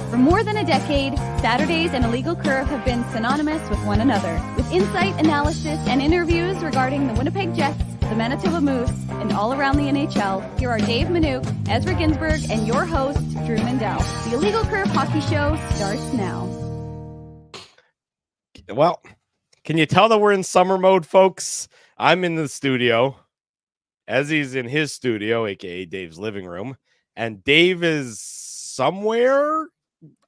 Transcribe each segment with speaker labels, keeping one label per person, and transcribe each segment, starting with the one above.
Speaker 1: For more than a decade, Saturdays and Illegal Curve have been synonymous with one another. With insight, analysis, and interviews regarding the Winnipeg Jets, the Manitoba Moose, and all around the NHL, here are Dave Manouk, Ezra Ginsburg, and your host, Drew Mandel. The Illegal Curve Hockey Show starts now.
Speaker 2: Well, can you tell that we're in summer mode, folks? I'm in the studio. Ezzy's in his studio, aka Dave's living room, and Dave is somewhere.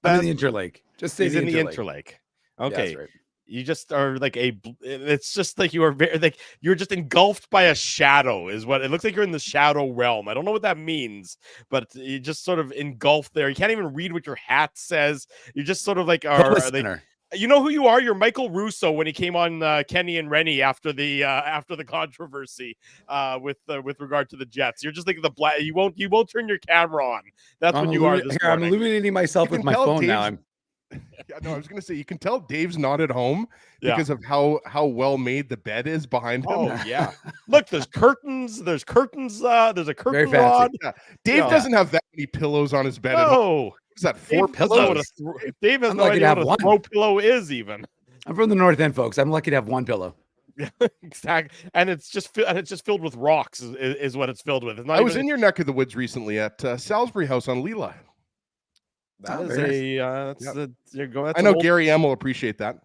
Speaker 3: I'm in the Interlake. Just say
Speaker 2: he's in the Interlake. Okay,
Speaker 3: yeah, right.
Speaker 2: You just are like it's just like you are very like you're just engulfed by a shadow. Is what it looks like. You're in the shadow realm. I don't know what that means, but you just sort of engulfed there. You can't even read what your hat says. You just sort of like are they. You know who you are? You're Michael Russo when he came on Kenny and Rennie after the controversy with regard to the Jets. You're just like the black. You won't turn your camera on. That's what you are. This
Speaker 3: I'm illuminating myself with my phone now.
Speaker 4: Yeah, no, I was gonna say you can tell Dave's not at home because of how well made the bed is behind him.
Speaker 2: Oh yeah, look, there's curtains. There's curtains. There's a curtain rod.
Speaker 4: Yeah. Dave doesn't have that many pillows on his bed.
Speaker 2: Oh.
Speaker 4: Is that 4 pillows?
Speaker 2: Dave has no idea what a throw pillow is even.
Speaker 3: I'm from the North End, folks. I'm lucky to have one pillow.
Speaker 2: Yeah, exactly. And it's just filled with rocks is what it's filled with. It's not
Speaker 4: I was in your neck of the woods recently at Salisbury House on Leela.
Speaker 2: That is
Speaker 4: I know Gary M will appreciate that.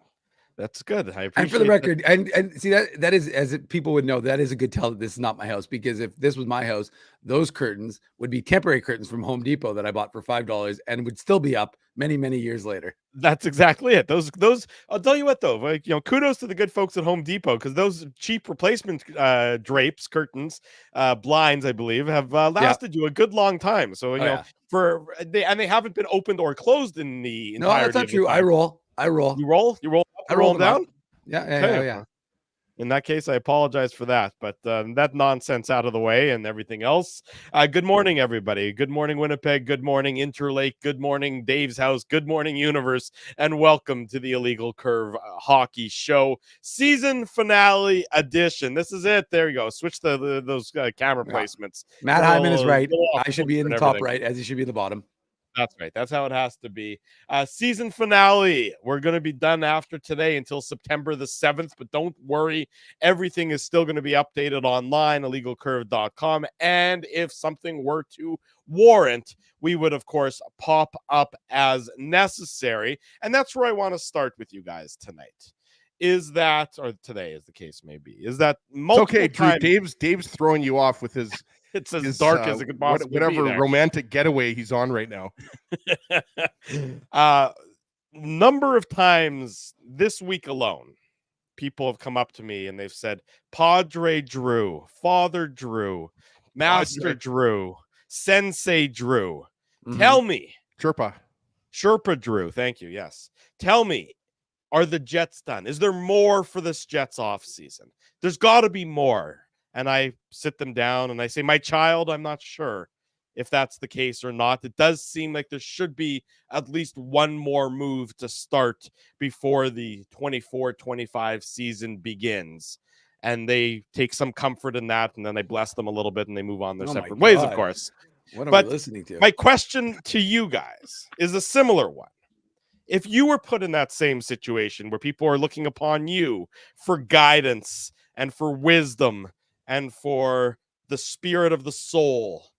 Speaker 2: That's good. I appreciate
Speaker 3: and for the record, and see that is, as people would know, that is a good tell that this is not my house, because if this was my house, those curtains would be temporary curtains from Home Depot that I bought for $5 and would still be up many, many years later.
Speaker 2: That's exactly it. Those I'll tell you what though, like, kudos to the good folks at Home Depot, because those cheap replacement drapes, curtains, blinds, I believe, have lasted you a good long time. So they haven't been opened or closed in the
Speaker 3: No, that's not true. I roll.
Speaker 2: You roll? I roll them down?
Speaker 3: Yeah.
Speaker 2: In that case, I apologize for that. But that nonsense out of the way and everything else. Good morning, everybody. Good morning, Winnipeg. Good morning, Interlake. Good morning, Dave's house. Good morning, universe. And welcome to the Illegal Curve Hockey Show season finale edition. This is it. There you go. Switch those camera placements.
Speaker 3: Matt Hyman is right. I should be in the top right, as he should be in the bottom.
Speaker 2: That's right. That's how it has to be. Season finale. We're going to be done after today until September the 7th, but don't worry. Everything is still going to be updated online, illegalcurve.com. And if something were to warrant, we would, of course, pop up as necessary. And that's where I want to start with you guys tonight. Is that, or today, as the case may be, is that multiple
Speaker 4: it's okay, Drew. Dave's throwing you off with his...
Speaker 2: It's as dark as it could possibly be.
Speaker 4: Whatever romantic getaway he's on right now.
Speaker 2: Number of times this week alone, people have come up to me and they've said, Padre Drew, Father Drew, Master Drew, Sensei Drew. Mm-hmm. Tell me. Sherpa Drew. Thank you. Yes. Tell me, are the Jets done? Is there more for this Jets offseason? There's got to be more. And I sit them down and I say, my child, I'm not sure if that's the case or not. It does seem like there should be at least one more move to start before the 24-25 season begins. And they take some comfort in that, and then they bless them a little bit, and they move on their separate ways, of course.
Speaker 3: What are we listening to?
Speaker 2: My question to you guys is a similar one. If you were put in that same situation where people are looking upon you for guidance and for wisdom and for the spirit of the soul,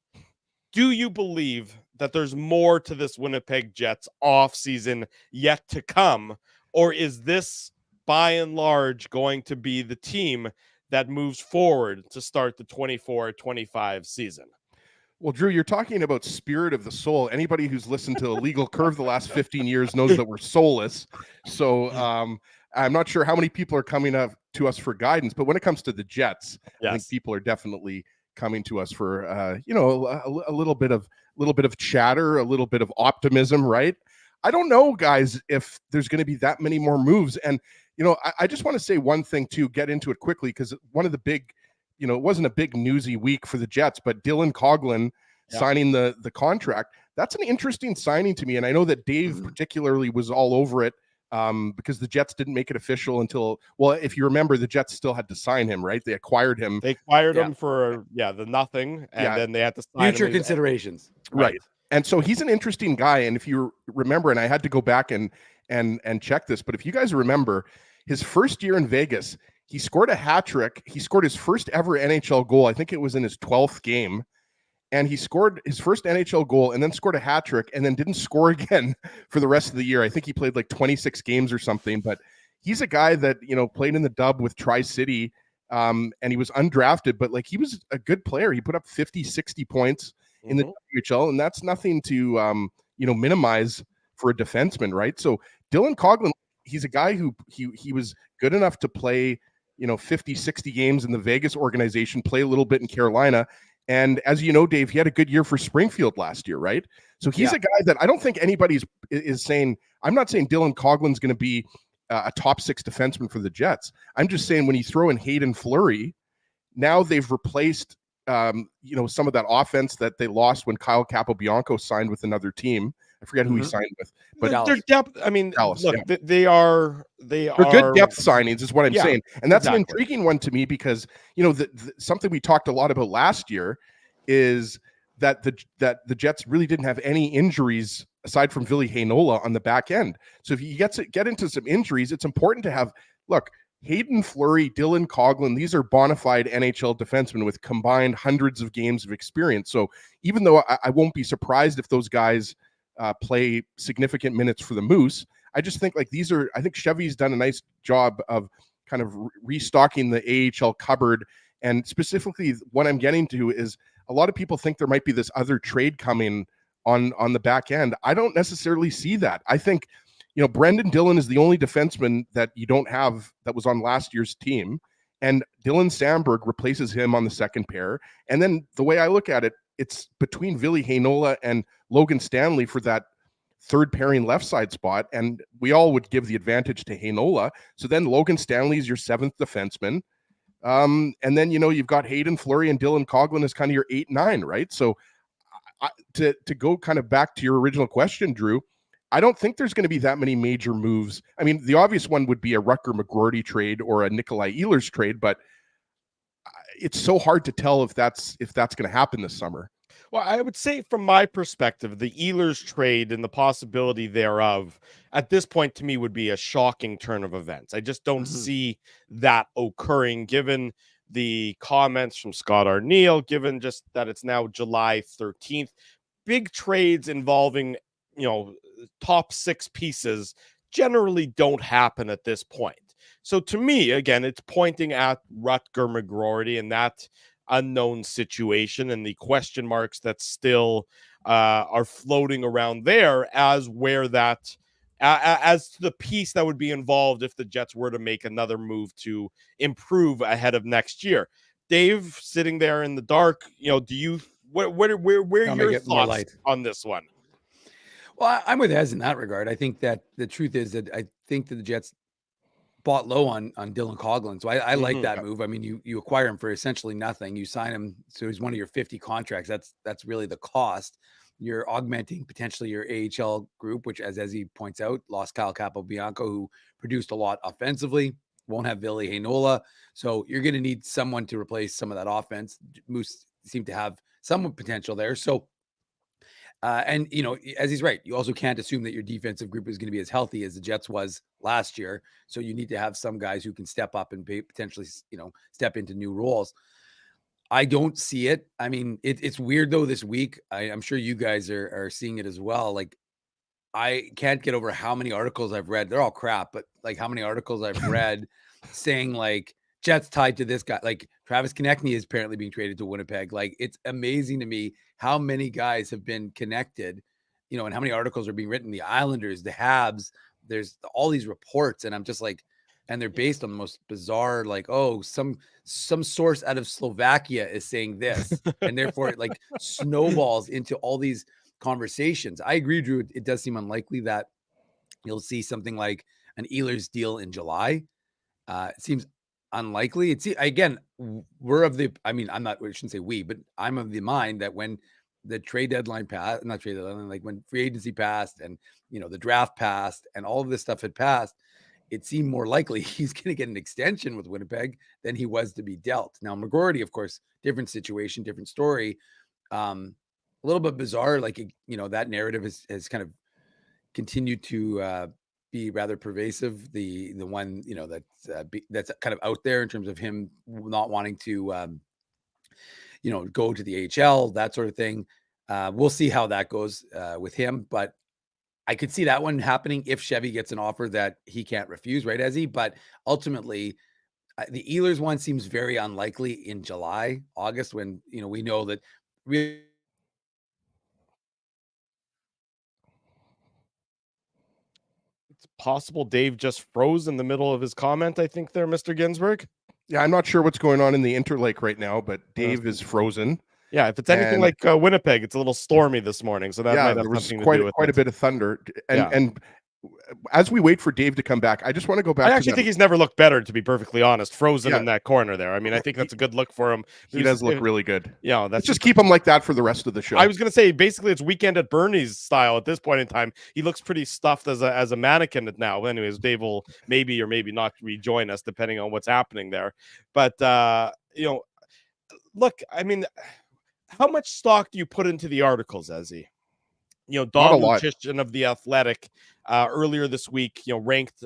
Speaker 2: do you believe that there's more to this Winnipeg Jets offseason yet to come? Or is this, by and large, going to be the team that moves forward to start the 24-25 season?
Speaker 4: Well, Drew, you're talking about spirit of the soul. Anybody who's listened to Illegal Curve the last 15 years knows that we're soulless. So I'm not sure how many people are coming up to us for guidance, but when it comes to the Jets, I think people are definitely coming to us for a little bit of chatter, a little bit of optimism, right? I don't know, guys, if there's going to be that many more moves. And I just want to say one thing to get into it quickly, because one of the big, it wasn't a big newsy week for the Jets, but Dylan Coghlan signing the contract, that's an interesting signing to me. And I know that Dave particularly was all over it. Because the Jets didn't make it official until, if you remember, the Jets still had to sign him, right? They acquired him.
Speaker 2: They acquired him for the nothing, and then they had to sign
Speaker 3: future considerations.
Speaker 4: Right. And so he's an interesting guy. And if you remember, and I had to go back and check this, but if you guys remember, his first year in Vegas, he scored a hat trick. He scored his first ever NHL goal. I think it was in his 12th game. And he scored his first NHL goal and then scored a hat trick and then didn't score again for the rest of the year. I think he played like 26 games or something, but he's a guy that, you know, played in the dub with Tri-City, and he was undrafted, but like he was a good player. He put up 50, 60 points in the WHL, and that's nothing to, you know, minimize for a defenseman, right? So Dylan Coghlan, he's a guy who he was good enough to play, you know, 50, 60 games in the Vegas organization, play a little bit in Carolina. And as you know, Dave, he had a good year for Springfield last year, right? So he's a guy that I don't think anybody is saying, I'm not saying Dylan Coughlin's going to be a top 6 defenseman for the Jets. I'm just saying when you throw in Hayden Fleury, now they've replaced, you know, some of that offense that they lost when Kyle Capobianco signed with another team. I forget who he signed with, but
Speaker 2: their depth. I mean,
Speaker 4: Dallas,
Speaker 2: look, they are
Speaker 4: they're good depth signings, is what I'm saying, and that's an intriguing one to me because, you know, something we talked a lot about last year is that the Jets really didn't have any injuries aside from Ville Heinola on the back end. So if you get into some injuries, it's important to have Hayden Fleury, Dylan Coghlan, these are bona fide NHL defensemen with combined hundreds of games of experience. So even though I won't be surprised if those guys play significant minutes for the Moose, I just think like these are, I think Chevy's done a nice job of kind of restocking the AHL cupboard. And specifically what I'm getting to is a lot of people think there might be this other trade coming on the back end. I don't necessarily see that. I think, you know, Brendan Dillon is the only defenseman that you don't have that was on last year's team. And Dylan Sandberg replaces him on the second pair. And then the way I look at it, it's between Ville Heinola and Logan Stanley for that third pairing left side spot. And we all would give the advantage to Heinola. So then Logan Stanley is your 7th defenseman. And then, you know, you've got Hayden Fleury and Dylan Coghlan as kind of your 8-9, right? So to go kind of back to your original question, Drew, I don't think there's going to be that many major moves. I mean, the obvious one would be a Rutger McGroarty trade or a Nikolai Ehlers trade, but it's so hard to tell if that's going to happen this summer.
Speaker 2: Well, I would say from my perspective, the Ehlers trade and the possibility thereof at this point to me would be a shocking turn of events. I just don't see that occurring given the comments from Scott Arneal, given just that it's now July 13th. Big trades involving, you know, top 6 pieces generally don't happen at this point. So to me, again, it's pointing at Rutger McGroarty and that unknown situation and the question marks that still are floating around there as where that as to the piece that would be involved if the Jets were to make another move to improve ahead of next year. Dave, sitting there in the dark, you know, do you where are your thoughts on this one?
Speaker 3: Well, I'm with Ez in that regard. I think that the truth is that I think that the Jets bought low on Dylan Coghlan. So I like that move. I mean, you acquire him for essentially nothing. You sign him, so he's one of your 50 contracts. That's really the cost. You're augmenting potentially your AHL group, which, as he points out, lost Kyle Capobianco, who produced a lot offensively. Won't have Ville Heinola. So you're going to need someone to replace some of that offense. Moose seem to have some potential there. So and, you know, as he's right, you also can't assume that your defensive group is going to be as healthy as the Jets was last year. So you need to have some guys who can step up and potentially, you know, step into new roles. I don't see it. I mean, it's weird, though, this week. I'm sure you guys are seeing it as well. Like, I can't get over how many articles I've read. They're all crap, but like how many articles I've read saying like Jets tied to this guy, like Travis Konechny is apparently being traded to Winnipeg. Like, it's amazing to me how many guys have been connected, you know, and how many articles are being written. The Islanders, the Habs, there's all these reports, and I'm just like, and they're based on the most bizarre, like, oh, some source out of Slovakia is saying this, and therefore it like snowballs into all these conversations. I agree, Drew. It does seem unlikely that you'll see something like an Ehlers deal in July. It seems unlikely. It's again, we're of the, I mean, I shouldn't say we, but I'm of the mind that when the trade deadline passed, not trade deadline, like when free agency passed and, you know, the draft passed and all of this stuff had passed, it seemed more likely he's going to get an extension with Winnipeg than he was to be dealt. Now, McGroarty, of course, different situation, different story. little bit bizarre. Like, that narrative has kind of continued to be rather pervasive. The one, that's kind of out there in terms of him not wanting to, go to the AHL, that sort of thing. We'll see how that goes with him, but I could see that one happening if Chevy gets an offer that he can't refuse, right, Ezzy? But ultimately, the Ehlers one seems very unlikely in July, August, when we know that really.
Speaker 2: It's possible Dave just froze in the middle of his comment, I think there, Mr. Ginsburg.
Speaker 4: Yeah, I'm not sure what's going on in the Interlake right now, but Dave is frozen.
Speaker 2: Yeah, if it's anything like Winnipeg, it's a little stormy this morning, so that might have
Speaker 4: there was
Speaker 2: something to
Speaker 4: quite
Speaker 2: do with
Speaker 4: quite
Speaker 2: it.
Speaker 4: a bit of thunder. And as we wait for Dave to come back, I just want to go back.
Speaker 2: I actually think he's never looked better, to be perfectly honest. Frozen in that corner there. I mean, I think that's a good look for him.
Speaker 4: He does look really good.
Speaker 2: Yeah,
Speaker 4: let's just keep him like that for the rest of the show.
Speaker 2: I was going to say, basically, it's Weekend at Bernie's style at this point in time. He looks pretty stuffed as a mannequin now. Anyways, Dave will maybe or maybe not rejoin us depending on what's happening there. But look, I mean, how much stock do you put into the articles, Ezzy? Don Lucian of The Athletic earlier this week, ranked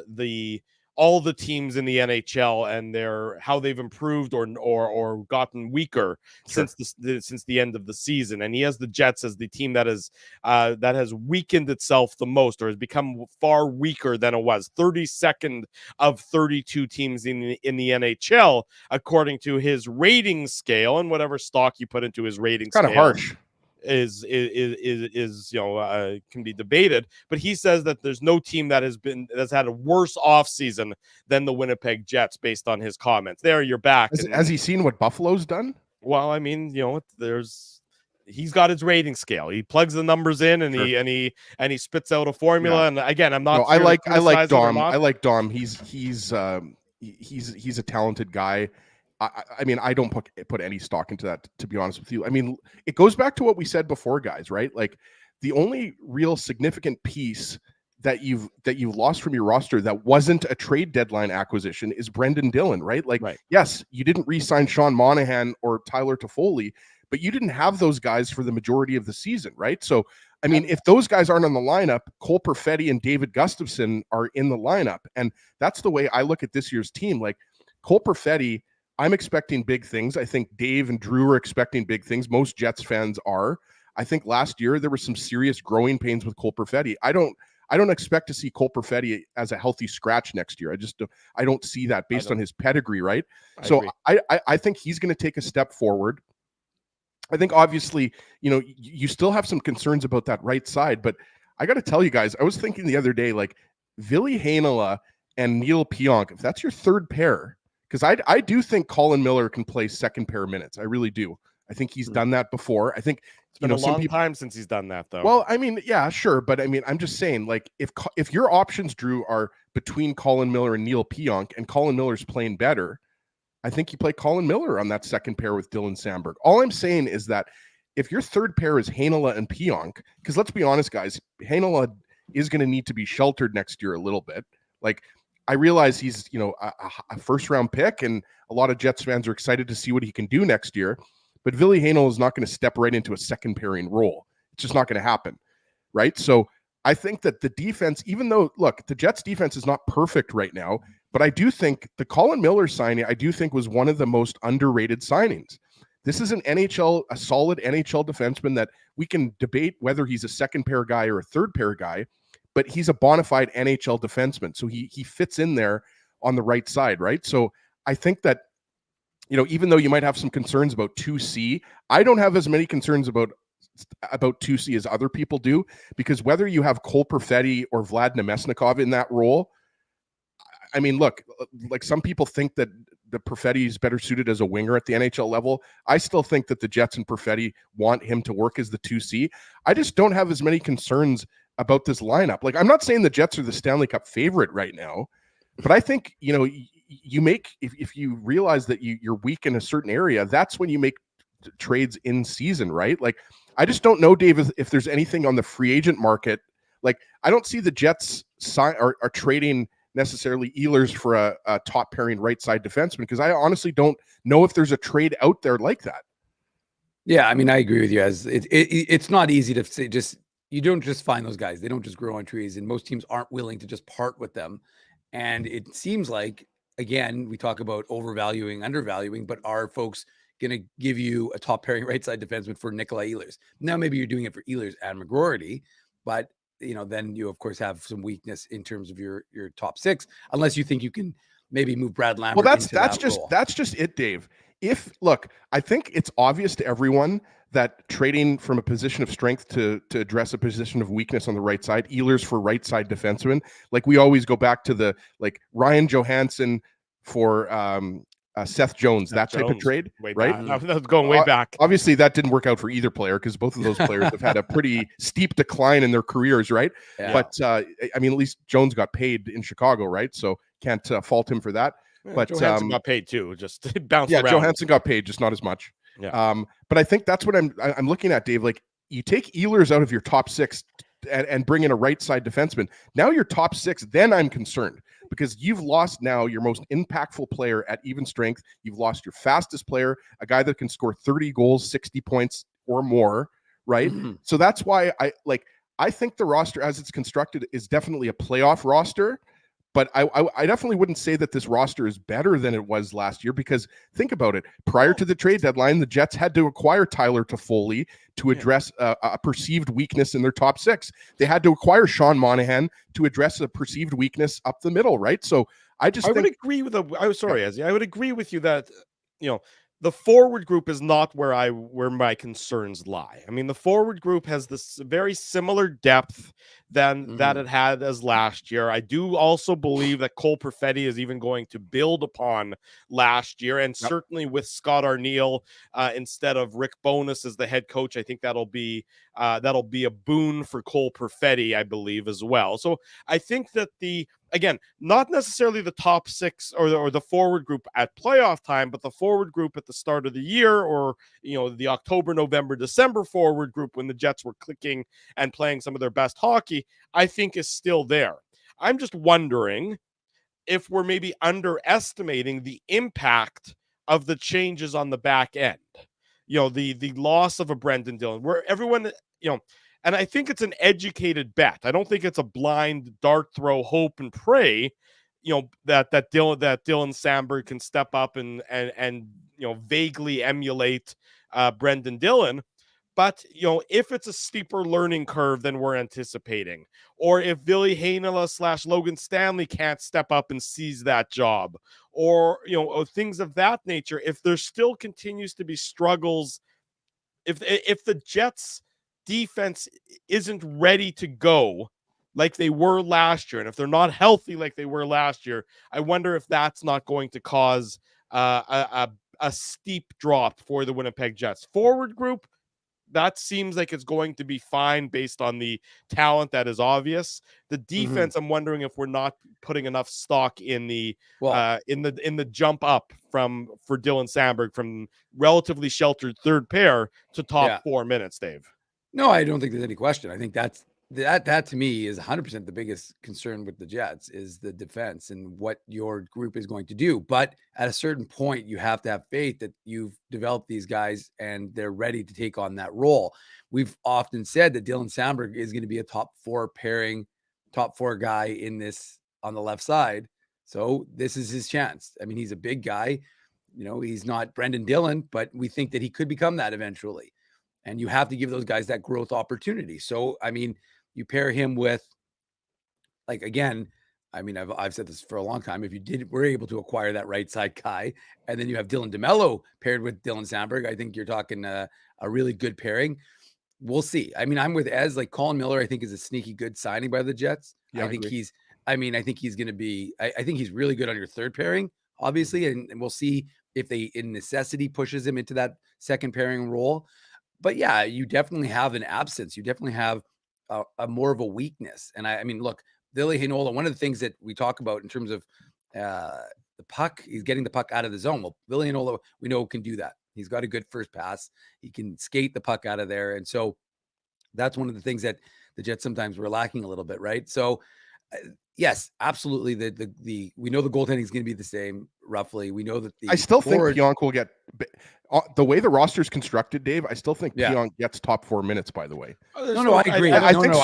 Speaker 2: all the teams in the NHL and how they've improved or gotten weaker since the end of the season. And he has the Jets as the team that has weakened itself the most, or has become far weaker than it was. 32nd of 32 teams in the NHL, according to his rating scale, and whatever stock you put into his rating scale.
Speaker 4: Kind of harsh.
Speaker 2: Is can be debated, but he says that there's no team that's had a worse offseason than the Winnipeg Jets based on his comments. There, you're back.
Speaker 4: Has he seen what Buffalo's done?
Speaker 2: Well, I mean, he's got his rating scale. He plugs the numbers in and he spits out a formula. Yeah. And again, I'm not.
Speaker 4: No, I like Dom. I like Dom. He's a talented guy. I mean, I don't put any stock into that, to be honest with you. I mean, it goes back to what we said before, guys, right? Like, the only real significant piece that you've lost from your roster that wasn't a trade deadline acquisition is Brendan Dillon, right? Like, yes, you didn't re-sign Sean Monahan or Tyler Toffoli, but you didn't have those guys for the majority of the season, right? So, I mean, if those guys aren't on the lineup, Cole Perfetti and David Gustafson are in the lineup. And that's the way I look at this year's team. Like, Cole Perfetti, I'm expecting big things. I think Dave and Drew are expecting big things. Most Jets fans are. I think last year there were some serious growing pains with Cole Perfetti. I don't expect to see Cole Perfetti as a healthy scratch next year. I don't see that based on his pedigree, right? I think he's going to take a step forward. I think obviously, you still have some concerns about that right side, but I got to tell you guys, I was thinking the other day, like, Ville Heinola and Neil Pionk, if that's your third pair, because I do think Colin Miller can play second pair minutes. I really do. I think he's done that before. I think
Speaker 2: it's been a long time since he's done that, though.
Speaker 4: Well, I mean, yeah, sure. But I mean, I'm just saying, like, if your options, Drew, are between Colin Miller and Neil Pionk, and Colin Miller's playing better, I think you play Colin Miller on that second pair with Dylan Samberg. All I'm saying is that if your third pair is Heinola and Pionk, because let's be honest, guys, Heinola is going to need to be sheltered next year a little bit. Like, I realize he's, a first-round pick, and a lot of Jets fans are excited to see what he can do next year. But Ville Heinola is not going to step right into a second pairing role. It's just not going to happen, right? So I think that the defense, even though, look, the Jets' defense is not perfect right now, but I do think the Colin Miller signing, I do think was one of the most underrated signings. This is a solid NHL defenseman that we can debate whether he's a second pair guy or a third pair guy, but he's a bona fide NHL defenseman. So he fits in there on the right side, right? So I think that, even though you might have some concerns about 2C, I don't have as many concerns about 2C as other people do, because whether you have Cole Perfetti or Vlad Nemesnikov in that role, I mean, look, like, some people think that the Perfetti is better suited as a winger at the NHL level. I still think that the Jets and Perfetti want him to work as the 2C. I just don't have as many concerns about this lineup. Like, I'm not saying the Jets are the Stanley Cup favorite right now, but I think, you make, if you realize that you're weak in a certain area, that's when you make trades in season, right? Like, I just don't know, Dave, if there's anything on the free agent market. Like, I don't see the Jets are trading necessarily Ehlers for a top pairing right side defenseman, because I honestly don't know if there's a trade out there like that.
Speaker 3: Yeah, I mean, I agree with you. As it's not easy to say, just you don't just find those guys. They don't just grow on trees, and most teams aren't willing to just part with them. And it seems like, again, we talk about overvaluing, undervaluing, but are folks going to give you a top pairing right side defenseman for Nikolai Ehlers? Now, maybe you're doing it for Ehlers and McGroarty, but then you of course have some weakness in terms of your top six, unless you think you can maybe move Brad Lambert
Speaker 4: Well,
Speaker 3: into that role.
Speaker 4: that's just it, Dave. I think it's obvious to everyone that trading from a position of strength to address a position of weakness on the right side, Ehlers for right side defenseman, like we always go back to the Ryan Johansson for Seth Jones, that type of trade,
Speaker 2: way
Speaker 4: right?
Speaker 2: back. That was going way back.
Speaker 4: Obviously, that didn't work out for either player because both of those players have had a pretty steep decline in their careers, right?
Speaker 3: Yeah.
Speaker 4: But I mean, at least Jones got paid in Chicago, right? So can't fault him for that.
Speaker 2: Yeah,
Speaker 4: but
Speaker 2: Johansson got paid too, just bounced around.
Speaker 4: Johansson got paid, just not as much.
Speaker 2: Yeah.
Speaker 4: But I think that's what I'm looking at, Dave. Like, you take Ehlers out of your top six and bring in a right side defenseman. Now your top six, then I'm concerned because you've lost now your most impactful player at even strength. You've lost your fastest player, a guy that can score 30 goals, 60 points or more, right?
Speaker 3: Mm-hmm.
Speaker 4: So that's why I think the roster as it's constructed is definitely a playoff roster. But I definitely wouldn't say that this roster is better than it was last year because think about it. Prior to the trade deadline, the Jets had to acquire Tyler Toffoli to address a perceived weakness in their top six. They had to acquire Sean Monahan to address a perceived weakness up the middle, right? So I
Speaker 2: would agree with Ezzy. I would agree with you that the forward group is not where my concerns lie. I mean, the forward group has this very similar depth than that it had as last year. I do also believe that Cole Perfetti is even going to build upon last year, and certainly with Scott Arniel instead of Rick Bowness as the head coach, I think that'll be a boon for Cole Perfetti, I believe, as well. So I think that again, not necessarily the top six or the forward group at playoff time, but the forward group at the start of the year, or the October, November, December forward group when the Jets were clicking and playing some of their best hockey, I think is still there. I'm just wondering if we're maybe underestimating the impact of the changes on the back end. The loss of a Brendan Dillon, where everyone, and I think it's an educated bet. I don't think it's a blind dart throw, hope and pray, that Dylan Samberg can step up and vaguely emulate Brendan Dillon. But, if it's a steeper learning curve than we're anticipating, or if Billy Heinola / Logan Stanley can't step up and seize that job, or things of that nature, if there still continues to be struggles, if the Jets defense isn't ready to go like they were last year, and if they're not healthy like they were last year, I wonder if that's not going to cause a steep drop for the Winnipeg Jets. Forward group, that seems like it's going to be fine based on the talent that is obvious. The defense, I'm wondering if we're not putting enough stock in the in the jump up for Dylan Samberg from relatively sheltered third pair to top 4 minutes, Dave.
Speaker 3: No, I don't think there's any question. I think that to me is 100% the biggest concern with the Jets is the defense and what your group is going to do. But at a certain point, you have to have faith that you've developed these guys and they're ready to take on that role. We've often said that Dylan Samberg is going to be a top four guy in this on the left side. So this is his chance. I mean, he's a big guy. He's not Brendan Dillon, but we think that he could become that eventually. And you have to give those guys that growth opportunity. So, I mean, you pair him with, again, I mean, I've said this for a long time. If you were able to acquire that right side guy, and then you have Dylan DeMello paired with Dylan Samberg, I think you're talking a really good pairing. We'll see. I mean, I'm with Ez. Colin Miller, I think, is a sneaky good signing by the Jets.
Speaker 4: Yeah,
Speaker 3: I think he's going to be. I think he's really good on your third pairing, obviously, and we'll see if they, in necessity, pushes him into that second pairing role. But yeah, you definitely have an absence. You definitely have a more of a weakness. And I mean, look, Billy Heinola, one of the things that we talk about in terms of the puck, he's getting the puck out of the zone. Well, Billy Heinola, we know, can do that. He's got a good first pass. He can skate the puck out of there. And so that's one of the things that the Jets sometimes were lacking a little bit, right? So yes, absolutely. We know the goaltending is going to be the same. roughly. We know that
Speaker 4: I still think
Speaker 3: forward-
Speaker 4: Pionk will get the way the roster's constructed, Dave. I still think
Speaker 3: Yeah.
Speaker 4: Pionk gets top 4 minutes. By the way,
Speaker 3: No, I agree.
Speaker 4: I
Speaker 3: No,
Speaker 4: think
Speaker 3: no,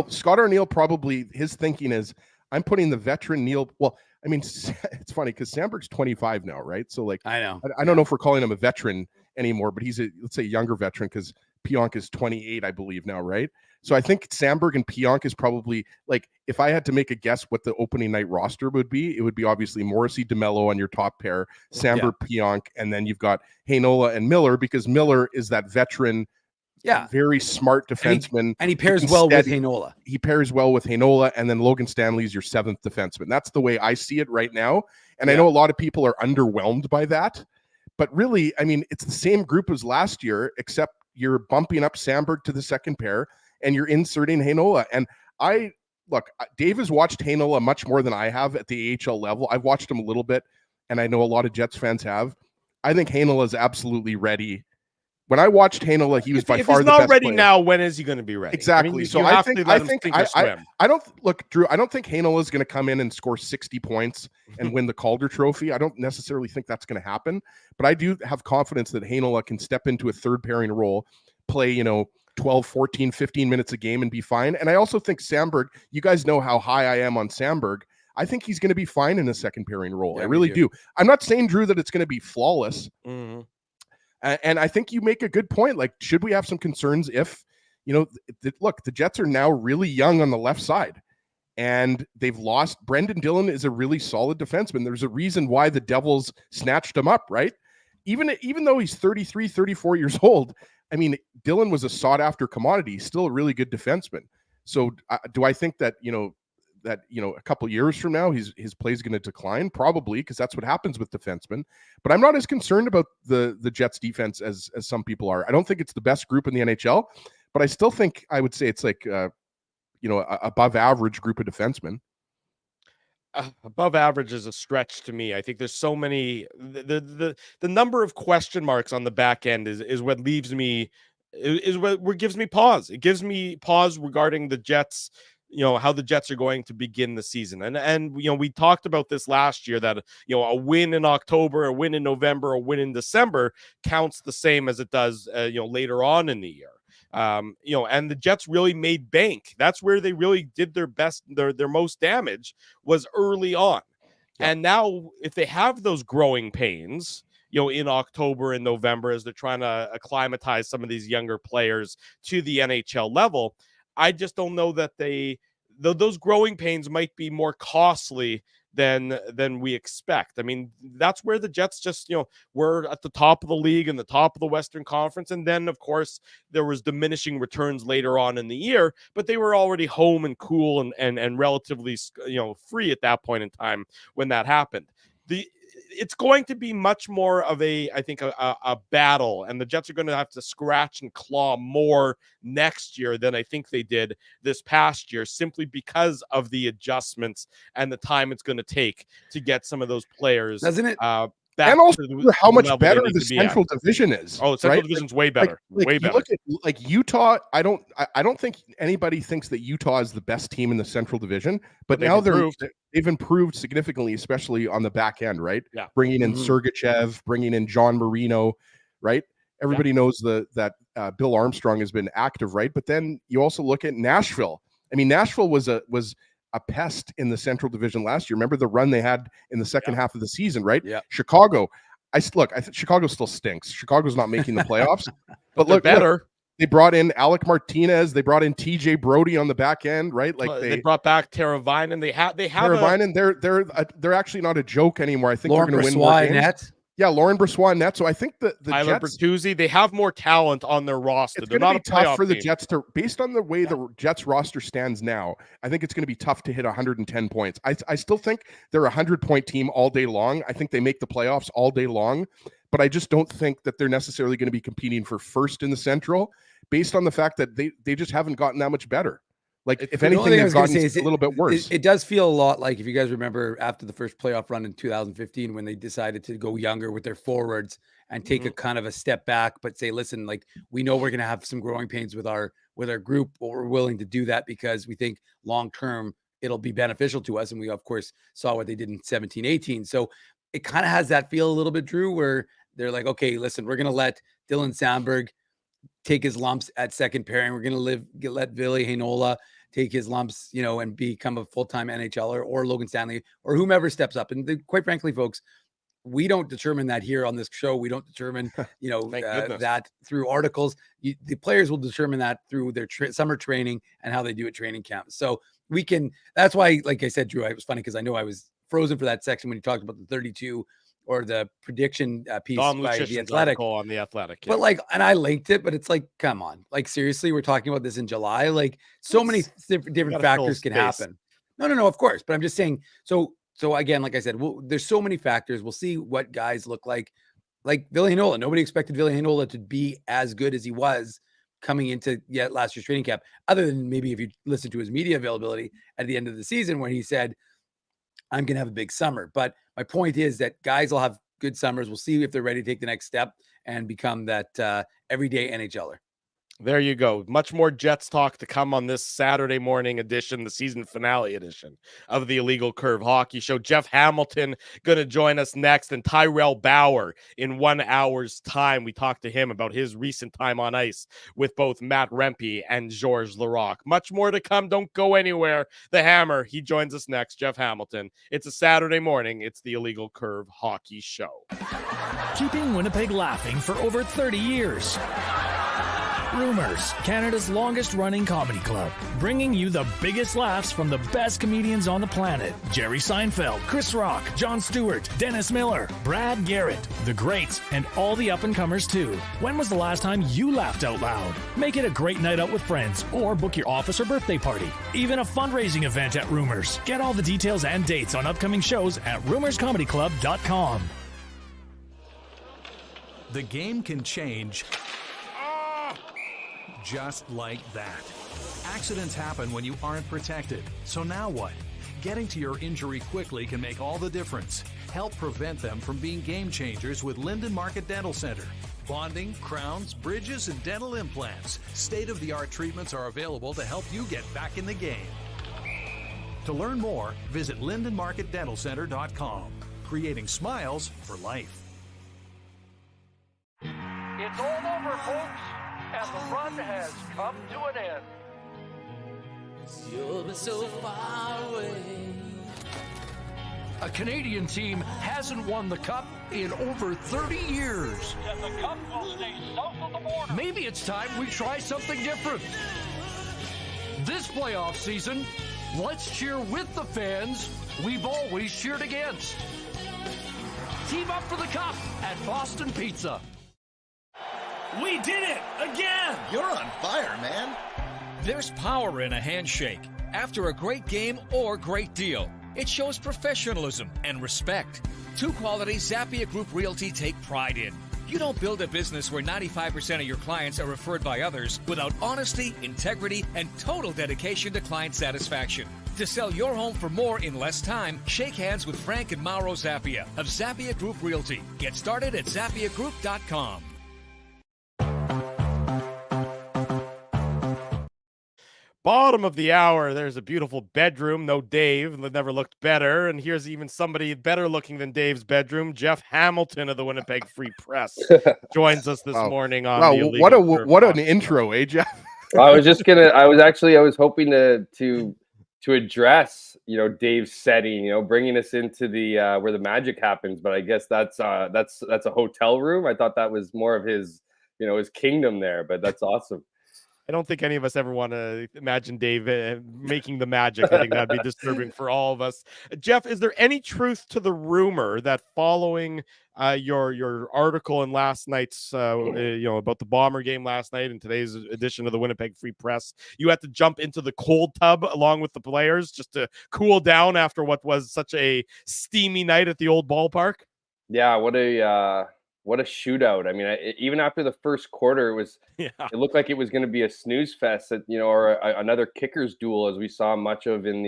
Speaker 4: Scott Arniel probably his thinking is I'm putting the veteran Neil. Well, I mean, it's funny because Sandberg's 25 now, right? So like,
Speaker 3: I know.
Speaker 4: I don't know if we're calling him a veteran anymore, but he's let's say younger veteran because Pionk is 28, I believe now, right? So I think Sandberg and Pionk is probably like, if I had to make a guess what the opening night roster would be, it would be obviously Morrissey, DeMello on your top pair, Sandberg, Pionk, and then you've got Heinola and Miller because Miller is that veteran, very smart defenseman,
Speaker 3: and he pairs well with Heinola.
Speaker 4: He pairs well with Heinola, and then Logan Stanley is your 7th defenseman. That's the way I see it right now, and I know a lot of people are underwhelmed by that, but really, I mean, it's the same group as last year, except you're bumping up Sandberg to the second pair, and you're inserting Heinola. And Dave has watched Heinola much more than I have at the AHL level. I've watched him a little bit, and I know a lot of Jets fans have. I think Heinola is absolutely ready. When I watched Heinola, he was by far the best player.
Speaker 2: If he's not ready now, when is he going to be ready?
Speaker 4: Exactly.
Speaker 2: I mean,
Speaker 4: so I don't look, Drew. I don't think Heinola is going to come in and score 60 points and win the Calder Trophy. I don't necessarily think that's going to happen, but I do have confidence that Heinola can step into a third pairing role, play 12, 14, 15 minutes a game and be fine. And I also think Sandberg. You guys know how high I am on Sandberg. I think he's going to be fine in a second pairing role. I really do. I'm not saying, Drew, that it's going to be flawless.
Speaker 2: Mm-hmm.
Speaker 4: And I think you make a good point. Like, should we have some concerns if, the Jets are now really young on the left side and they've lost. Brendan Dillon is a really solid defenseman. There's a reason why the Devils snatched him up, right? Even though he's 33, 34 years old, I mean, Dillon was a sought after commodity. He's still a really good defenseman. So do I think that, a couple years from now, his play is going to decline? Probably, because that's what happens with defensemen. But I'm not as concerned about the Jets defense as some people are. I don't think it's the best group in the NHL, but I still think I would say it's like, above average group of defensemen.
Speaker 2: Above average is a stretch to me. I think there's so many, the number of question marks on the back end is what leaves me, is what gives me pause. It gives me pause regarding the Jets, how the Jets are going to begin the season. And we talked about this last year that, a win in October, a win in November, a win in December counts the same as it does, later on in the year. And the Jets really made bank. That's where they really did their best, their most damage was early on. Yeah. And now if they have those growing pains, in October and November, as they're trying to acclimatize some of these younger players to the NHL level, I just don't know that those growing pains might be more costly than we expect. I mean, that's where the Jets just, were at the top of the league and the top of the Western Conference. And then, of course, there was diminishing returns later on in the year, but they were already home and cool and relatively, free at that point in time when that happened. It's going to be much more of a battle, and the Jets are going to have to scratch and claw more next year than I think they did this past year, simply because of the adjustments and the time it's going to take to get some of those players.
Speaker 3: Doesn't it?
Speaker 4: And also how much better the Central Division is.
Speaker 2: Oh, Central Division's way better. Way better.
Speaker 4: Look at Utah. I don't think anybody thinks that Utah is the best team in the Central Division, but now they've improved significantly, especially on the back end, right?
Speaker 2: Yeah.
Speaker 4: Bringing in Sergachev, bringing in John Marino, right? Everybody knows that Bill Armstrong has been active, right? But then you also look at Nashville. I mean, Nashville was a pest in the Central Division last year. Remember the run they had in the second half of the season, right?
Speaker 3: Yeah.
Speaker 4: Chicago. I think Chicago still stinks. Chicago's not making the playoffs, but look, they brought in Alec Martinez. They brought in TJ Brody on the back end, right? Like
Speaker 2: they brought back Teravainen. They have
Speaker 4: Teravainen. They're actually not a joke anymore. I think
Speaker 3: Lauren
Speaker 4: they're going to win more games.
Speaker 3: Net.
Speaker 4: Yeah, Lauren Brossoit net. So I think the
Speaker 2: Tyler
Speaker 4: Jets,
Speaker 2: Bertuzzi, they have more talent on their roster.
Speaker 4: It's going to be tough for the Jets to, based on the way the Jets roster stands now, I think it's going to be tough to hit 110 points. I still think they're a 100-point team all day long. I think they make the playoffs all day long, but I just don't think that they're necessarily going to be competing for first in the Central based on the fact that they just haven't gotten that much better. Like, if anything, they've gotten a little bit worse.
Speaker 3: It does feel a lot like, if you guys remember, after the first playoff run in 2015, when they decided to go younger with their forwards and take a kind of a step back, but say, listen, like, we know we're going to have some growing pains with our group, but we're willing to do that because we think long term it'll be beneficial to us. And we, of course, saw what they did in 17-18. So it kind of has that feel a little bit, Drew, where they're like, okay, listen, we're going to let Dylan Sandberg take his lumps at second pairing. We're going to let Ville Heinola take his lumps, and become a full-time NHLer, or Logan Stanley, or whomever steps up. And quite frankly, folks, we don't determine that here on this show. We don't determine, that through articles. The players will determine that through their summer training and how they do at training camp. So that's why, like I said, Drew, it was funny because I know I was frozen for that section when you talked about the 32 or the prediction piece by The Athletic.
Speaker 2: On The Athletic.
Speaker 3: Yeah. But and I linked it, but it's like, come on, seriously, we're talking about this in July. So many different factors can happen. No, of course. But I'm just saying, so again, like I said, there's so many factors. We'll see what guys look like Ville Heinola. Nobody expected Ville Heinola to be as good as he was coming into last year's training camp, other than maybe if you listen to his media availability at the end of the season, when he said, I'm going to have a big summer. But my point is that guys will have good summers. We'll see if they're ready to take the next step and become that everyday NHLer.
Speaker 2: There you go. Much more Jets talk to come on this Saturday morning edition, the season finale edition of the Illegal Curve Hockey Show. Jeff Hamilton going to join us next, and Tyrell Bower in 1 hour's time. We talked to him about his recent time on ice with both Matt Rempe and Georges Laraque. Much more to come. Don't go anywhere. The Hammer, he joins us next, Jeff Hamilton. It's a Saturday morning. It's the Illegal Curve Hockey Show.
Speaker 5: Keeping Winnipeg laughing for over 30 years. Rumors, Canada's longest-running comedy club, bringing you the biggest laughs from the best comedians on the planet. Jerry Seinfeld, Chris Rock, Jon Stewart, Dennis Miller, Brad Garrett, the greats, and all the up-and-comers too. When was the last time you laughed out loud? Make it a great night out with friends, or book your office or birthday party. Even a fundraising event at Rumors. Get all the details and dates on upcoming shows at rumorscomedyclub.com.
Speaker 6: The game can change just like that. Accidents happen when you aren't protected. So now what? Getting to your injury quickly can make all the difference. Help prevent them from being game changers with Linden Market Dental Center. Bonding, crowns, bridges, and dental implants. State-of-the-art treatments are available to help you get back in the game. To learn more, visit lindenmarketdentalcenter.com. Creating smiles for life.
Speaker 7: It's all over, folks, and the run has come to an end.
Speaker 8: You'll be so far away.
Speaker 7: A Canadian team hasn't won the Cup in over 30 years. And the Cup will stay south of the border. Maybe it's time we try something different. This playoff season, let's cheer with the fans we've always cheered against. Team up for the Cup at Boston Pizza.
Speaker 5: We did it again!
Speaker 9: You're on fire, man.
Speaker 10: There's power in a handshake. After a great game or great deal, it shows professionalism and respect. Two qualities Zappia Group Realty take pride in. You don't build a business where 95% of your clients are referred by others without honesty, integrity, and total dedication to client satisfaction. To sell your home for more in less time, shake hands with Frank and Mauro Zappia of Zappia Group Realty. Get started at ZappiaGroup.com.
Speaker 2: Bottom of the hour, there's a beautiful bedroom. No Dave, never looked better. And here's even somebody better looking than Dave's bedroom. Jeff Hamilton of the Winnipeg Free Press joins us this morning on the Illegal
Speaker 4: what an intro, eh, Jeff?
Speaker 11: I was hoping to address, Dave's setting, bringing us into the where the magic happens. But I guess that's a hotel room. I thought that was more of his, his kingdom there. But that's awesome.
Speaker 2: I don't think any of us ever want to imagine Dave making the magic. I think that'd be disturbing for all of us. Jeff, is there any truth to the rumor that following your article in last night's, about the Bomber game last night and today's edition of the Winnipeg Free Press, you had to jump into the cold tub along with the players just to cool down after what was such a steamy night at the old ballpark?
Speaker 11: Yeah, what a shootout. I mean, even after the first quarter, it looked like it was going to be a snooze fest, or another kickers duel, as we saw much of in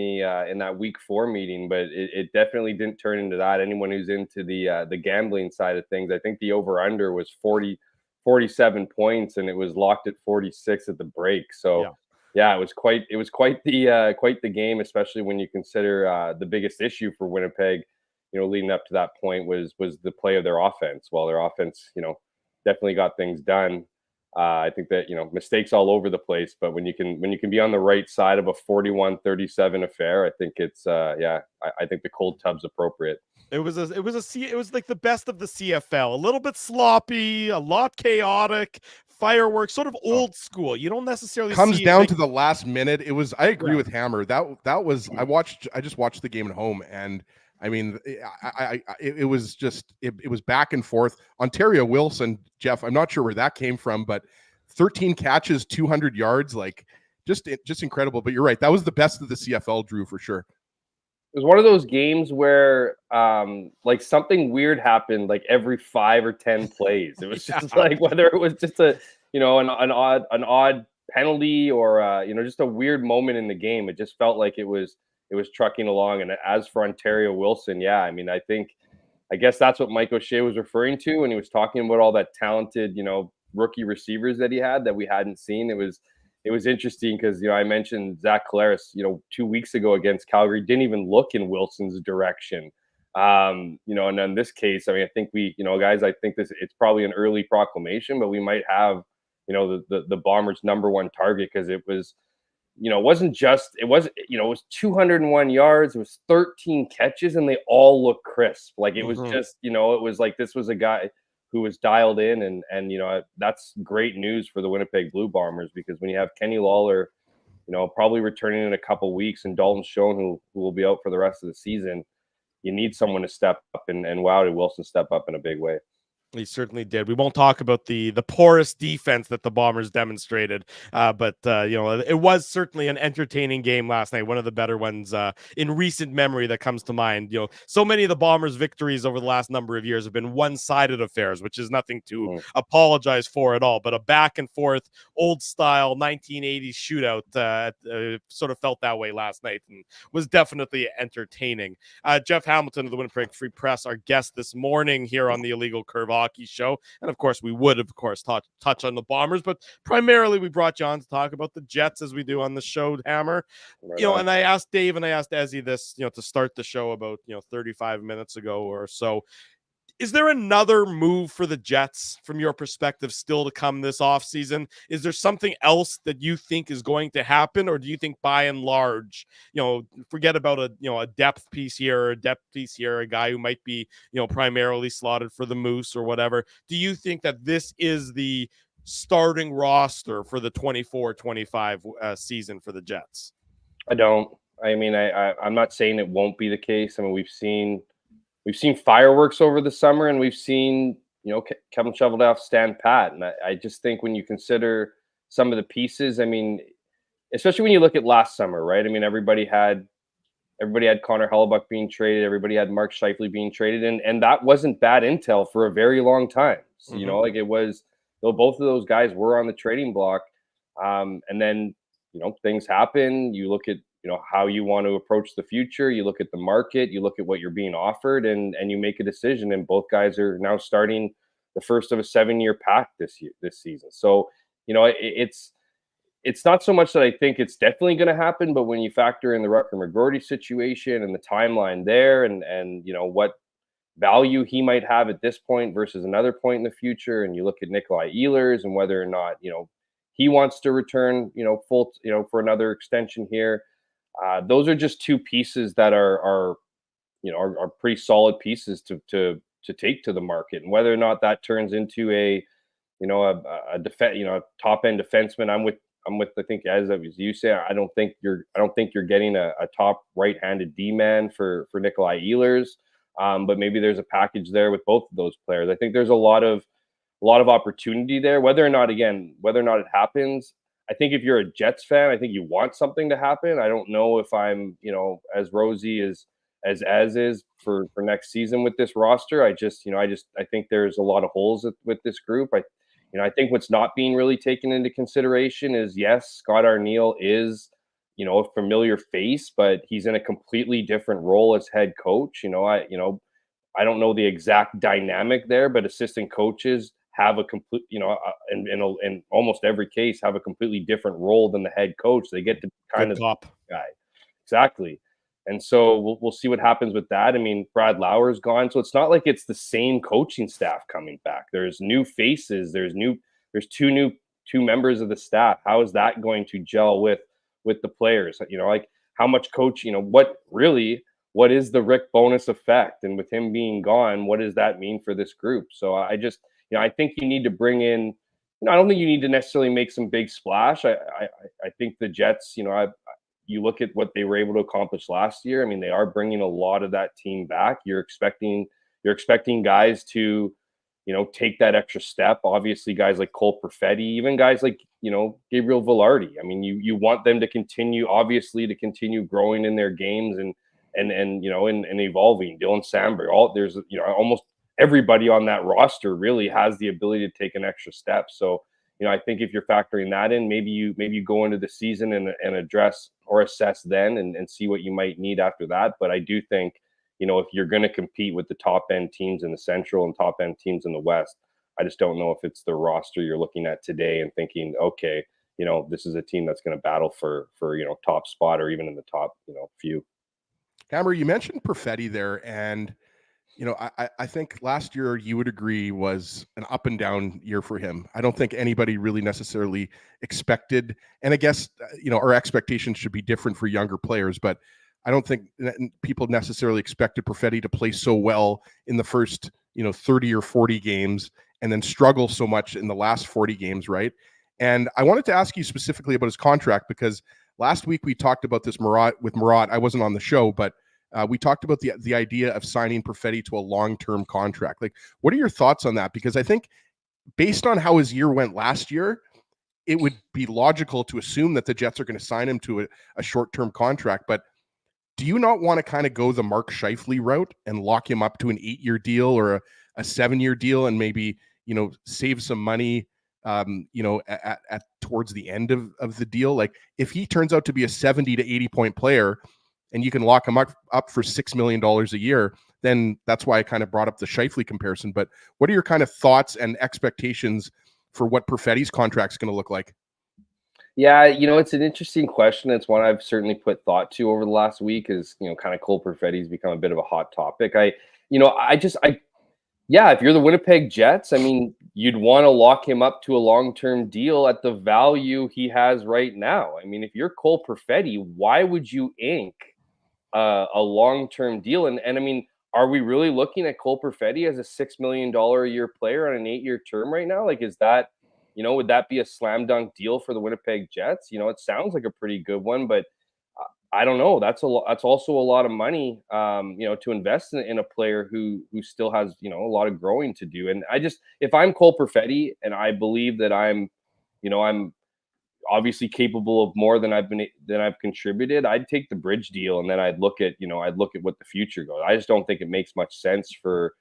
Speaker 11: that week 4 meeting. But it definitely didn't turn into that. Anyone who's into the gambling side of things, I think the over/under was 47 points, and it was locked at 46 at the break. So yeah, it was quite the game, especially when you consider the biggest issue for Winnipeg leading up to that point was the play of their offense. While their offense, definitely got things done. I think that, mistakes all over the place, but when you can be on the right side of a 41-37 affair, I think it's I think the cold tub's appropriate.
Speaker 2: It was like the best of the CFL. A little bit sloppy, a lot chaotic, fireworks, sort of old school. You don't necessarily
Speaker 4: comes
Speaker 2: see
Speaker 4: down to the last minute. It was. I agree
Speaker 2: Yeah.
Speaker 4: with Hammer. That was. I just watched the game at home, and I mean, it was just it was back and forth. Ontario Wilson, Jeff. I'm not sure where that came from, but 13 catches, 200 yards, like just incredible. But you're right. That was the best of the CFL, Drew, for sure.
Speaker 11: It was one of those games where like something weird happened like every 5 or 10 plays. It was just like whether it was just an odd penalty or just a weird moment in the game. It just felt like it was trucking along. And as for Ontario Wilson, I mean, I guess that's what Mike O'Shea was referring to when he was talking about all that talented, rookie receivers that he had that we hadn't seen. It was interesting because, I mentioned Zach Collaros, 2 weeks ago against Calgary, didn't even look in Wilson's direction. And in this case, I mean, I think guys, I think it's probably an early proclamation, but we might have, the Bombers' number one target because it was, it was 201 yards, it was 13 catches, and they all look crisp. Like it was just, it was like this was a guy who was dialed in, and that's great news for the Winnipeg Blue Bombers because when you have Kenny Lawler, probably returning in a couple weeks, and Dalton Schoen, who will be out for the rest of the season, you need someone to step up, and wow, did Wilson step up in a big way.
Speaker 2: He certainly did. We won't talk about the porous defense that the Bombers demonstrated, but it was certainly an entertaining game last night. One of the better ones in recent memory that comes to mind. So many of the Bombers' victories over the last number of years have been one-sided affairs, which is nothing to apologize for at all. But a back and forth, old style 1980s shootout sort of felt that way last night and was definitely entertaining. Jeff Hamilton of the Winnipeg Free Press, our guest this morning here on the Illegal Curve Hockey Show, and of course we would touch on the Bombers, but primarily we brought you on to talk about the Jets as we do on the show, Hammer. And I asked Dave and I asked Ezzy this, to start the show about 35 minutes ago or so. Is there another move for the Jets from your perspective still to come this offseason? Is there something else that you think is going to happen, or do you think by and large, forget about a depth piece here or a depth piece here, a guy who might be, primarily slotted for the Moose or whatever? Do you think that this is the starting roster for the 24-25 season for the Jets?
Speaker 11: I don't. I mean, I'm not saying it won't be the case. I mean, we've seen fireworks over the summer, and we've seen, Kevin Shoveldaff stand pat. And I just think when you consider some of the pieces, I mean, especially when you look at last summer, right? I mean, everybody had Connor Hellebuck being traded. Everybody had Mark Scheifele being traded. And that wasn't bad intel for a very long time. So, like it was, both of those guys were on the trading block. And then, things happen. You look at, how you want to approach the future. You look at the market, you look at what you're being offered, and you make a decision. And both guys are now starting the first of a 7-year pact this season. So, it's not so much that I think it's definitely going to happen, but when you factor in the Rutger McGroarty situation and the timeline there, and what value he might have at this point versus another point in the future, and you look at Nikolai Ehlers and whether or not he wants to return full for another extension here. Those are just two pieces that are pretty solid pieces to take to the market, and whether or not that turns into a top end defenseman. I'm with I think as you say, I don't think you're getting a top right-handed D-man for Nikolai Ehlers, but maybe there's a package there with both of those players. I think there's a lot of opportunity there. Whether or not it happens, I think if you're a Jets fan, I think you want something to happen. I don't know if I'm, as rosy as is for next season with this roster. I think there's a lot of holes with this group. I think what's not being really taken into consideration is, yes, Scott Arniel is, a familiar face, but he's in a completely different role as head coach. I don't know the exact dynamic there, but assistant coaches have a complete, in almost every case, have a completely different role than the head coach. They get to kind of
Speaker 2: top
Speaker 11: guy. Exactly. And so we'll see what happens with that. I mean, Brad Lauer's gone, so it's not like it's the same coaching staff coming back. There's new faces. There's two members of the staff. How is that going to gel with the players? Like how much coach? What is the Rick Bowness effect? And with him being gone, what does that mean for this group? So I just, I think you need to bring in. I don't think you need to necessarily make some big splash. I think the Jets, you look at what they were able to accomplish last year. I mean, they are bringing a lot of that team back. You're expecting guys to, take that extra step. Obviously, guys like Cole Perfetti, even guys like, Gabriel Velarde. I mean, you want them to continue growing in their games and evolving. Dylan Sandberg, there's, almost everybody on that roster really has the ability to take an extra step. So, I think if you're factoring that in, maybe you go into the season and address or assess then and see what you might need after that. But I do think, if you're going to compete with the top end teams in the Central and top end teams in the West, I just don't know if it's the roster you're looking at today and thinking, okay, this is a team that's going to battle for top spot or even in the top, few.
Speaker 4: Hammer, you mentioned Perfetti there, and I think last year you would agree was an up and down year for him. I don't think anybody really necessarily expected, and I guess, our expectations should be different for younger players, but I don't think people necessarily expected Perfetti to play so well in the first, 30 or 40 games and then struggle so much in the last 40 games, right? And I wanted to ask you specifically about his contract, because last week we talked about this with Murat. I wasn't on the show, but we talked about the idea of signing Perfetti to a long-term contract. Like, what are your thoughts on that? Because I think based on how his year went last year, it would be logical to assume that the Jets are going to sign him to a short-term contract. But do you not want to kind of go the Mark Scheifele route and lock him up to an 8-year deal or a 7-year deal and maybe, save some money, at towards the end of the deal? Like, if he turns out to be a 70 to 80 point player and you can lock him up for $6 million a year, then that's why I kind of brought up the Scheifele comparison. But what are your kind of thoughts and expectations for what Perfetti's contract is going to look like?
Speaker 11: Yeah, it's an interesting question. It's one I've certainly put thought to over the last week. Is kind of Cole Perfetti's become a bit of a hot topic. If you're the Winnipeg Jets, I mean, you'd want to lock him up to a long-term deal at the value he has right now. I mean, if you're Cole Perfetti, why would you ink a long-term deal? And I mean, are we really looking at Cole Perfetti as a $6 million a year player on an 8-year term right now? Like, is that, would that be a slam dunk deal for the Winnipeg Jets? It sounds like a pretty good one, but I don't know. That's also a lot of money, to invest in a player who still has, a lot of growing to do. And if I'm Cole Perfetti and I believe that I'm obviously capable of more than I've contributed, I'd take the bridge deal, and then I'd look at what the future goes. I just don't think it makes much sense for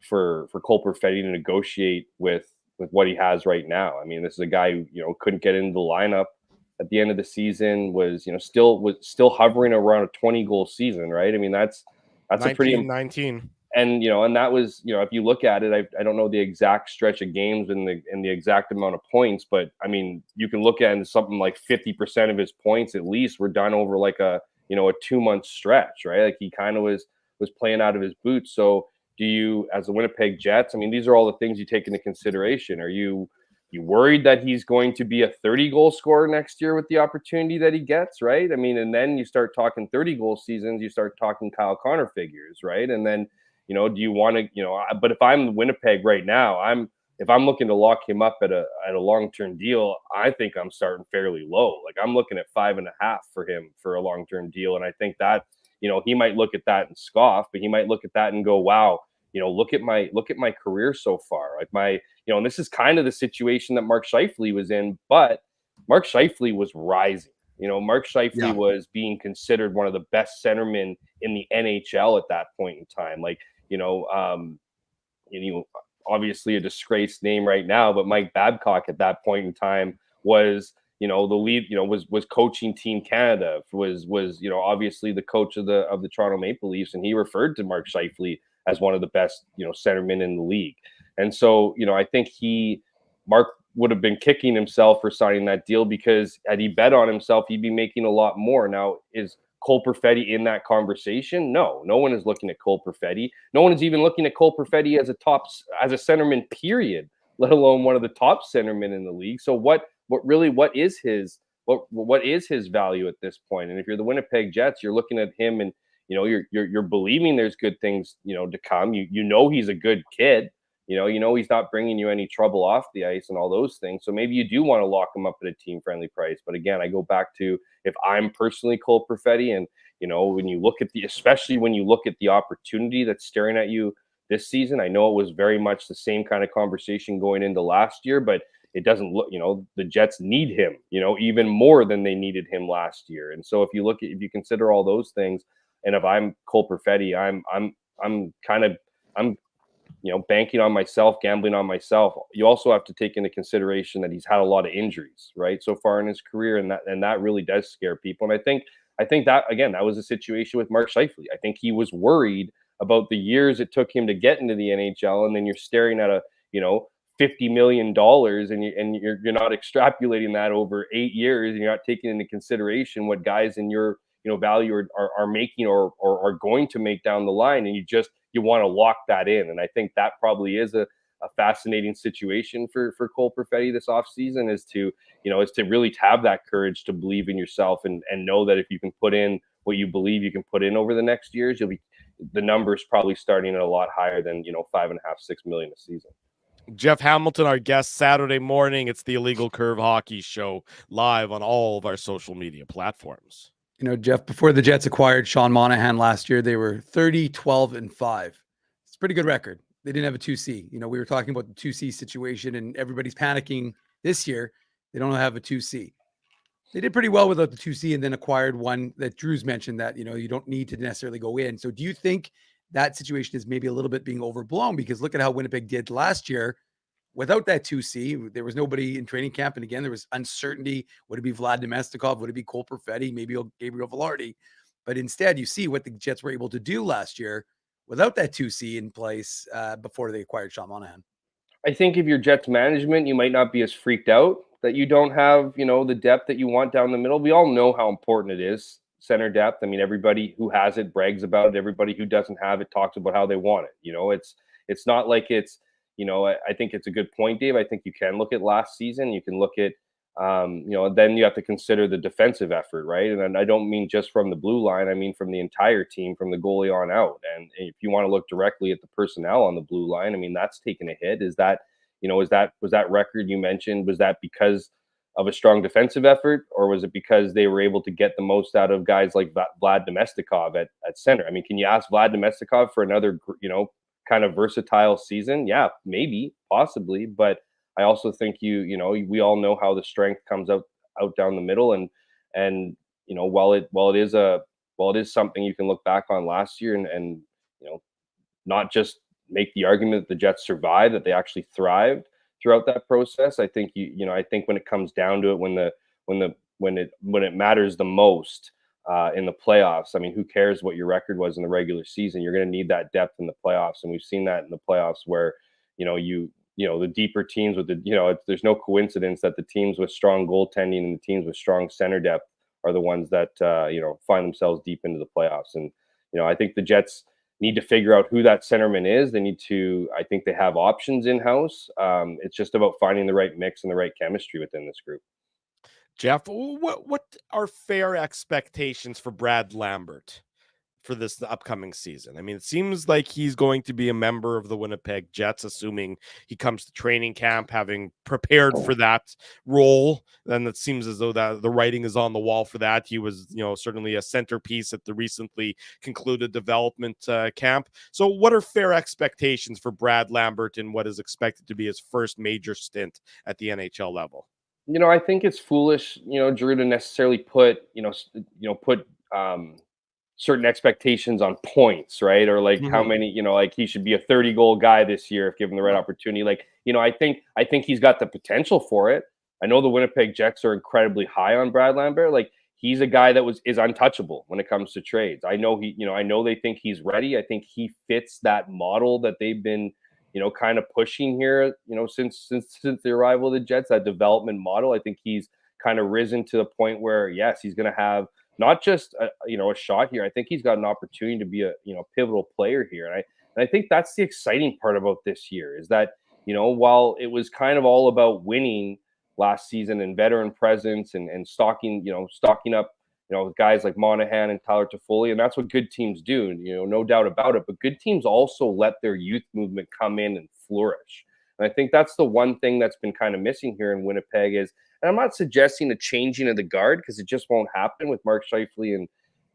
Speaker 11: Cole Perfetti to negotiate with what he has right now. I mean, this is a guy who, couldn't get into the lineup at the end of the season, was still hovering around a 20-goal season, right? I mean, that's 19, a pretty
Speaker 2: 19.
Speaker 11: And and that was, if you look at it, I don't know the exact stretch of games and the exact amount of points, but I mean, you can look at it, something like 50% of his points at least were done over like a 2-month stretch, right? Like, he kind of was playing out of his boots. So do you, as the Winnipeg Jets, I mean, these are all the things you take into consideration. Are you worried that he's going to be a 30-goal scorer next year with the opportunity that he gets, right? I mean, and then you start talking 30-goal seasons, you start talking Kyle Connor figures, right? And then, do you want to, but if I'm Winnipeg right now, if I'm looking to lock him up at a long-term deal, I think I'm starting fairly low. Like, I'm looking at 5.5 for him for a long-term deal. And I think that, he might look at that and scoff, but he might look at that and go, wow, look at my career so far. Like, and this is kind of the situation that Mark Scheifele was in, but Mark Scheifele was rising. Mark Scheifele was being considered one of the best centermen in the NHL at that point in time. Like, obviously a disgraced name right now, but Mike Babcock at that point in time was, the lead, was coaching Team Canada, was obviously the coach of the Toronto Maple Leafs, and he referred to Mark Scheifele as one of the best, centermen in the league. And so, I think Mark would have been kicking himself for signing that deal, because had he bet on himself, he'd be making a lot more. Now, is Cole Perfetti in that conversation? No one is looking at Cole Perfetti. No one is even looking at Cole Perfetti as a centerman, period, let alone one of the top centermen in the league. So what is his value at this point? And if you're the Winnipeg Jets, you're looking at him and you're believing there's good things to come. He's a good kid. He's not bringing you any trouble off the ice and all those things. So maybe you do want to lock him up at a team-friendly price. But again, I go back to, if I'm personally Cole Perfetti, and especially when you look at the opportunity that's staring at you this season, I know it was very much the same kind of conversation going into last year, but it doesn't look, the Jets need him, even more than they needed him last year. And so if you consider all those things, and if I'm Cole Perfetti, I'm banking on myself, gambling on myself. You also have to take into consideration that he's had a lot of injuries, right, so far in his career, and that really does scare people. And I think that, again, that was a situation with Mark Scheifele. I think he was worried about the years it took him to get into the NHL, and then you're staring at a $50 million, and you're not extrapolating that over 8 years, and you're not taking into consideration what guys in your value are making or are going to make down the line, and you want to lock that in. And I think that probably is a fascinating situation for Cole Perfetti this offseason, is to really have that courage to believe in yourself and know that if you can put in what you believe you can put in over the next years, the numbers probably starting at a lot higher than 5.5-6 million a season.
Speaker 2: Jeff Hamilton, our guest Saturday morning. It's the Illegal Curve Hockey Show, live on all of our social media platforms.
Speaker 3: Jeff, before the Jets acquired Sean Monahan last year, they were 30-12-5. It's a pretty good record. They didn't have a 2C. We were talking about the 2C situation, and everybody's panicking this year. They don't have a 2C. They did pretty well without the 2C, and then acquired one that Drew's mentioned that, you don't need to necessarily go in. So do you think that situation is maybe a little bit being overblown? Because look at how Winnipeg did last year without that 2C. There was nobody in training camp. And again, there was uncertainty. Would it be Vlad Domestikov? Would it be Cole Perfetti? Maybe Gabriel Velarde? But instead, you see what the Jets were able to do last year without that 2C in place before they acquired Sean Monahan.
Speaker 11: I think if you're Jets management, you might not be as freaked out that you don't have, the depth that you want down the middle. We all know how important it is, center depth. I mean, everybody who has it brags about it. Everybody who doesn't have it talks about how they want it. It's not like it's, I think it's a good point, Dave. I think you can look at last season. You can look at, then you have to consider the defensive effort, right? And I don't mean just from the blue line. I mean from the entire team, from the goalie on out. And if you want to look directly at the personnel on the blue line, I mean, that's taken a hit. Was that record you mentioned, was that because of a strong defensive effort, or was it because they were able to get the most out of guys like Vlad Domestikov at center? I mean, can you ask Vlad Domestikov for another, kind of versatile season? Yeah, maybe, possibly. But I also think we all know how the strength comes out down the middle, and while it is something you can look back on last year and not just make the argument that the Jets survived, that they actually thrived throughout that process. I think I think when it comes down to it, when it matters the most in the playoffs, I mean, who cares what your record was in the regular season? You're going to need that depth in the playoffs, and we've seen that in the playoffs where the deeper teams with there's no coincidence that the teams with strong goaltending and the teams with strong center depth are the ones that find themselves deep into the playoffs. And I think the Jets need to figure out who that centerman is. I think they have options in-house. It's just about finding the right mix and the right chemistry within this group.
Speaker 2: Jeff, what are fair expectations for Brad Lambert for this upcoming season? I mean, it seems like he's going to be a member of the Winnipeg Jets, assuming he comes to training camp having prepared for that role. Then it seems as though that the writing is on the wall for that. He was, certainly a centerpiece at the recently concluded development camp. So what are fair expectations for Brad Lambert in what is expected to be his first major stint at the NHL level?
Speaker 11: I think it's foolish, Drew, to necessarily put certain expectations on points, right? Or like how many, like he should be a 30-goal guy this year if given the right opportunity. Like, I think he's got the potential for it. I know the Winnipeg Jets are incredibly high on Brad Lambert. Like, he's a guy that is untouchable when it comes to trades. I know I know they think he's ready. I think he fits that model that they've been kind of pushing here, since the arrival of the Jets, that development model. I think he's kind of risen to the point where, yes, he's going to have not just a shot here. I think he's got an opportunity to be a pivotal player here, and I think that's the exciting part about this year is that while it was kind of all about winning last season and veteran presence and stocking up guys like Monahan and Tyler Toffoli, and that's what good teams do, no doubt about it. But good teams also let their youth movement come in and flourish. And I think that's the one thing that's been kind of missing here in Winnipeg is, and I'm not suggesting a changing of the guard because it just won't happen with Mark Scheifele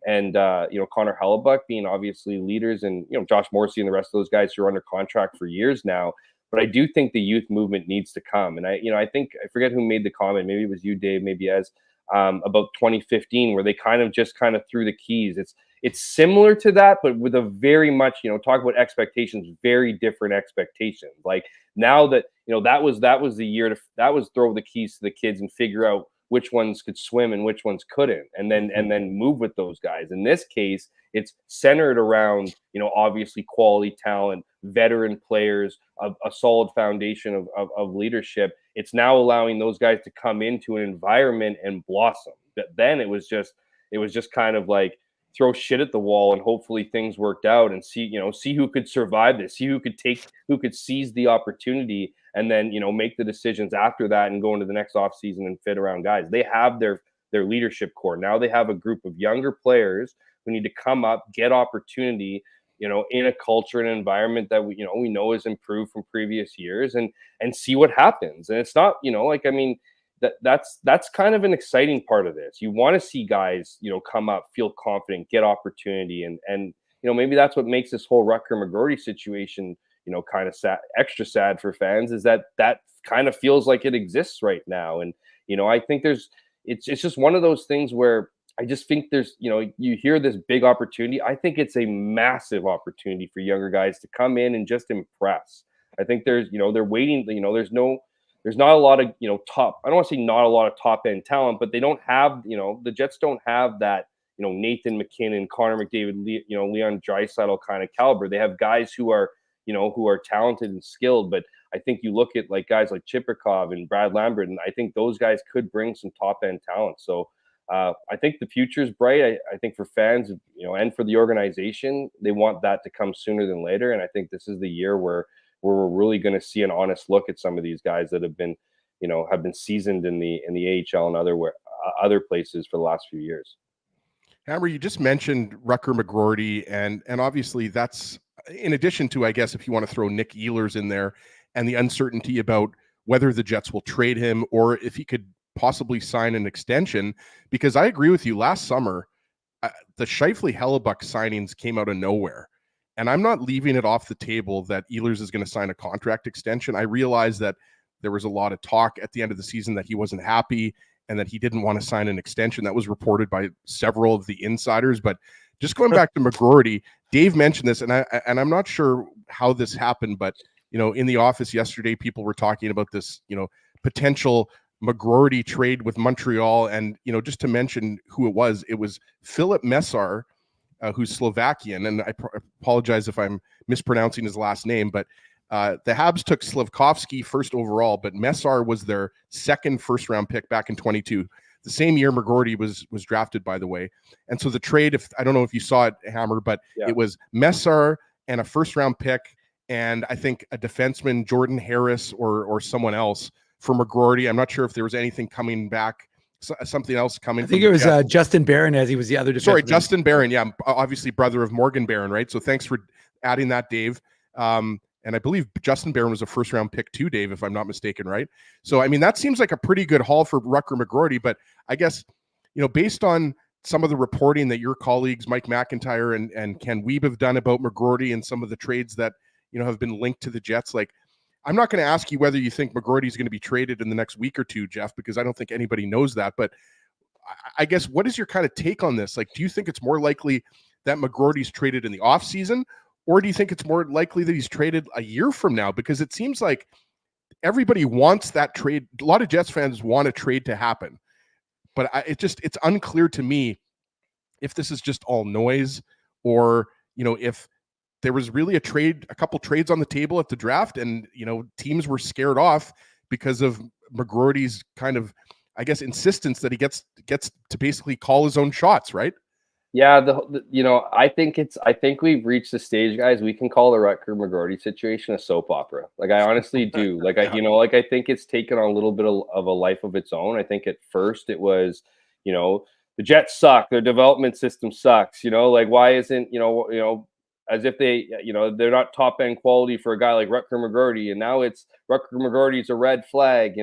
Speaker 11: and Connor Hellebuck being obviously leaders, and Josh Morrissey and the rest of those guys who are under contract for years now. But I do think the youth movement needs to come. And I think I forget who made the comment. Maybe it was you, Dave, maybe as about 2015, where they kind of threw the keys. It's similar to that, but with a very much, talk about expectations, very different expectations. Like now that, that was the year that was throw the keys to the kids and figure out which ones could swim and which ones couldn't, and then move with those guys. In this case, it's centered around, obviously quality talent, veteran players, a solid foundation of leadership. It's now allowing those guys to come into an environment and blossom. But then it was just kind of like throw shit at the wall and hopefully things worked out, and see who could survive this, see who could seize the opportunity, and then make the decisions after that and go into the next offseason and fit around guys. They have their leadership core. Now they have a group of younger players who need to come up, get opportunity, in a culture and environment that we know is improved from previous years, and see what happens. And it's not, that's kind of an exciting part of this. You want to see guys, come up, feel confident, get opportunity, and maybe that's what makes this whole Rutger McGroarty situation, kind of sad, extra sad for fans, is that kind of feels like it exists right now. And I think it's just one of those things where I just think there's, you hear this big opportunity. I think it's a massive opportunity for younger guys to come in and just impress. I think they're waiting, there's not a lot of, top, I don't want to say not a lot of top end talent, but they don't have, the Jets don't have that, Nathan McKinnon, Connor McDavid, Leon Draisaitl kind of caliber. They have guys who are talented and skilled, but I think you look at like guys like Chiprikov and Brad Lambert, and I think those guys could bring some top end talent. So I think the future is bright. I think for fans, and for the organization, they want that to come sooner than later. And I think this is the year where we're really going to see an honest look at some of these guys that have been seasoned in the AHL and other places for the last few years.
Speaker 4: Hammer, you just mentioned Rutger McGroarty, and obviously that's in addition to, I guess, if you want to throw Nick Ehlers in there and the uncertainty about whether the Jets will trade him or if he could possibly sign an extension, because I agree with you. Last summer, the Scheifele Hellebuck signings came out of nowhere, and I'm not leaving it off the table that Ehlers is going to sign a contract extension. I realize that there was a lot of talk at the end of the season that he wasn't happy and that he didn't want to sign an extension. That was reported by several of the insiders. But just going back to McGroarty, Dave mentioned this, and I'm not sure how this happened, but in the office yesterday, people were talking about this, potential McGroarty trade with Montreal. And, just to mention who it was Philip Mesar, who's Slovakian. And I apologize if I'm mispronouncing his last name, but the Habs took Slafkovsky first overall, but Mesar was their second first-round pick back in 22. The same year McGroarty was drafted, by the way. And so the trade, I don't know if you saw it, Hammer, but It was Mesar and a first-round pick, and I think a defenseman, Jordan Harris or someone else, for McGroarty. I'm not sure if there was anything coming back, something else coming.
Speaker 3: I think it was Justin Barron, as he was the other defenseman.
Speaker 4: Sorry, Justin Barron. Yeah, obviously brother of Morgan Barron, right? So thanks for adding that, Dave. And I believe Justin Barron was a first-round pick too, Dave, if I'm not mistaken, right? So, I mean, that seems like a pretty good haul for Rutger McGroarty. But I guess, based on some of the reporting that your colleagues, Mike McIntyre and Ken Wiebe, have done about McGroarty and some of the trades that, have been linked to the Jets, like, I'm not going to ask you whether you think McGroarty is going to be traded in the next week or two, Jeff, because I don't think anybody knows that. But I guess, what is your kind of take on this? Like, do you think it's more likely that McGroarty's traded in the offseason, or do you think it's more likely that he's traded a year from now? Because it seems like everybody wants that trade. A lot of Jets fans want a trade to happen, but it's unclear to me if this is just all noise, or, if there was really a couple trades on the table at the draft, and, teams were scared off because of McGroarty's kind of, I guess, insistence that he gets to basically call his own shots, right?
Speaker 11: Yeah, I think we've reached the stage, guys. We can call the Rutger McGroarty situation a soap opera. Like, I honestly do. Like, I think it's taken on a little bit of a life of its own. I think at first it was, the Jets suck, their development system sucks. Like, why isn't, as if they're not top end quality for a guy like Rutger McGroarty, and now it's Rutger McGroarty's a red flag.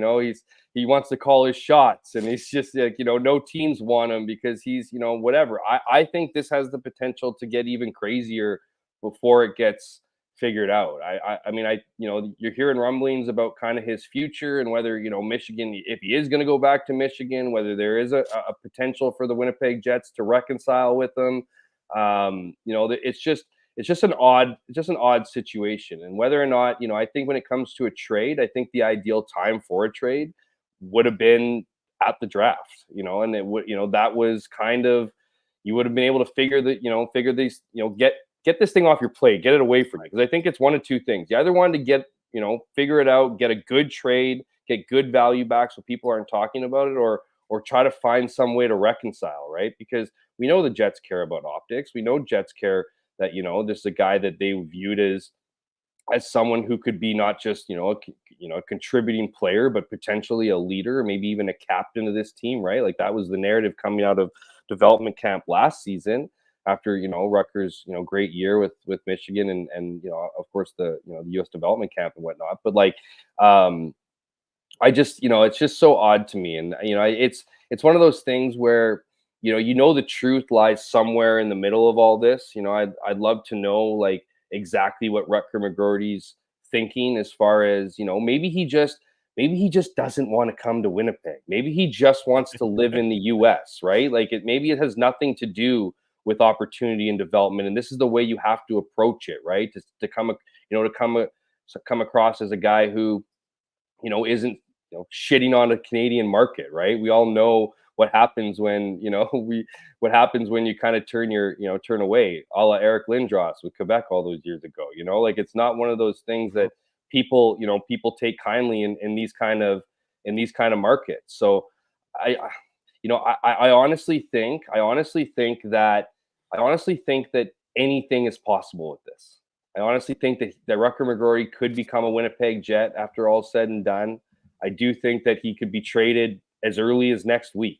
Speaker 11: He wants to call his shots, and he's just like, no teams want him because he's, whatever. I think this has the potential to get even crazier before it gets figured out. I mean, you're hearing rumblings about kind of his future and whether, Michigan, if he is going to go back to Michigan, whether there is a potential for the Winnipeg Jets to reconcile with them. It's just an odd situation. And whether or not, I think when it comes to a trade, I think the ideal time for a trade would have been at the draft, and it would, that was kind of, you would have been able to figure these, get this thing off your plate, get it away from you. Because I think it's one of two things. You either wanted to get, figure it out, get a good trade, get good value back so people aren't talking about it, or try to find some way to reconcile, right? Because we know the Jets care about optics. We know Jets care that, this is a guy that they viewed as someone who could be not just, a contributing player, but potentially a leader, maybe even a captain of this team, right? Like, that was the narrative coming out of development camp last season after, Rutgers, great year with Michigan and of course the U.S. development camp and whatnot. But like, I just, it's just so odd to me. And, it's one of those things where, the truth lies somewhere in the middle of all this. I'd love to know, like, exactly what Rutger McGroarty's thinking as far as, maybe he just doesn't want to come to Winnipeg. Maybe he just wants to live in the US, right? Like, maybe it has nothing to do with opportunity and development. And this is the way you have to approach it, right? To come across as a guy who, isn't, shitting on the Canadian market, right? We all know what happens when, what happens when you kind of turn away, a la Eric Lindros with Quebec all those years ago. Like, it's not one of those things that people take kindly in these kind of markets. So I honestly think that anything is possible with this. I honestly think that Rutger McGroarty could become a Winnipeg Jet after all said and done. I do think that he could be traded as early as next week.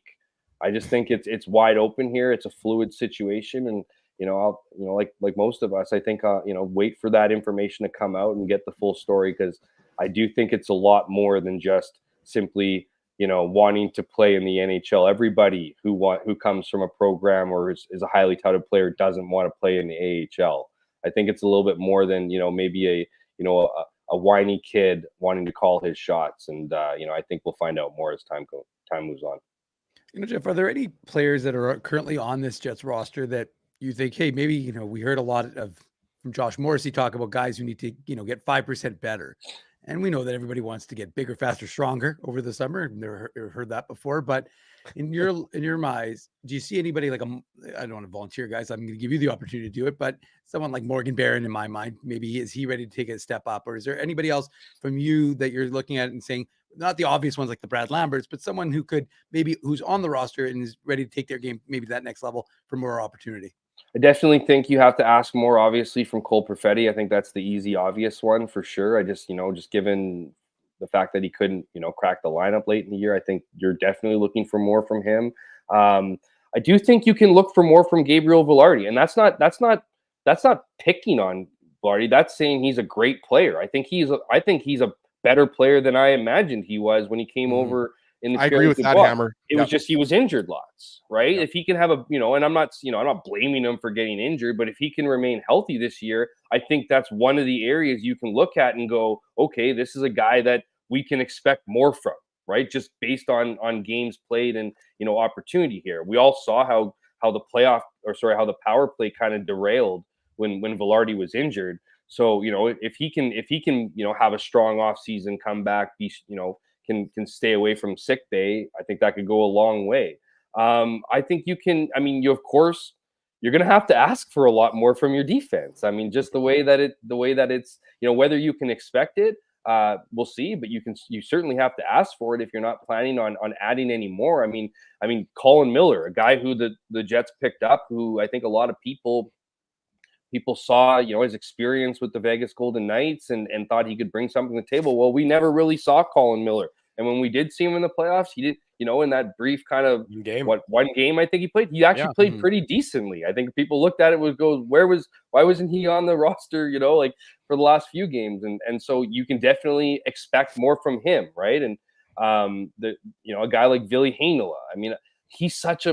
Speaker 11: I just think it's wide open here. It's a fluid situation, and like most of us, I think wait for that information to come out and get the full story, because I do think it's a lot more than just simply wanting to play in the NHL. Everybody who comes from a program or is a highly touted player doesn't want to play in the AHL. I think it's a little bit more than maybe a whiny kid wanting to call his shots, and I think we'll find out more as time moves on.
Speaker 3: Jeff, are there any players that are currently on this Jets roster that you think, hey, maybe we heard a lot from Josh Morrissey talk about guys who need to get 5% better, and we know that everybody wants to get bigger, faster, stronger over the summer. I've never heard that before, but in your eyes, do you see anybody like I don't want to volunteer, guys. I'm going to give you the opportunity to do it, but someone like Morgan Barron, in my mind, maybe is he ready to take a step up, or is there anybody else from you that you're looking at and saying, not the obvious ones like the Brad Lamberts, but someone who's on the roster and is ready to take their game maybe to that next level for more opportunity?
Speaker 11: I definitely think you have to ask more, obviously, from Cole Perfetti. I think that's the easy, obvious one for sure. I just given the fact that he couldn't, crack the lineup late in the year, I think you're definitely looking for more from him. I do think you can look for more from Gabriel Velarde, and that's not picking on Velarde. That's saying he's a great player. I think he's a better player than I imagined he was when he came over in the.
Speaker 4: I agree with that, Hammer.
Speaker 11: It was just he was injured lots, right? If he can have and I'm not blaming him for getting injured, but if he can remain healthy this year, I think that's one of the areas you can look at and go, okay, this is a guy that we can expect more from, right? Just based on games played and opportunity here. We all saw how the power play kind of derailed when Velarde was injured. So, if he can, have a strong offseason, come back, can stay away from sick bay, I think that could go a long way. I think you can, of course, you're going to have to ask for a lot more from your defense. I mean, just the way that it's, whether you can expect it, we'll see. But you certainly have to ask for it if you're not planning on adding any more. I mean, Colin Miller, a guy who the Jets picked up, who I think a lot of people saw, his experience with the Vegas Golden Knights and thought he could bring something to the table. Well, we never really saw Colin Miller. And when we did see him in the playoffs, he did, in that brief kind of one game I think he played, he actually played pretty decently. I think people looked at it why wasn't he on the roster, like for the last few games? And so you can definitely expect more from him, right? And a guy like Ville Heinola, I mean, he's such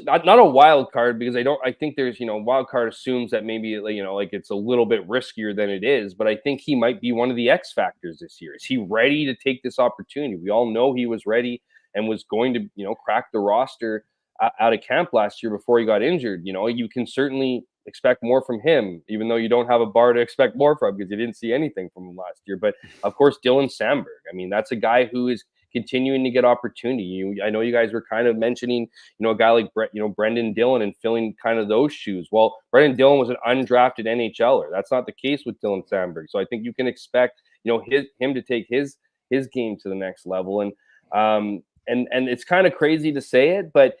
Speaker 11: not a wild card, because I think there's, wild card assumes that maybe, like it's a little bit riskier than it is, but I think he might be one of the X factors this year. Is he ready to take this opportunity? We all know he was ready and was going to, crack the roster out of camp last year before he got injured. You can certainly expect more from him, even though you don't have a bar to expect more from, because you didn't see anything from him last year. But of course, Dylan Sandberg, I mean, that's a guy who is continuing to get opportunity. I know you guys were kind of mentioning, a guy like Brendan Dillon and filling kind of those shoes. Well, Brendan Dillon was an undrafted NHLer. That's not the case with Dylan Sandberg. So I think you can expect, him to take his game to the next level. And it's kind of crazy to say it, but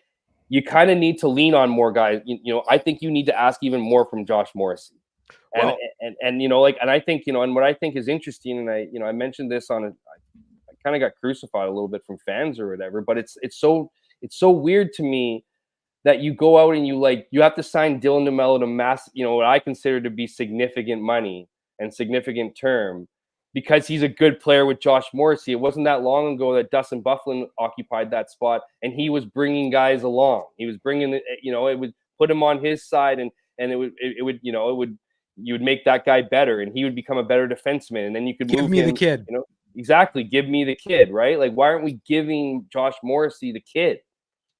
Speaker 11: you kind of need to lean on more guys. I think you need to ask even more from Josh Morrissey. And I think, and what I think is interesting, and I mentioned this on kind of got crucified a little bit from fans or whatever, but it's so weird to me that you go out and you have to sign Dylan DeMello to what I consider to be significant money and significant term, because he's a good player with Josh Morrissey. It wasn't that long ago that Dustin Byfuglien occupied that spot, and he was bringing guys along. He was bringing it would put him on his side, and you would make that guy better, and he would become a better defenseman, and then you could
Speaker 3: give me the kid.
Speaker 11: Exactly. Give me the kid, right? Like, why aren't we giving Josh Morrissey the kid?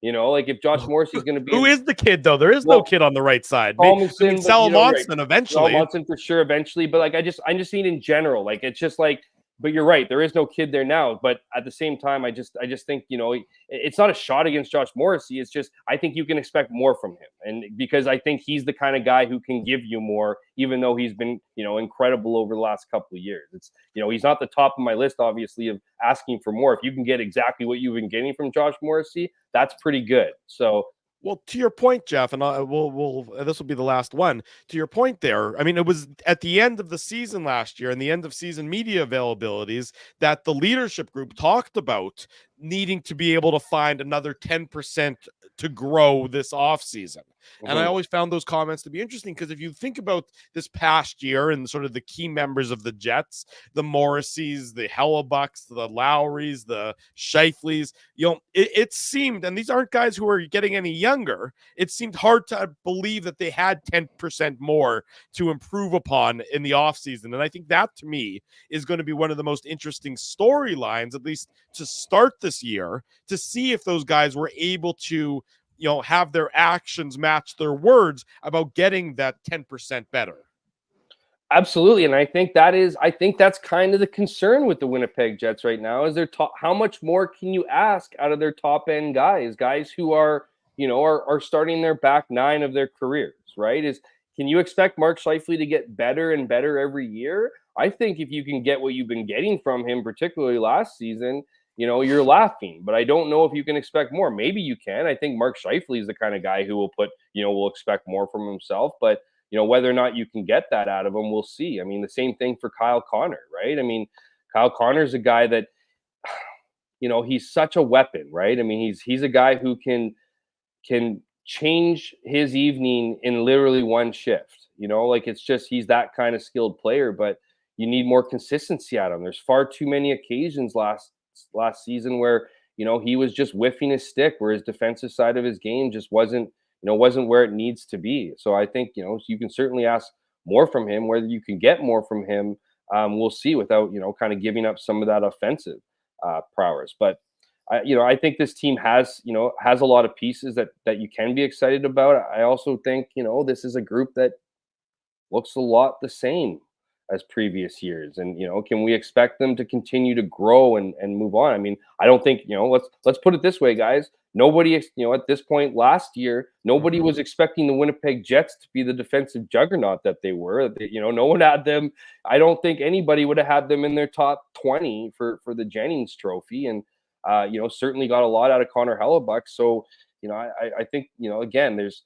Speaker 11: Like if Josh Morrissey's going to be...
Speaker 2: Who is the kid, though? There is no kid on the right side. Salomonsson eventually.
Speaker 11: Salomonsson for sure eventually. But, I just mean in general. Like, it's just like... But you're right. There is no kid there now. But at the same time, I just think, it's not a shot against Josh Morrissey. It's just, I think you can expect more from him. And because I think he's the kind of guy who can give you more, even though he's been, incredible over the last couple of years. It's, he's not the top of my list, obviously, of asking for more. If you can get exactly what you've been getting from Josh Morrissey, that's pretty good. So,
Speaker 2: well, to your point, Jeff, and we'll this will be the last one. To your point there, I mean, it was at the end of the season last year and the end of season media availabilities that the leadership group talked about needing to be able to find another 10% to grow this offseason. And I always found those comments to be interesting, because if you think about this past year and sort of the key members of the Jets, the Morrisseys, the Hellebucks, the Lowrys, the Scheifeleys, it seemed, and these aren't guys who are getting any younger, it seemed hard to believe that they had 10% more to improve upon in the offseason. And I think that, to me, is going to be one of the most interesting storylines, at least to start this year, to see if those guys were able to have their actions match their words about getting that 10% better.
Speaker 11: Absolutely. And I think that's kind of the concern with the Winnipeg Jets right now, is how much more can you ask out of their top end guys who are starting their back nine of their careers, right? Can you expect Mark Scheifele to get better and better every year? I think if you can get what you've been getting from him, particularly last season, you're laughing, but I don't know if you can expect more. Maybe you can. I think Mark Scheifele is the kind of guy who will expect more from himself, but whether or not you can get that out of him, we'll see. I mean, the same thing for Kyle Connor, right? I mean, Kyle Connor's a guy that, he's such a weapon, right? I mean, he's a guy who can change his evening in literally one shift, it's just, he's that kind of skilled player, but you need more consistency out of him. There's far too many occasions last season where he was just whiffing his stick, where his defensive side of his game just wasn't where it needs to be. So I think you can certainly ask more from him. Whether you can get more from him, we'll see, without kind of giving up some of that offensive prowess. But I think this team has a lot of pieces that you can be excited about. I also think this is a group that looks a lot the same as previous years. And, can we expect them to continue to grow and move on? I mean, I don't think, let's put it this way, guys. Nobody, at this point last year, nobody was expecting the Winnipeg Jets to be the defensive juggernaut that they were. No one had them. I don't think anybody would have had them in their top 20 for the Jennings Trophy. And, certainly got a lot out of Connor Hellebuck. So, I think, again, there's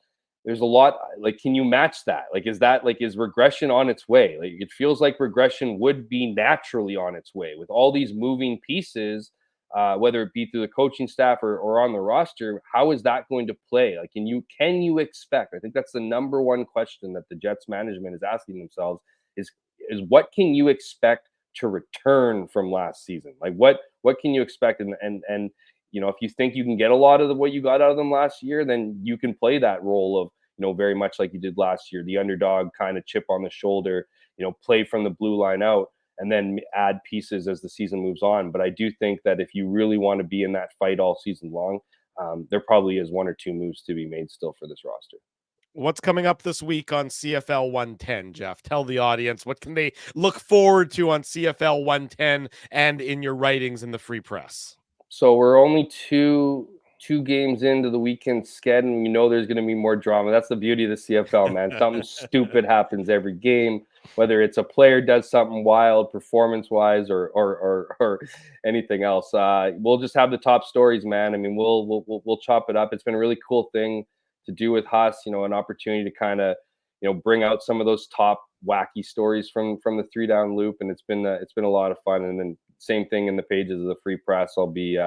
Speaker 11: a lot. Like, can you match that? Like, is regression on its way? Like, it feels like regression would be naturally on its way with all these moving pieces. Whether it be through the coaching staff or on the roster, how is that going to play? Like, can you expect? I think that's the number one question that the Jets management is asking themselves is what can you expect to return from last season? Like, what can you expect? And if you think you can get a lot of what you got out of them last year, then you can play that role of, very much like you did last year, the underdog kind of chip on the shoulder, play from the blue line out, and then add pieces as the season moves on. But I do think that if you really want to be in that fight all season long, there probably is one or two moves to be made still for this roster.
Speaker 2: What's coming up this week on CFL 110, Jeff? Tell the audience, what can they look forward to on CFL 110 and in your writings in the Free Press?
Speaker 11: So we're only two games into the weekend sked, and there's going to be more drama. That's the beauty of the CFL, man. Something stupid happens every game, whether it's a player does something wild performance-wise or anything else. We'll just have the top stories, man. I mean, we'll chop it up. It's been a really cool thing to do with Huss, an opportunity to kind of, bring out some of those top wacky stories from the 3-down loop, and it's been a lot of fun. And then same thing in the pages of the Free Press. I'll be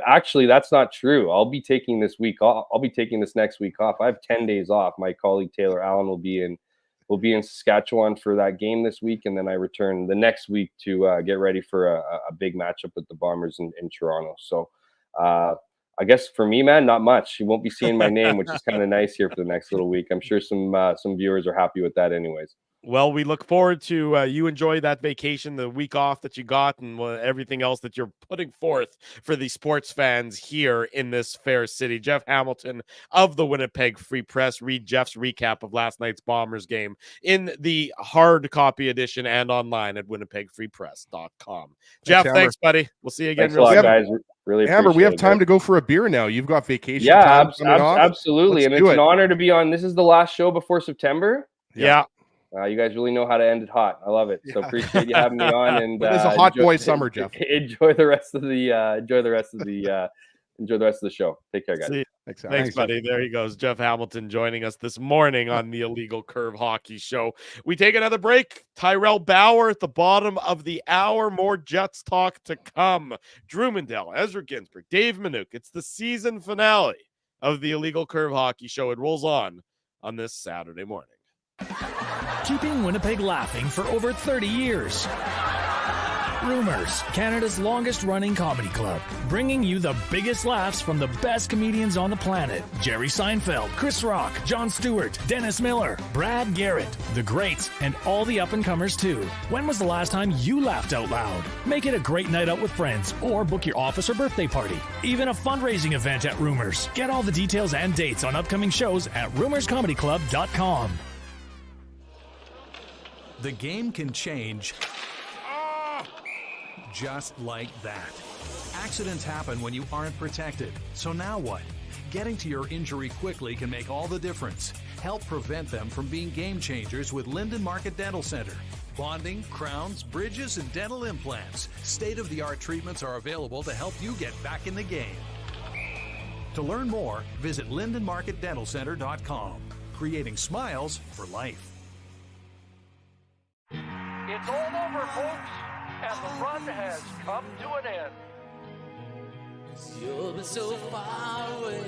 Speaker 11: Actually, that's not true. I'll be taking this week off. I'll be taking this next week off. I have 10 days off. My colleague Taylor Allen will be in Saskatchewan for that game this week, and then I return the next week to get ready for a big matchup with the Bombers in Toronto. So I guess for me, man, not much. You won't be seeing my name, which is kind of nice here for the next little week. I'm sure some viewers are happy with that anyways.
Speaker 2: Well, we look forward to you enjoy that vacation, the week off that you got, and everything else that you're putting forth for the sports fans here in this fair city. Jeff Hamilton of the Winnipeg Free Press. Read Jeff's recap of last night's Bombers game in the hard copy edition and online at winnipegfreepress.com. Jeff, thanks, buddy. We'll see you again.
Speaker 11: Thanks a lot, guys. Really
Speaker 4: Amber, we have
Speaker 11: appreciate
Speaker 4: time to go for a beer now. You've got vacation.
Speaker 11: Yeah,
Speaker 4: time coming off.
Speaker 11: absolutely. And it's an honor to be on. This is the last show before September.
Speaker 2: Yeah.
Speaker 11: You guys really know how to end it hot. I love it. So appreciate you having me on. And
Speaker 4: it's a hot boy summer, Jeff.
Speaker 11: Enjoy the rest of the show. Take care, guys.
Speaker 2: Thanks, buddy. There he goes. Jeff Hamilton joining us this morning on the Illegal Curve Hockey Show. We take another break. Tyrell Bower at the bottom of the hour. More Jets talk to come. Drew Mandel, Ezra Ginsburg, Dave Minuk. It's the season finale of the Illegal Curve Hockey Show. It rolls on this Saturday morning.
Speaker 5: Keeping Winnipeg laughing for over 30 years. Rumors, Canada's longest-running comedy club, bringing you the biggest laughs from the best comedians on the planet. Jerry Seinfeld, Chris Rock, Jon Stewart, Dennis Miller, Brad Garrett, the greats, and all the up-and-comers too. When was the last time you laughed out loud? Make it a great night out with friends, or book your office or birthday party. Even a fundraising event at Rumors. Get all the details and dates on upcoming shows at rumorscomedyclub.com.
Speaker 6: The game can change just like that. Accidents happen when you aren't protected. So now what? Getting to your injury quickly can make all the difference. Help prevent them from being game changers with Linden Market Dental Center. Bonding, crowns, bridges, and dental implants. State-of-the-art treatments are available to help you get back in the game. To learn more, visit lindenmarketdentalcenter.com. Creating smiles for life.
Speaker 7: It's all over, folks, and the run has come to an end.
Speaker 8: You'll be so far away.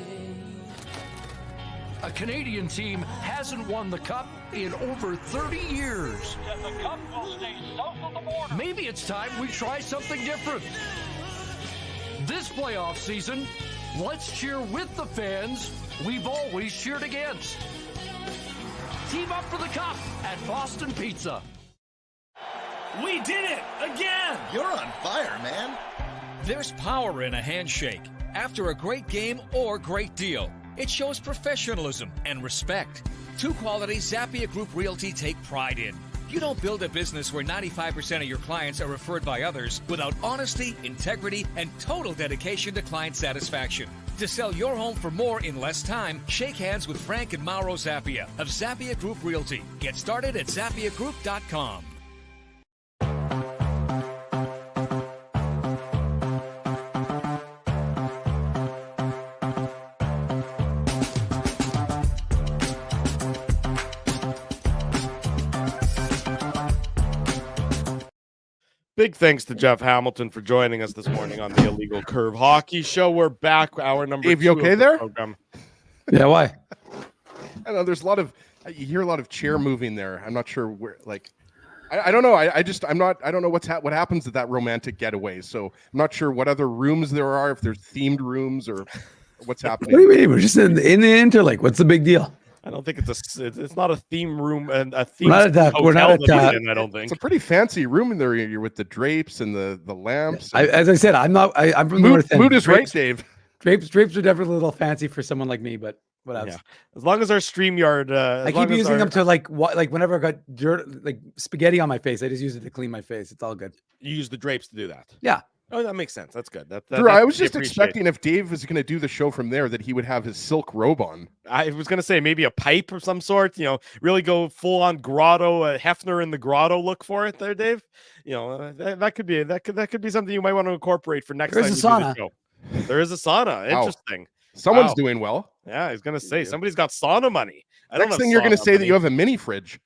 Speaker 7: A Canadian team hasn't won the Cup in over 30 years. And the Cup will stay south of the border. Maybe it's time we try something different. This playoff season, let's cheer with the fans we've always cheered against. Team up for the Cup at Boston Pizza.
Speaker 5: We did it again!
Speaker 9: You're on fire, man.
Speaker 10: There's power in a handshake. After a great game or great deal, it shows professionalism and respect. Two qualities Zappia Group Realty take pride in. You don't build a business where 95% of your clients are referred by others without honesty, integrity, and total dedication to client satisfaction. To sell your home for more in less time, shake hands with Frank and Mauro Zappia of Zappia Group Realty. Get started at zappiagroup.com.
Speaker 2: Big thanks to Jeff Hamilton for joining us this morning on the Illegal Curve Hockey Show. We're back. Hour number
Speaker 4: Dave,
Speaker 2: 2
Speaker 4: you okay
Speaker 2: of the
Speaker 4: there?
Speaker 2: program.
Speaker 3: Yeah, why?
Speaker 4: I know there's a lot of, you hear a lot of chair moving there. I'm not sure where, like, I don't know. I don't know what happens at that romantic getaway. So I'm not sure what other rooms there are, if there's themed rooms or what's happening.
Speaker 3: What do you mean? We're just in the Interlake. What's the big deal?
Speaker 2: I don't think it's not a theme room and a theme
Speaker 3: We're not at
Speaker 2: hotel. I don't think
Speaker 4: it's a pretty fancy room in there. You're with the drapes and the lamps.
Speaker 3: As I said, I'm from the north end.
Speaker 4: Mood is right, Dave.
Speaker 3: Drapes are definitely a little fancy for someone like me, but what else?
Speaker 2: Yeah. As long as our StreamYard,
Speaker 3: I keep using them to like whenever I got dirt, like spaghetti on my face, I just use it to clean my face. It's all good.
Speaker 2: You use the drapes to do that.
Speaker 3: Yeah.
Speaker 2: Oh, that makes sense. That's good.
Speaker 4: Drew, I was just expecting if Dave was going to do the show from there that he would have his silk robe on.
Speaker 2: I was going to say maybe a pipe of some sort. Really go full on grotto, Hefner in the grotto look for it there, Dave. That could be something you might want to incorporate for next time you do the show. There is a sauna. Interesting.
Speaker 4: Someone's doing well.
Speaker 2: Yeah, I was going to say somebody's got sauna money.
Speaker 4: Next thing you're going to say that you have a mini fridge.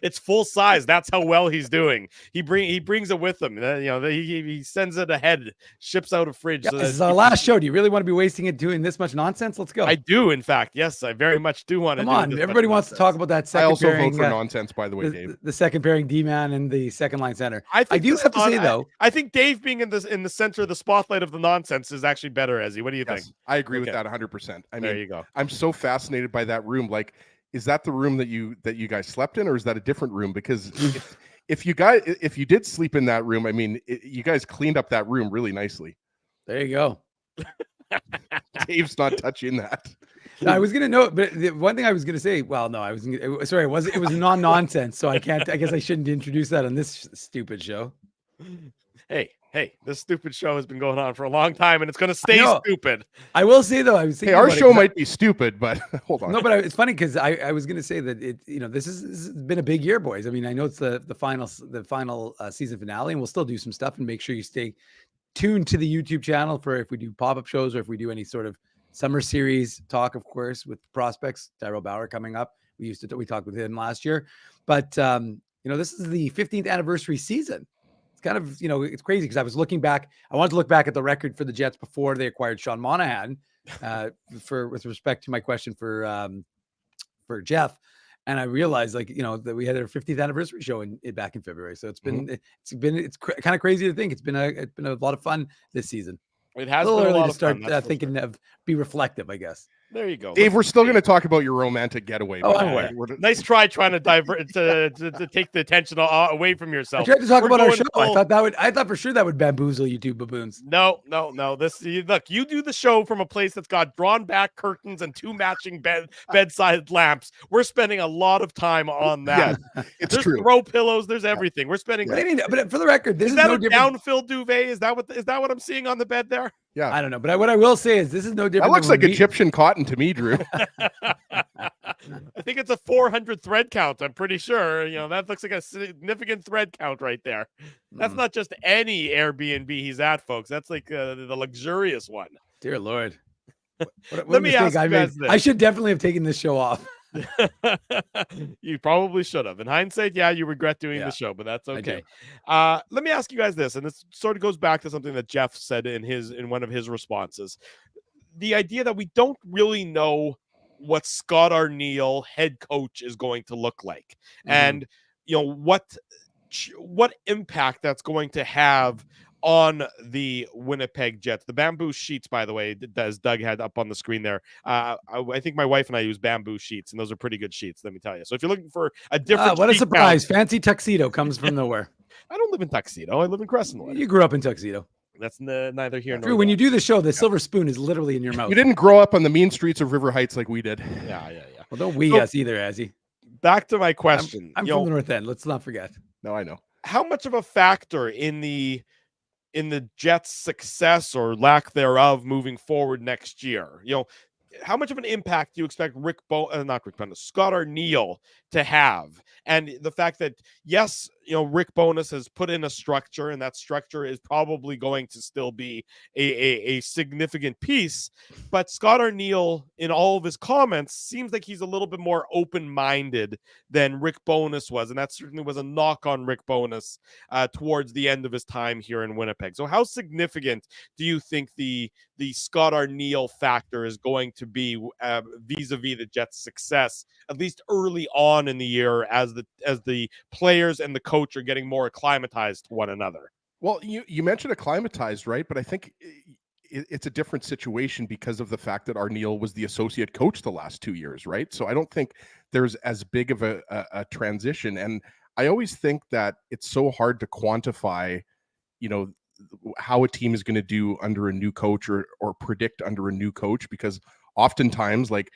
Speaker 2: It's full size. That's how well he's doing. He brings it with him. He sends it ahead, ships out a fridge.
Speaker 3: Yeah, this is our last show. Do you really want to be wasting it doing this much nonsense? Let's go.
Speaker 2: I do, in fact. Yes, I very much do want to.
Speaker 3: Come on, everybody wants to talk about that second.
Speaker 4: I also
Speaker 3: pairing,
Speaker 4: vote for nonsense, by the way, Dave.
Speaker 3: The second pairing D-man and the second line center.
Speaker 2: I do
Speaker 3: have to say though,
Speaker 2: I think Dave being in the center of the spotlight of the nonsense is actually better. Ezzy, what do you think?
Speaker 4: I agree with that 100%.
Speaker 2: There you go.
Speaker 4: I'm so fascinated by that room. Like, is that the room that you guys slept in, or is that a different room? Because if you did sleep in that room, I mean, you guys cleaned up that room really nicely.
Speaker 3: There you go.
Speaker 4: Dave's not touching that.
Speaker 3: No, I was gonna know, but the one thing I was gonna say. Well, no, it was non-nonsense. So I guess I shouldn't introduce that on this stupid show.
Speaker 2: Hey, this stupid show has been going on for a long time, and it's going to stay stupid.
Speaker 3: I will say though, I was thinking
Speaker 4: our show might be stupid, but hold on.
Speaker 3: No, but it's funny because I was going to say that this has been a big year, boys. I mean, I know it's the final season finale, and we'll still do some stuff. And make sure you stay tuned to the YouTube channel for if we do pop-up shows or if we do any sort of summer series talk, of course, with prospects. Tyrell Bower coming up. We talked with him last year, but this is the 15th anniversary season. Kind of, it's crazy because I was looking back. I wanted to look back at the record for the Jets before they acquired Sean Monahan, with respect to my question for Jeff, and I realized that we had our 50th anniversary show back in February. So it's kind of crazy to think it's been a lot of fun this season.
Speaker 2: It has
Speaker 3: been a
Speaker 2: lot
Speaker 3: to
Speaker 2: of
Speaker 3: start
Speaker 2: fun,
Speaker 3: thinking of be reflective, I guess.
Speaker 2: There you go,
Speaker 4: Dave. We're still going to talk about your romantic getaway.
Speaker 3: Oh, anyway.
Speaker 2: Nice try trying to divert to take the attention away from yourself.
Speaker 3: I tried to talk about our show. I thought for sure that would bamboozle you two baboons.
Speaker 2: No. Look, you do the show from a place that's got drawn back curtains and 2 matching bedside lamps. We're spending a lot of time on that.
Speaker 4: Yeah,
Speaker 2: there's true. Throw pillows. There's everything. We're spending.
Speaker 3: But for the record, this is
Speaker 2: that
Speaker 3: no
Speaker 2: a downfill duvet? Is that what I'm seeing on the bed there?
Speaker 4: Yeah,
Speaker 3: I don't know, but what I will say is this is no different.
Speaker 4: That looks like Egyptian cotton to me, Drew.
Speaker 2: I think it's a 400 thread count. I'm pretty sure. That looks like a significant thread count right there. That's not just any Airbnb he's at, folks. That's like the luxurious one.
Speaker 3: Dear Lord.
Speaker 2: Let me ask you guys this.
Speaker 3: I should definitely have taken this show off.
Speaker 2: You probably should have. In hindsight, you regret doing the show, but that's okay. Let me ask you guys this, and this sort of goes back to something that Jeff said in one of his responses. The idea that we don't really know what Scott Arniel, head coach, is going to look like, and what impact that's going to have on the Winnipeg Jets. The bamboo sheets, by the way, as Doug had up on the screen there. I think my wife and I use bamboo sheets, and those are pretty good sheets, let me tell you. So if you're looking for a different
Speaker 3: what a surprise. Fancy tuxedo comes from nowhere.
Speaker 2: I don't live in Tuxedo. I live in Crescent.
Speaker 3: You grew up in Tuxedo.
Speaker 2: That's neither here nor
Speaker 3: Drew, when you do the show, the silver spoon is literally in your mouth.
Speaker 4: You didn't grow up on the mean streets of River Heights like we did.
Speaker 2: Yeah.
Speaker 3: Well, don't us either, Azzy.
Speaker 2: back to my question.
Speaker 3: I'm from the North End. Let's not forget.
Speaker 4: No, I know.
Speaker 2: How much of a factor in the Jets' success or lack thereof moving forward next year? How much of an impact do you expect Scott Arniel to have? And the fact that, yes, Rick Bowness has put in a structure, and that structure is probably going to still be a significant piece. But Scott Arniel, in all of his comments, seems like he's a little bit more open-minded than Rick Bowness was. And that certainly was a knock on Rick Bowness towards the end of his time here in Winnipeg. So how significant do you think the Scott Arniel factor is going to be vis-a-vis the Jets' success, at least early on in the year, as the players and the coach are getting more acclimatized to one another?
Speaker 4: Well, you mentioned acclimatized, right? But I think it's a different situation because of the fact that Arniel was the associate coach the last 2 years, right? So I don't think there's as big of a transition. And I always think that it's so hard to quantify, how a team is going to do under a new coach or predict under a new coach, because oftentimes, like,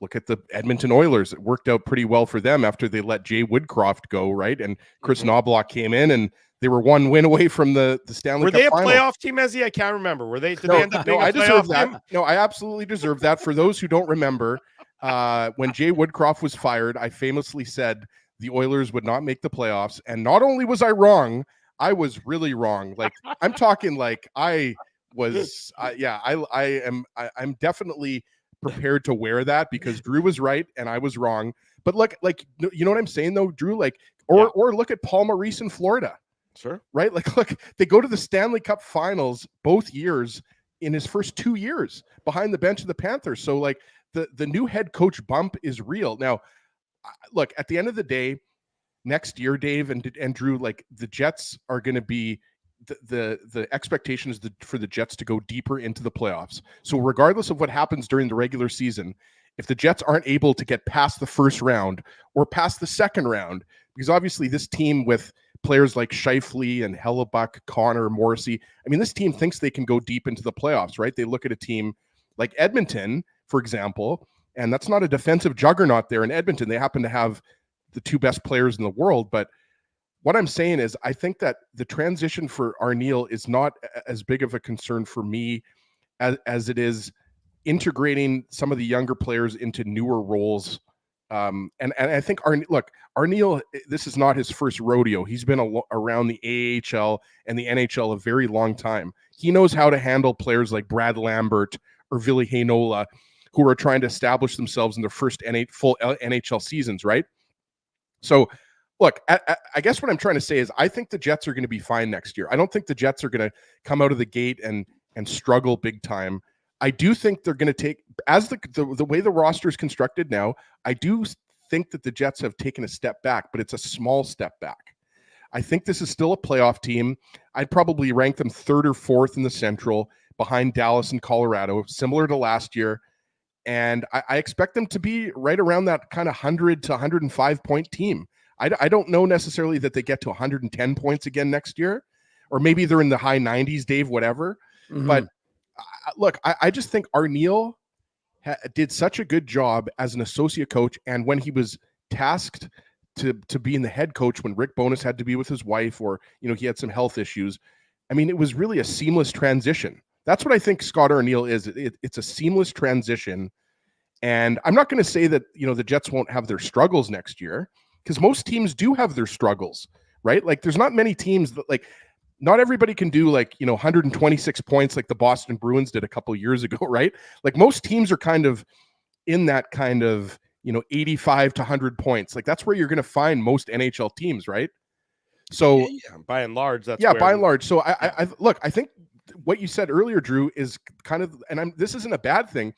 Speaker 4: look at the Edmonton Oilers. It worked out pretty well for them after they let Jay Woodcroft go, right? And Chris Knobloch came in, and they were one win away from the Stanley Cup
Speaker 2: final. Were they a playoff team, Ezzy? I can't remember. Were they? Did they end up being a playoff team?
Speaker 4: I deserve that. No, I absolutely deserve that. For those who don't remember, when Jay Woodcroft was fired, I famously said the Oilers would not make the playoffs. And not only was I wrong, I was really wrong. Like, I'm talking like I was, I'm definitely prepared to wear that, because Drew was right and I was wrong. But look, like, you know what I'm saying though, Drew? Like, or look at Paul Maurice in Florida.
Speaker 2: Sure.
Speaker 4: Right? Like, look, they go to the Stanley Cup finals both years in his first 2 years behind the bench of the Panthers. So like the new head coach bump is real. Now, look, at the end of the day, next year, Dave and Drew, like, the Jets are going to be the expectation is for the Jets to go deeper into the playoffs. So regardless of what happens during the regular season, if the Jets aren't able to get past the first round or past the second round, because obviously this team with players like Scheifele and Hellebuck, Connor, Morrissey, I mean, this team thinks they can go deep into the playoffs, right? They look at a team like Edmonton, for example, and that's not a defensive juggernaut there in Edmonton. They happen to have the two best players in the world. But what I'm saying is, I think that the transition for Arniel is not as big of a concern for me as it is integrating some of the younger players into newer roles. And I think Arniel, this is not his first rodeo. He's been around the AHL and the NHL a very long time. He knows how to handle players like Brad Lambert or Ville Heinola, who are trying to establish themselves in their first full NHL seasons, right? So, look, I guess what I'm trying to say is I think the Jets are going to be fine next year. I don't think the Jets are going to come out of the gate and struggle big time. I do think they're going to take, as the way the roster is constructed now, I do think that the Jets have taken a step back, but it's a small step back. I think this is still a playoff team. I'd probably rank them third or fourth in the Central, behind Dallas and Colorado, similar to last year. And I expect them to be right around that kind of 100 to 105 point team. I don't know necessarily that they get to 110 points again next year, or maybe they're in the high 90s, Dave, whatever. Mm-hmm. But look, I just think Arniel did such a good job as an associate coach. And when he was tasked to being the head coach, when Rick Bowness had to be with his wife, or, he had some health issues, I mean, it was really a seamless transition. That's what I think Scott Arniel is. It's a seamless transition. And I'm not going to say that, the Jets won't have their struggles next year, because most teams do have their struggles, right? Like, there's not many teams that, like, not everybody can do 126 points like the Boston Bruins did a couple of years ago, right? Like, most teams are kind of in that kind of, 85 to 100 points. Like, that's where you're going to find most NHL teams, right? So
Speaker 2: yeah, by and large, that's
Speaker 4: by and large. So I look, I think what you said earlier, Drew, is kind of, and this isn't a bad thing.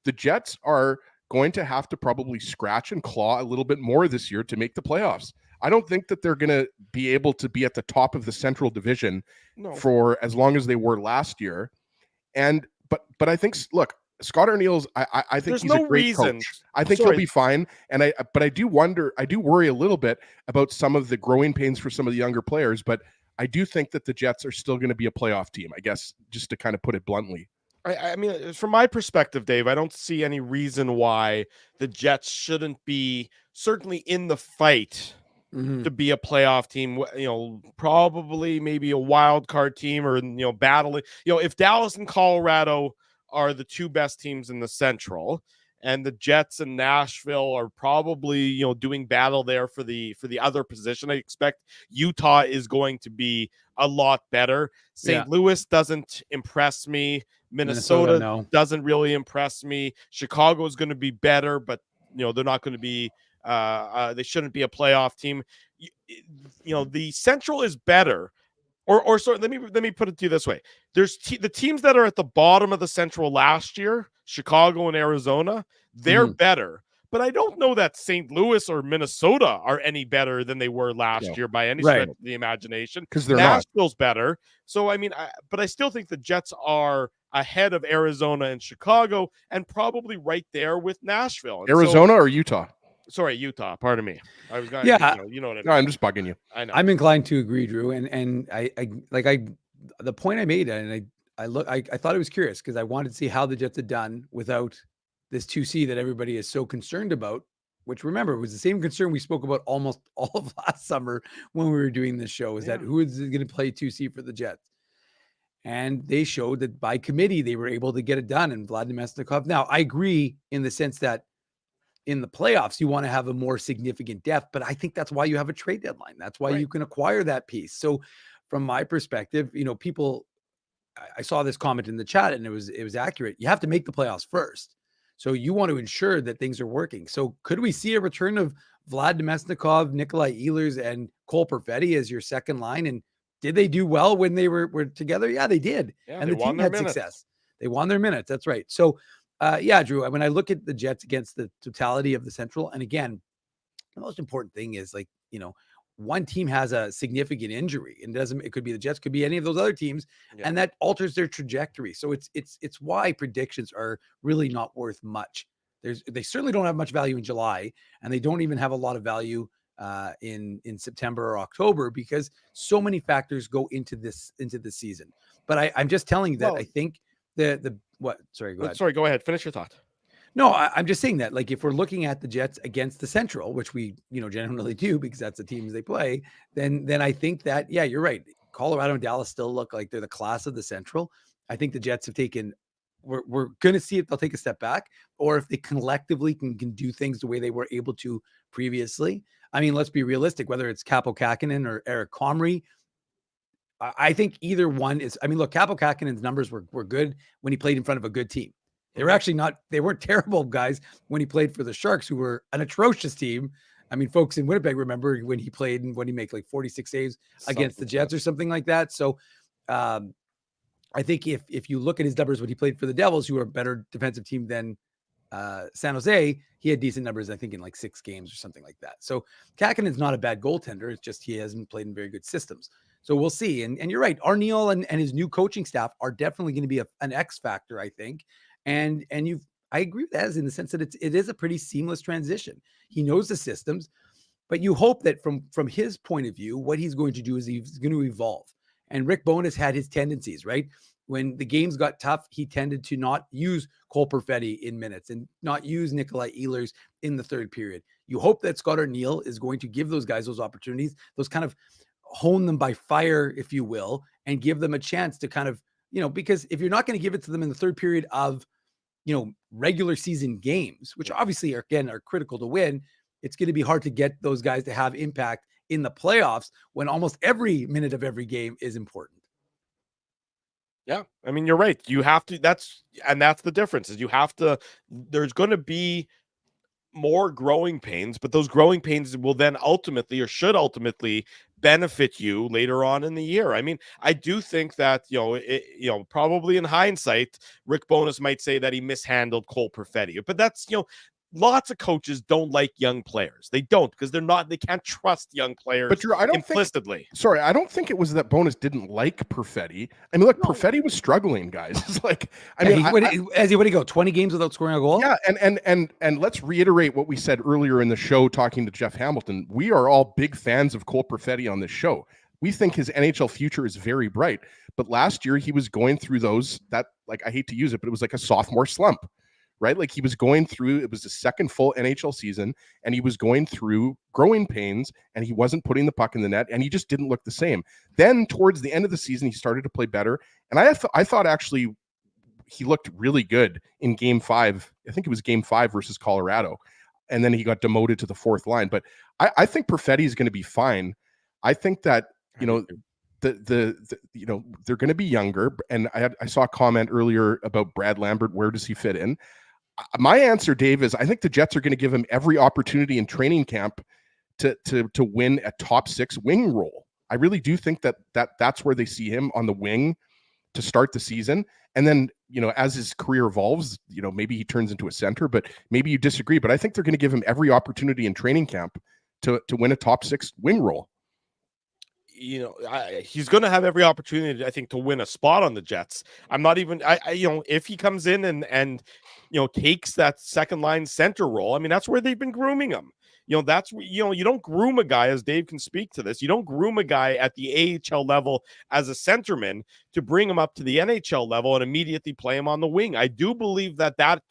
Speaker 4: The Jets are going to have to probably scratch and claw a little bit more this year to make the playoffs. I don't think that they're going to be able to be at the top of the Central Division for as long as they were last year. And but I think, look, Scott Arniel's, I think he's a great coach. I think he'll be fine. And I do worry a little bit about some of the growing pains for some of the younger players, but I do think that the Jets are still going to be a playoff team, I guess, just to kind of put it bluntly.
Speaker 2: I mean, from my perspective, Dave, I don't see any reason why the Jets shouldn't be certainly in the fight to be a playoff team, probably maybe a wild card team or, battling, if Dallas and Colorado are the two best teams in the Central and the Jets and Nashville are probably, doing battle there for the other position. I expect Utah is going to be a lot better. St. Louis doesn't impress me. Minnesota doesn't really impress me. Chicago is going to be better, but they're not going to be they shouldn't be a playoff team. The Central is better. Or sorry, let me put it to you this way. There's the teams that are at the bottom of the Central last year, Chicago and Arizona, they're better. But I don't know that St. Louis or Minnesota are any better than they were last year by any stretch of the imagination.
Speaker 4: Because they're
Speaker 2: Nashville's better. So, I mean, but I still think the Jets are ahead of Arizona and Chicago and probably right there with Nashville. And
Speaker 4: Arizona or Utah?
Speaker 2: Sorry, Utah. Pardon me. I was going. You know what I mean.
Speaker 4: No, I'm just bugging you.
Speaker 2: I know.
Speaker 3: I'm inclined to agree, Drew. And the point I made, and I thought it was curious because I wanted to see how the Jets had done without this 2C that everybody is so concerned about. Which, remember, was the same concern we spoke about almost all of last summer when we were doing this show. Is that who is going to play 2C for the Jets? And they showed that by committee they were able to get it done. And Vlad Nemesnikov. Now, I agree in the sense that in the playoffs, you want to have a more significant depth, but I think that's why you have a trade deadline. That's why you can acquire that piece. So from my perspective, people, I saw this comment in the chat and it was accurate. You have to make the playoffs first. So you want to ensure that things are working. So could we see a return of Vlad Nemesnikov, Nikolai Ehlers, and Cole Perfetti as your second line? And did they do well when they were together? Yeah, they did.
Speaker 2: Yeah,
Speaker 3: and the team had success. They won their minutes. That's right. So Drew, when I look at the Jets against the totality of the Central, and again, the most important thing is one team has a significant injury and it could be the Jets, could be any of those other teams, and that alters their trajectory. So it's why predictions are really not worth much. They certainly don't have much value in July, and they don't even have a lot of value in September or October because so many factors go into this season. But I'm just telling you that I think what? Sorry, go ahead.
Speaker 2: Sorry, go ahead. Finish your thought.
Speaker 3: No, I'm just saying that, if we're looking at the Jets against the Central, which we, generally do because that's the teams they play, then I think that, you're right. Colorado and Dallas still look like they're the class of the Central. I think the Jets have we're going to see if they'll take a step back or if they collectively can do things the way they were able to previously. I mean, let's be realistic, whether it's Kaapo Kähkönen or Eric Comrie, I think either one is, look, Kaapo Kähkönen's numbers were good when he played in front of a good team. They were actually they weren't terrible guys when he played for the Sharks, who were an atrocious team. Folks in Winnipeg remember when he played and when he made 46 saves against the Jets or something like that. So I think if you look at his numbers when he played for the Devils, who are a better defensive team than San Jose, he had decent numbers, I think, in 6 games or something like that. So Kähkönen's not a bad goaltender. It's just he hasn't played in very good systems. So we'll see. And you're right. Arniel and his new coaching staff are definitely going to be an X factor, I think. And I agree with that in the sense that it is a pretty seamless transition. He knows the systems, but you hope that from his point of view, what he's going to do is he's going to evolve. And Rick Bowness had his tendencies, right? When the games got tough, he tended to not use Cole Perfetti in minutes and not use Nikolai Ehlers in the third period. You hope that Scott Arniel is going to give those guys those opportunities, those kind of hone them by fire, if you will, and give them a chance to kind of, because if you're not going to give it to them in the third period of, regular season games, which obviously are critical to win, it's going to be hard to get those guys to have impact in the playoffs when almost every minute of every game is important.
Speaker 2: Yeah. You're right. You have to, that's the difference is there's going to be more growing pains, but those growing pains will then should ultimately benefit you later on in the year. I do think that, probably in hindsight, Rick Bowness might say that he mishandled Cole Perfetti, but that's, lots of coaches don't like young players. They don't because they can't trust young players.
Speaker 4: But Drew, I don't think it was that Bowness didn't like Perfetti. Perfetti was struggling, guys. It's
Speaker 3: as he would he go 20 games without scoring a goal?
Speaker 4: Yeah, and let's reiterate what we said earlier in the show talking to Jeff Hamilton. We are all big fans of Cole Perfetti on this show. We think his NHL future is very bright. But last year he was going through I hate to use it, but it was like a sophomore slump, right? Like he was going through, it was the second full NHL season, and he was going through growing pains, and he wasn't putting the puck in the net, and he just didn't look the same. Then towards the end of the season, he started to play better. And I thought actually he looked really good in game 5. I think it was game 5 versus Colorado. And then he got demoted to the fourth line. But I think Perfetti is going to be fine. I think that, you know, they're going to be younger. And I saw a comment earlier about Brad Lambert. Where does he fit in? My answer, Dave, is I think the Jets are going to give him every opportunity in training camp to win a top 6 wing role. I really do think that's where they see him, on the wing to start the season. And then, you know, as his career evolves, you know, maybe he turns into a center, but maybe you disagree. But I think they're going to give him every opportunity in training camp to win a top 6 wing role.
Speaker 2: You know, he's going to have every opportunity, I think, to win a spot on the Jets. I'm not even, you know, if he comes in and, you know, takes that second line center role, I mean, that's where they've been grooming him. You know, you don't groom a guy, as Dave can speak to this. You don't groom a guy at the AHL level as a centerman to bring him up to the NHL level and immediately play him on the wing. I do believe that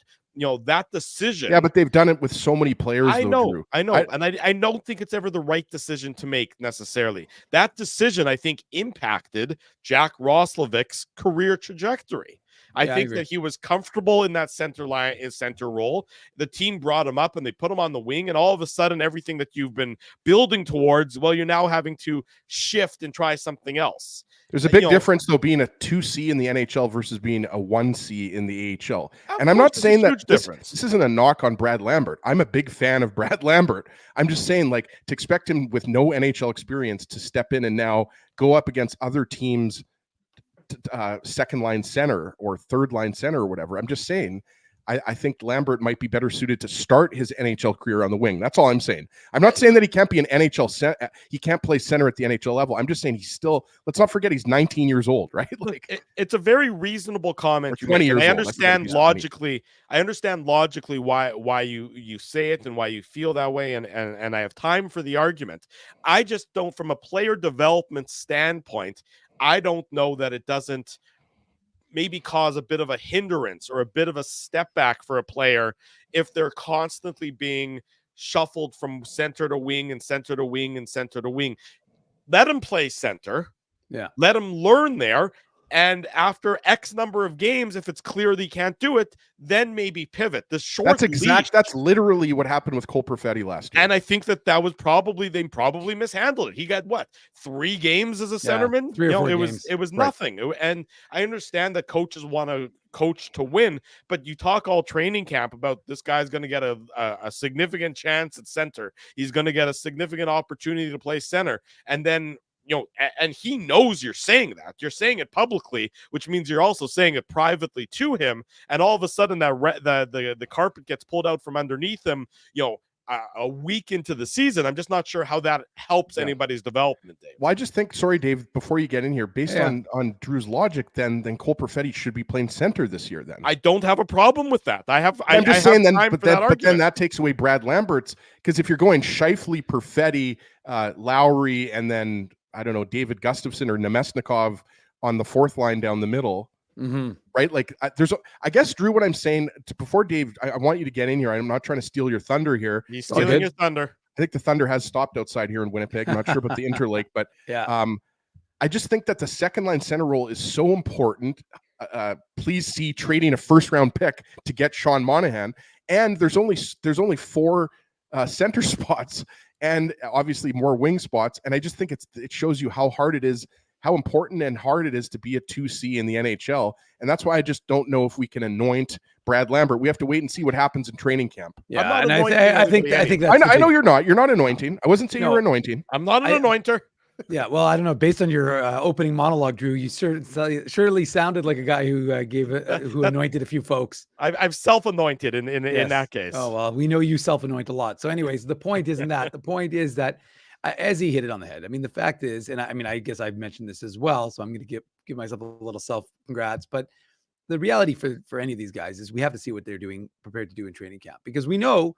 Speaker 2: decision.
Speaker 4: Yeah, but they've done it with so many players.
Speaker 2: I know. And I don't think it's ever the right decision to make necessarily. That decision, I think, impacted Jack Roslovic's career trajectory. I think that he was comfortable in that center role. The team brought him up and they put him on the wing, and all of a sudden, everything that you've been building towards, well, you're now having to shift and try something else.
Speaker 4: There's a big difference, though, being a 2C in the NHL versus being a 1C in the AHL. And I'm not saying that this isn't a knock on Brad Lambert. I'm a big fan of Brad Lambert. I'm just saying, like, to expect him with no NHL experience to step in and now go up against other teams' second line center or third line center or whatever. I'm just saying, I think Lambert might be better suited to start his NHL career on the wing. That's all I'm saying. I'm not saying that he can't be an NHL center. He can't play center at the NHL level. I'm just saying let's not forget he's 19 years old, right? Like
Speaker 2: it's a very reasonable comment.
Speaker 4: 20 years
Speaker 2: I
Speaker 4: old.
Speaker 2: understand logically. I understand logically why you say it and why you feel that way. And I have time for the argument. I just don't, from a player development standpoint, I don't know that it doesn't maybe cause a bit of a hindrance or a bit of a step back for a player if they're constantly being shuffled from center to wing and center to wing and center to wing. Let him play center.
Speaker 3: Yeah.
Speaker 2: Let him learn there. And after X number of games, if it's clear that he can't do it, then maybe pivot.
Speaker 4: That's literally what happened with Cole Perfetti last year.
Speaker 2: And I think that was they probably mishandled it. He got 3 games as a centerman?
Speaker 3: 3 or 4 games.
Speaker 2: It was nothing. And I understand that coaches want to coach to win, but you talk all training camp about this guy's going to get a significant chance at center. He's going to get a significant opportunity to play center. And then, you know, and he knows you're saying that. You're saying it publicly, which means you're also saying it privately to him. And all of a sudden, the carpet gets pulled out from underneath him, you know, a week into the season. I'm just not sure how that helps anybody's development, Dave.
Speaker 4: Well, I just think, sorry, Dave, before you get in here, based on Drew's logic, then Cole Perfetti should be playing center this year. Then
Speaker 2: I don't have a problem with that.
Speaker 4: I'm just saying then, but then that takes away Brad Lambert's, because if you're going Scheifele, Perfetti, Lowry, and then I don't know, David Gustafsson or Nemesnikov on the fourth line down the middle.
Speaker 3: Mm-hmm.
Speaker 4: Right? Like I guess, Drew, what I'm saying before Dave, I want you to get in here. I'm not trying to steal your thunder here.
Speaker 2: He's stealing your thunder.
Speaker 4: I think the Thunder has stopped outside here in Winnipeg. I'm not sure about the Interlake, but I just think that the second line center role is so important. Please see trading a first round pick to get Sean Monahan. And there's only 4 center spots and obviously more wing spots. And I just think it shows you how hard it is, how important and hard it is to be a 2C in the NHL. And that's why I just don't know if we can anoint Brad Lambert. We have to wait and see what happens in training camp.
Speaker 3: Yeah, and I think that's
Speaker 4: I know you're not. You're not anointing. I wasn't saying you were anointing.
Speaker 2: I'm not an anointer.
Speaker 3: Yeah, well, I don't know. Based on your opening monologue, Drew, you surely sounded like a guy who who anointed a few folks.
Speaker 2: I've self-anointed in that case.
Speaker 3: Oh well, we know you self-anoint a lot. So, anyways, the point isn't that. The point is that, as he hit it on the head. I mean, the fact is, and I guess I've mentioned this as well. So I'm going to give myself a little self-congrats. But the reality for any of these guys is we have to see what they're doing, prepared to do in training camp, because we know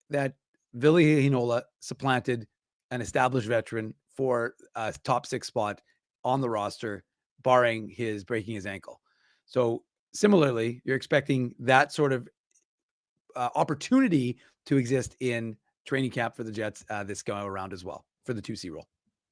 Speaker 3: that Ville Heinola supplanted an established veteran for a top 6 spot on the roster, barring his breaking his ankle. So similarly, you're expecting that sort of opportunity to exist in training camp for the Jets this go around as well for the 2C role.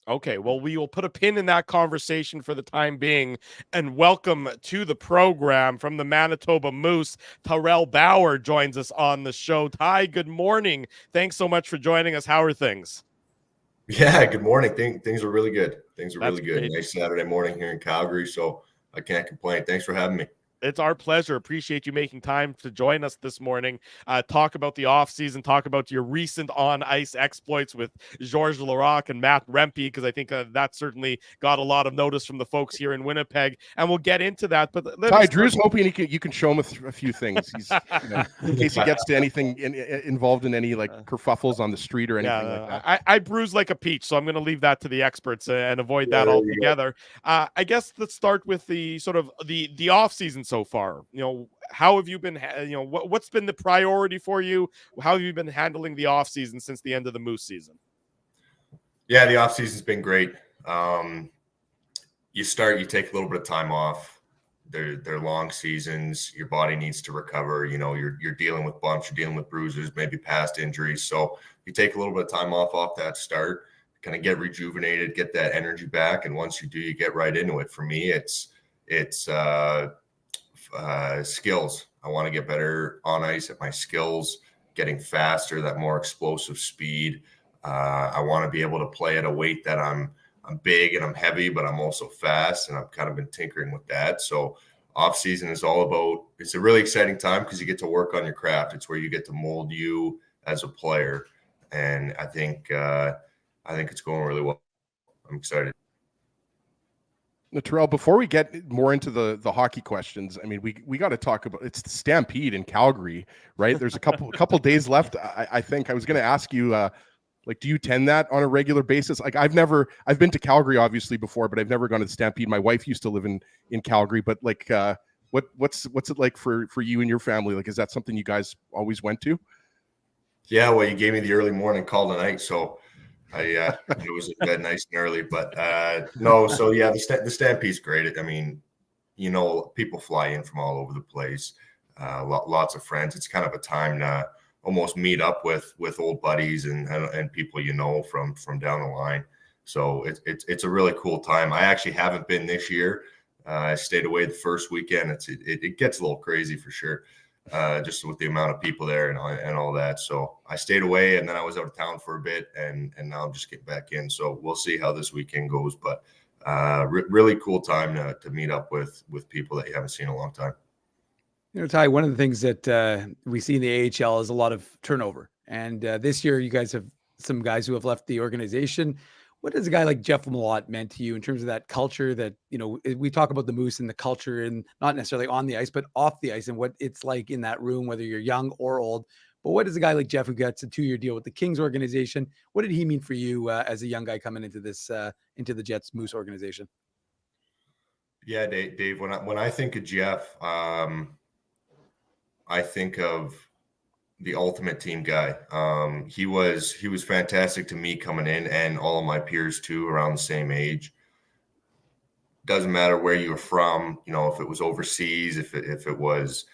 Speaker 2: Okay, well, we will put a pin in that conversation for the time being, and welcome to the program from the Manitoba Moose. Tyrell Bower joins us on the show. Ty, good morning. Thanks so much for joining us. How are things?
Speaker 9: Yeah, good morning. Things are really good. Things are
Speaker 2: That's
Speaker 9: really good.
Speaker 2: great.
Speaker 9: Nice Saturday morning here in Calgary, so I can't complain. Thanks for having me.
Speaker 2: It's our pleasure. Appreciate you making time to join us this morning. Talk about the offseason, talk about your recent on-ice exploits with Georges Laraque and Matt Rempe, because I think that certainly got a lot of notice from the folks here in Winnipeg, and we'll get into that. But
Speaker 4: Ty, Drew's hoping you can show him a few things. He's, in case he gets to anything involved in any like kerfuffles on the street or anything like that.
Speaker 2: I bruise like a peach, so I'm going to leave that to the experts and avoid that altogether. I guess let's start with the sort of the offseason so far. How have you been, what's been the priority for you? How have you been handling the offseason since the end of the Moose season?
Speaker 9: Yeah, the offseason's been great. You take a little bit of time off. They're long seasons. Your body needs to recover. You're dealing with bumps, you're dealing with bruises, maybe past injuries. So you take a little bit of time off that start, kind of get rejuvenated, get that energy back. And once you do, you get right into it. For me, it's skills. I want to get better on ice at my skills, getting faster, that more explosive speed. I want to be able to play at a weight that I'm big and I'm heavy, but I'm also fast, and I've kind of been tinkering with that. So off season is all about, it's a really exciting time because you get to work on your craft. It's where you get to mold you as a player. And I think it's going really well. I'm excited.
Speaker 4: Tyrell, before we get more into the hockey questions, I mean, we got to talk about, it's the Stampede in Calgary, right? There's a couple days left. I think I was going to ask you, do you attend that on a regular basis? Like, I've been to Calgary obviously before, but I've never gone to the Stampede. My wife used to live in Calgary, but what's it like for you and your family? Like, is that something you guys always went to?
Speaker 9: Yeah, well, you gave me the early morning call tonight, so I was in bed nice and early, but no. So yeah, the Stampede's great. I mean, people fly in from all over the place. Lots of friends. It's kind of a time to almost meet up with old buddies and people from down the line. So it's a really cool time. I actually haven't been this year. I stayed away the first weekend. It gets a little crazy for sure. Just with the amount of people there and all that. So I stayed away, and then I was out of town for a bit, and now I'm just getting back in. So we'll see how this weekend goes, but really cool time to meet up with people that you haven't seen in a long time.
Speaker 3: Ty, one of the things that we see in the AHL is a lot of turnover. And this year you guys have some guys who have left the organization. What has a guy like Jeff Malott meant to you in terms of that culture that, we talk about the Moose and the culture, and not necessarily on the ice, but off the ice, and what it's like in that room, whether you're young or old. But what is a guy like Jeff, who gets a 2-year deal with the Kings organization? What did he mean for you as a young guy coming into this, into the Jets Moose organization?
Speaker 9: Yeah, Dave, when I think of Jeff, I think of the ultimate team guy. He was fantastic to me coming in, and all of my peers too, around the same age. Doesn't matter where you were from, if it was overseas, if it was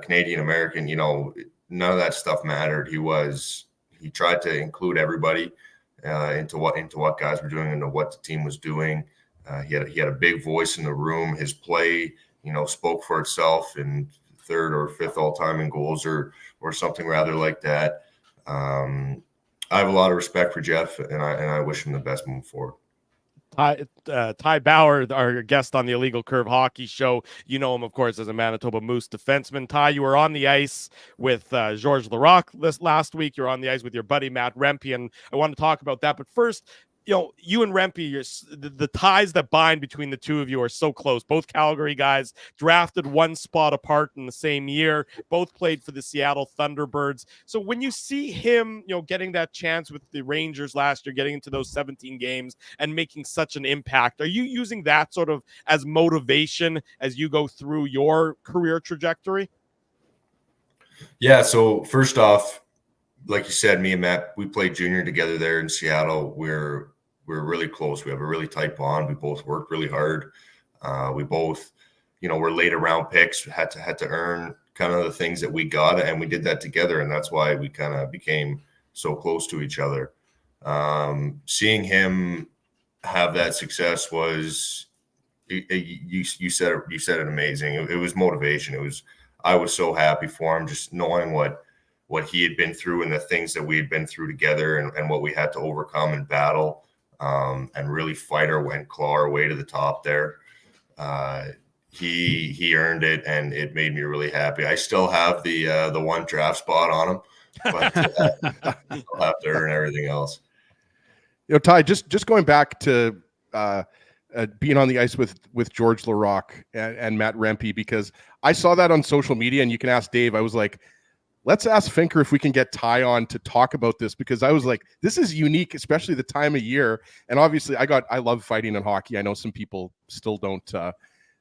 Speaker 9: Canadian American, none of that stuff mattered. He tried to include everybody into what guys were doing, into what the team was doing. He had a big voice in the room. His play, spoke for itself, and third or fifth all time in goals or something rather like that. I have a lot of respect for Jeff, and I wish him the best moving forward.
Speaker 2: Ty Bower, our guest on the Illegal Curve Hockey Show. You know him, of course, as a Manitoba Moose defenseman. Ty, you were on the ice with Georges Laraque last week. You're on the ice with your buddy Matt Rempe, and I want to talk about that. But first, you and Rempe, the ties that bind between the two of you are so close. Both Calgary guys, drafted one spot apart in the same year. Both played for the Seattle Thunderbirds. So when you see him, getting that chance with the Rangers last year, getting into those 17 games and making such an impact, are you using that sort of as motivation as you go through your career trajectory?
Speaker 9: Yeah. So first off, like you said, me and Matt, we played junior together there in Seattle. we're really close. We have a really tight bond. We both worked really hard. We both, were later round picks, had to earn kind of the things that we got, and we did that together. And that's why we kind of became so close to each other. Seeing him have that success was, you said it amazing. It was motivation. I was so happy for him, just knowing what he had been through and the things that we had been through together, and what we had to overcome and battle, and really fight and claw our way to the top there. He earned it, and it made me really happy. I still have the one draft spot on him, but I'll have to earn everything else.
Speaker 4: Ty, just going back to being on the ice with George Larocque and Matt Rempe, because I saw that on social media, and you can ask Dave. I was like, let's ask Finker if we can get Ty on to talk about this, because I was like, this is unique, especially the time of year. And obviously I love fighting in hockey. I know some people still don't,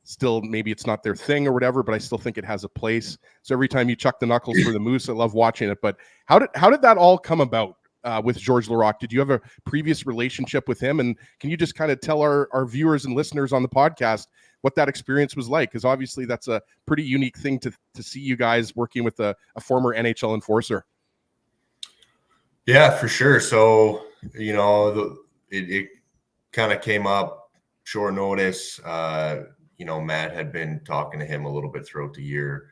Speaker 4: still maybe it's not their thing or whatever, but I still think it has a place. So every time you chuck the knuckles for the Moose, I love watching it. But how did that all come about with George Larocque? Did you have a previous relationship with him? And can you just kind of tell our viewers and listeners on the podcast what that experience was like? Because obviously that's a pretty unique thing to see you guys working with a former NHL enforcer.
Speaker 9: Yeah, for sure. So, it kind of came up short notice. Matt had been talking to him a little bit throughout the year.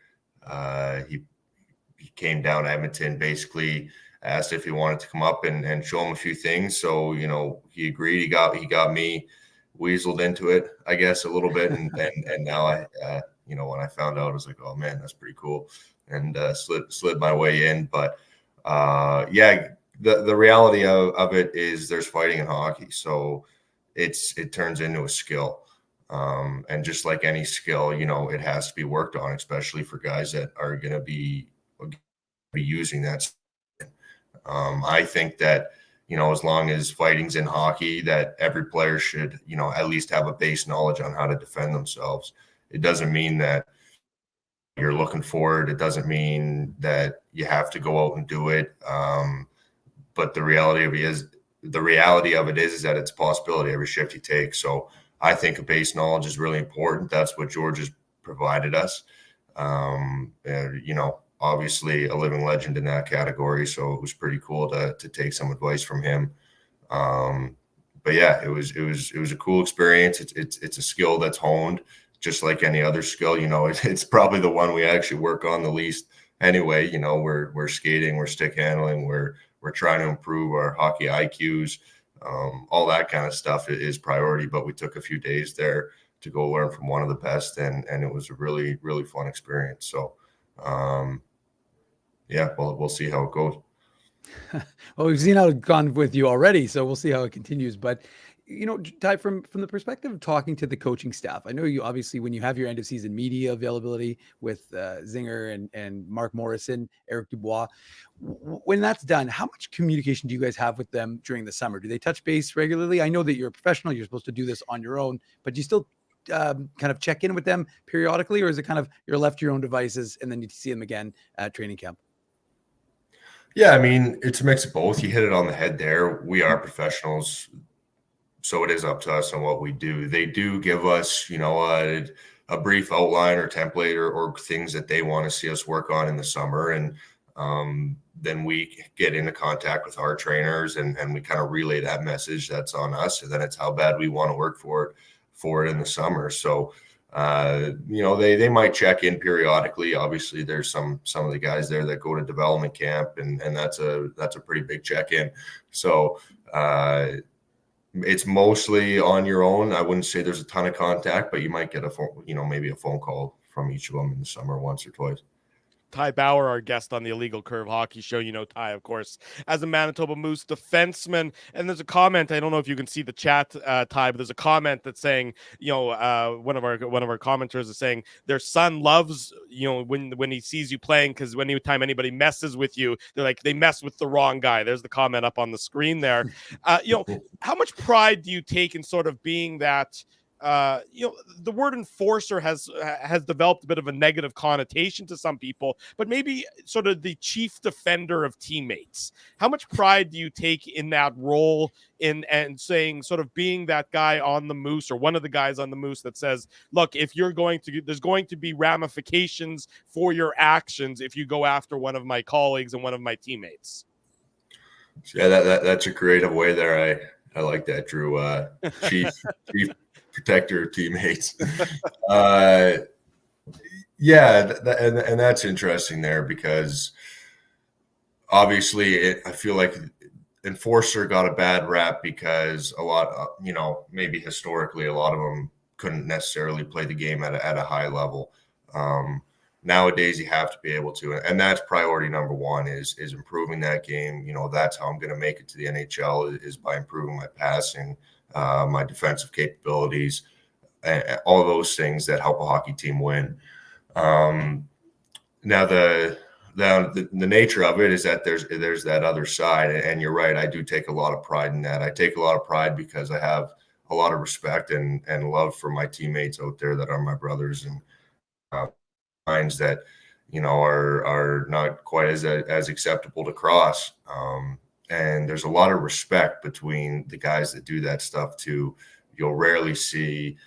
Speaker 9: He came down to Edmonton, basically asked if he wanted to come up and show him a few things. So, he agreed. He got me weaseled into it, I guess, a little bit. And now when I found out, I was like, oh man, that's pretty cool. And slid my way in. But the reality of it is there's fighting in hockey. So it turns into a skill. And just like any skill, it has to be worked on, especially for guys that are going to be using that. I think that, as long as fighting's in hockey, that every player should, at least have a base knowledge on how to defend themselves. It doesn't mean that you're looking for it. It doesn't mean that you have to go out and do it. But the reality of it is that it's a possibility every shift you take. So I think a base knowledge is really important. That's what George has provided us. Obviously a living legend in that category. So it was pretty cool to take some advice from him. But yeah, it was a cool experience. It's a skill that's honed just like any other skill. It's probably the one we actually work on the least anyway. We're skating, we're stick handling, we're trying to improve our hockey IQs. All that kind of stuff is priority, but we took a few days there to go learn from one of the best, and it was a really, really fun experience. So, we'll see how it goes.
Speaker 3: Well, we've seen how it's gone with you already, so we'll see how it continues. But, Ty, from the perspective of talking to the coaching staff, I know you obviously, when you have your end of season media availability with Zinger and Mark Morrison, Eric Dubois, when that's done, how much communication do you guys have with them during the summer? Do they touch base regularly? I know that you're a professional, you're supposed to do this on your own, but do you still kind of check in with them periodically, or is it kind of you're left to your own devices and then you see them again at training camp?
Speaker 9: Yeah, I mean, it's a mix of both. You hit it on the head there. We are professionals, so it is up to us on what we do. They do give us, a brief outline or template or things that they want to see us work on in the summer. And then we get into contact with our trainers and we kind of relay that message that's on us. And then it's how bad we want to work for it in the summer. So, they might check in periodically. Obviously there's some of the guys there that go to development camp and that's a pretty big check-in. So, it's mostly on your own. I wouldn't say there's a ton of contact, but you might get a phone, maybe a phone call from each of them in the summer once or twice.
Speaker 2: Ty Bower, our guest on the Illegal Curve Hockey Show. Ty, of course, as a Manitoba Moose defenseman. And there's a comment. I don't know if you can see the chat, Ty, but there's a comment that's saying, one of our commenters is saying their son loves, when he sees you playing, because anytime anybody messes with you, they're like, they mess with the wrong guy. There's the comment up on the screen there. How much pride do you take in sort of being that the word enforcer has developed a bit of a negative connotation to some people, but maybe sort of the chief defender of teammates. How much pride do you take in that role, and saying, sort of being that guy on the moose, or one of the guys on the moose, that says, look, if there's going to be ramifications for your actions if you go after one of my colleagues and one of my teammates?
Speaker 9: Yeah, that's a creative way there. I like that, Drew. Chief protector of teammates. Yeah, and that's interesting there, because obviously I feel like enforcer got a bad rap because a lot, maybe historically a lot of them couldn't necessarily play the game at a high level. Nowadays you have to be able to, and that's priority number one, is improving that game. That's how I'm going to make it to the NHL, is by improving my passing, my defensive capabilities, and all those things that help a hockey team win. Now the nature of it is that there's that other side, and you're right. I do take a lot of pride in that. I take a lot of pride because I have a lot of respect and love for my teammates out there that are my brothers, and lines that are not quite as acceptable to cross. And there's a lot of respect between the guys that do that stuff too. You'll rarely see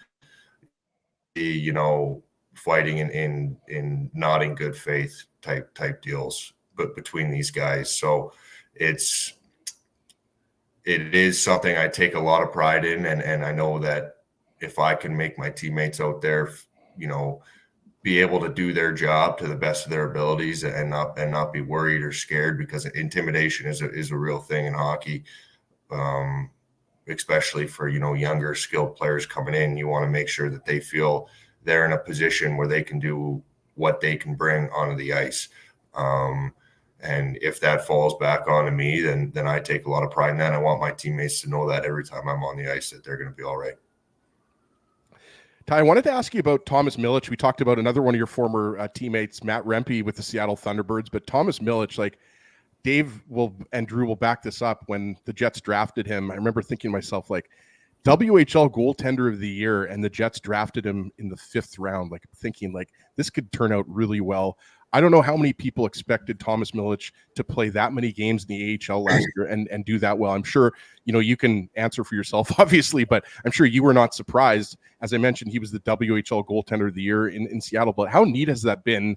Speaker 9: fighting in not in good faith type deals, but between these guys. So it is something I take a lot of pride in, and I know that if I can make my teammates out there, be able to do their job to the best of their abilities, and not be worried or scared, because intimidation is a real thing in hockey, especially for younger skilled players coming in. You want to make sure that they feel they're in a position where they can do what they can bring onto the ice. And if that falls back onto me, then I take a lot of pride in that. I want my teammates to know that every time I'm on the ice, that they're going to be all right.
Speaker 4: Ty, I wanted to ask you about Thomas Milic. We talked about another one of your former teammates, Matt Rempe, with the Seattle Thunderbirds, but Thomas Milic, like Dave and Drew will back this up. When the Jets drafted him, I remember thinking to myself, like, WHL goaltender of the year, and the Jets drafted him in the 5th round, like thinking like this could turn out really well. I don't know how many people expected Thomas Milic to play that many games in the AHL last year and do that well. I'm sure, you can answer for yourself, obviously, but I'm sure you were not surprised. As I mentioned, he was the WHL goaltender of the year in Seattle. But how neat has that been,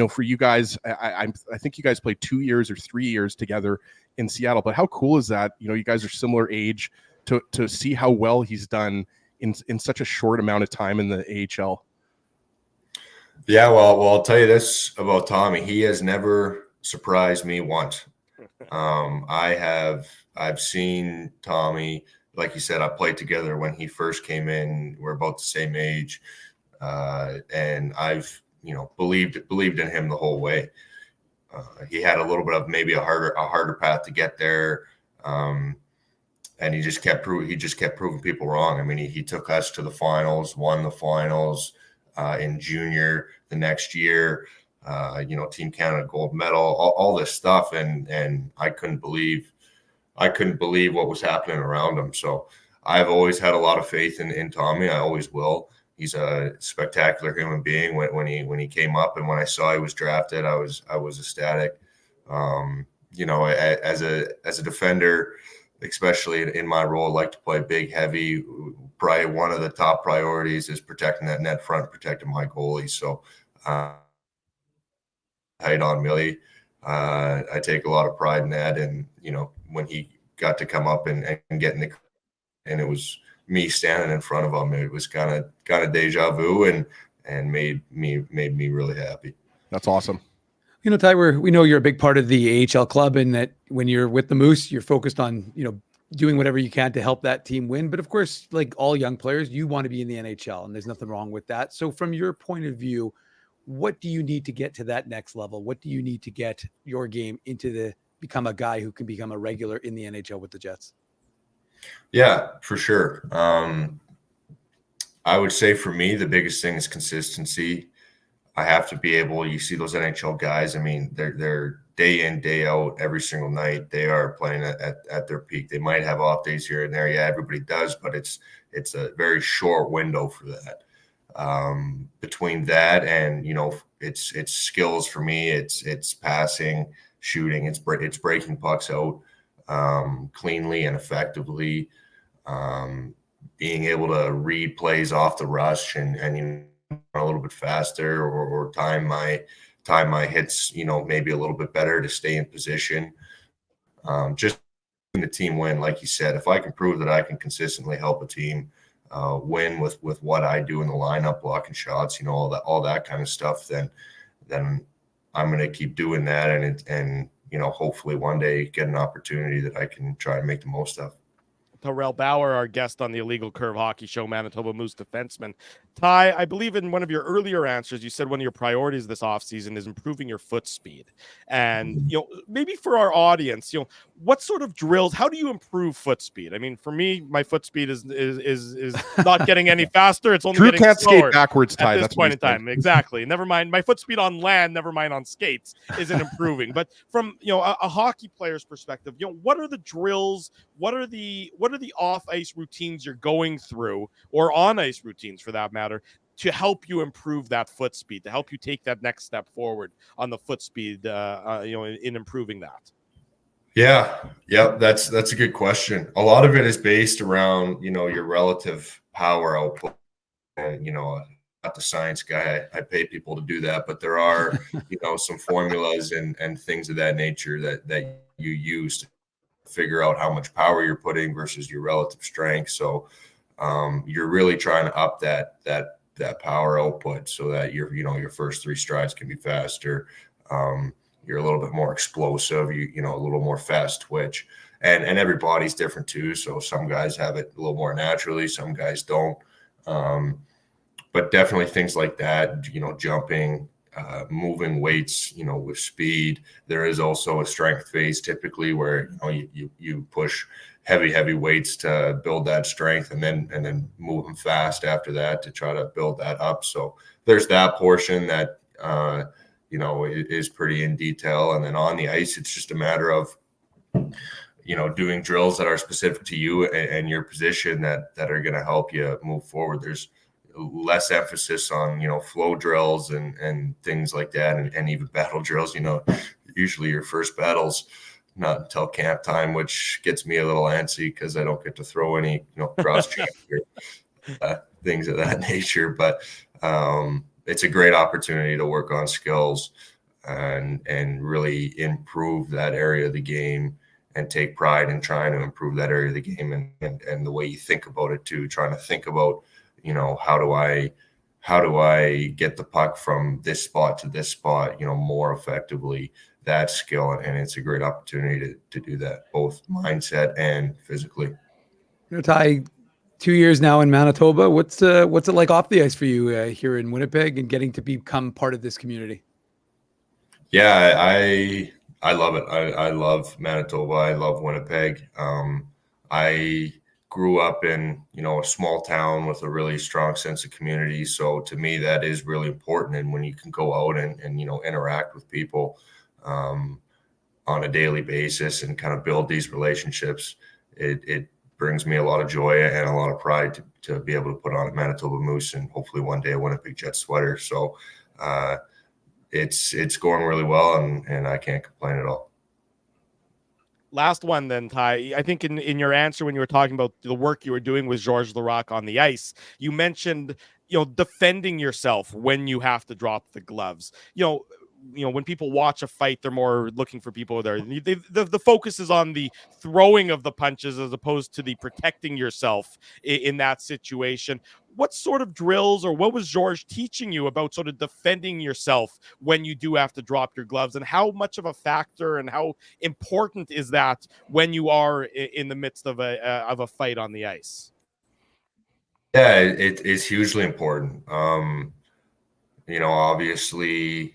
Speaker 4: for you guys? I think you guys played 2 years or 3 years together in Seattle, but how cool is that? You guys are similar age, to see how well he's done in such a short amount of time in the AHL.
Speaker 9: Yeah, well, I'll tell you this about Tommy. He has never surprised me once. I've seen Tommy, like you said, I played together when he first came in. We're about the same age. And I've, believed in him the whole way. He had a little bit of maybe a harder path to get there. And he just kept proving people wrong. I mean, he took us to the finals, won the finals in junior the next year, Team Canada gold medal, all this stuff. And I couldn't believe what was happening around him. So I've always had a lot of faith in Tommy. I always will. He's a spectacular human being. When he came up, and when I saw he was drafted, I was ecstatic. As a defender, especially in my role, I like to play big, heavy. Probably one of the top priorities is protecting that net front, protecting my goalie. So tight on Millie. I take a lot of pride in that. And, when he got to come up and get in the, and it was me standing in front of him, it was kind of deja vu, and made me really happy.
Speaker 4: That's awesome.
Speaker 3: Ty, we know you're a big part of the AHL club, and that when you're with the Moose, you're focused on, doing whatever you can to help that team win. But of course, like all young players, you want to be in the NHL, and there's nothing wrong with that. So from your point of view, what do you need to get to that next level? What do you need to get your game become a guy who can become a regular in the NHL with the Jets?
Speaker 9: Yeah, for sure. I would say for me, the biggest thing is consistency. I have to be able, you see those NHL guys, I mean, they're day in, day out, every single night, they are playing at their peak. They might have off days here and there. Yeah, everybody does, but it's a very short window for that. Between that and, it's skills for me. It's passing, shooting, it's breaking pucks out cleanly and effectively, being able to read plays off the rush and a little bit faster or time my hits, maybe a little bit better to stay in position. Just the team win, like you said, if I can prove that I can consistently help a team win with what I do in the lineup, blocking shots, all that kind of stuff, then I'm going to keep doing that. And hopefully one day get an opportunity that I can try and make the most of.
Speaker 2: Tyrell Bower, our guest on the Illegal Curve Hockey Show, Manitoba Moose defenseman. Ty, I believe in one of your earlier answers, you said one of your priorities this offseason is improving your foot speed. And, maybe for our audience, what sort of drills, how do you improve foot speed? I mean, for me, my foot speed is not getting any faster. It's only
Speaker 4: Drew
Speaker 2: getting
Speaker 4: can't
Speaker 2: slower
Speaker 4: skate backwards, Ty.
Speaker 2: at this
Speaker 4: That's
Speaker 2: point in time. Exactly. Never mind. My foot speed on land, never mind on skates, isn't improving. But from, a hockey player's perspective, what are the drills? What are the off-ice routines you're going through, or on-ice routines for that matter, to help you improve that foot speed, to help you take that next step forward on the foot speed, in improving that?
Speaker 9: Yeah, that's a good question. A lot of it is based around, your relative power output. And, not the science guy. I pay people to do that, but there are, some formulas and things of that nature that you use to figure out how much power you're putting versus your relative strength. So you're really trying to up that power output so that your first three strides can be faster. You're a little bit more explosive, a little more fast twitch, and every body's different too. So some guys have it a little more naturally, some guys don't. But definitely things like that, jumping, moving weights, with speed. There is also a strength phase typically where you push heavy weights to build that strength, and then move them fast after that to try to build that up. So there's that portion that is pretty in detail. And then on the ice, it's just a matter of doing drills that are specific to you and your position that are going to help you move forward. There's less emphasis on flow drills and things like that, and even battle drills. Usually your first battle's not until camp time, which gets me a little antsy because I don't get to throw any cross check or things of that nature. But it's a great opportunity to work on skills and really improve that area of the game, and take pride in trying to improve that area of the game and the way you think about it too, trying to think about how do I get the puck from this spot to this spot, more effectively, that skill. And it's a great opportunity to do that, both mindset and physically.
Speaker 3: Ty, 2 years now in Manitoba. What's it like off the ice for you here in Winnipeg and getting to become part of this community?
Speaker 9: Yeah, I love it. I love Manitoba. I love Winnipeg. I grew up in, a small town with a really strong sense of community. So to me, that is really important. And when you can go out and interact with people on a daily basis and kind of build these relationships, it brings me a lot of joy and a lot of pride to be able to put on a Manitoba Moose and hopefully one day a Winnipeg Jets sweater. So it's going really well, and I can't complain at all.
Speaker 2: Last one then, Ty. I think in your answer when you were talking about the work you were doing with Georges Laraque on the ice, you mentioned, defending yourself when you have to drop the gloves. When people watch a fight, they're more looking for people there. The focus is on the throwing of the punches as opposed to the protecting yourself in that situation. What sort of drills, or what was Georges teaching you about sort of defending yourself when you do have to drop your gloves, and how much of a factor and how important is that when you are in the midst of a fight on the ice?
Speaker 9: Yeah, it is hugely important. Obviously,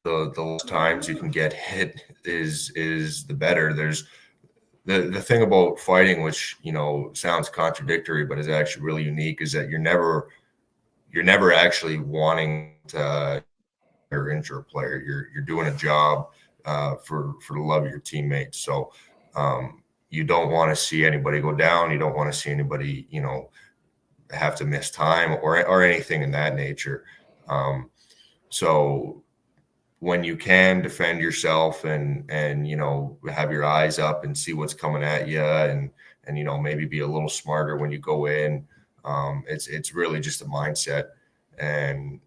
Speaker 9: the less times you can get hit is the better. There's the thing about fighting, which sounds contradictory but is actually really unique, is that you're never actually wanting to injure a player. You're doing a job for the love of your teammates. So you don't want to see anybody go down. You don't want to see anybody, have to miss time or anything in that nature. So when you can defend yourself and have your eyes up and see what's coming at you and maybe be a little smarter when you go in, it's really just a mindset, and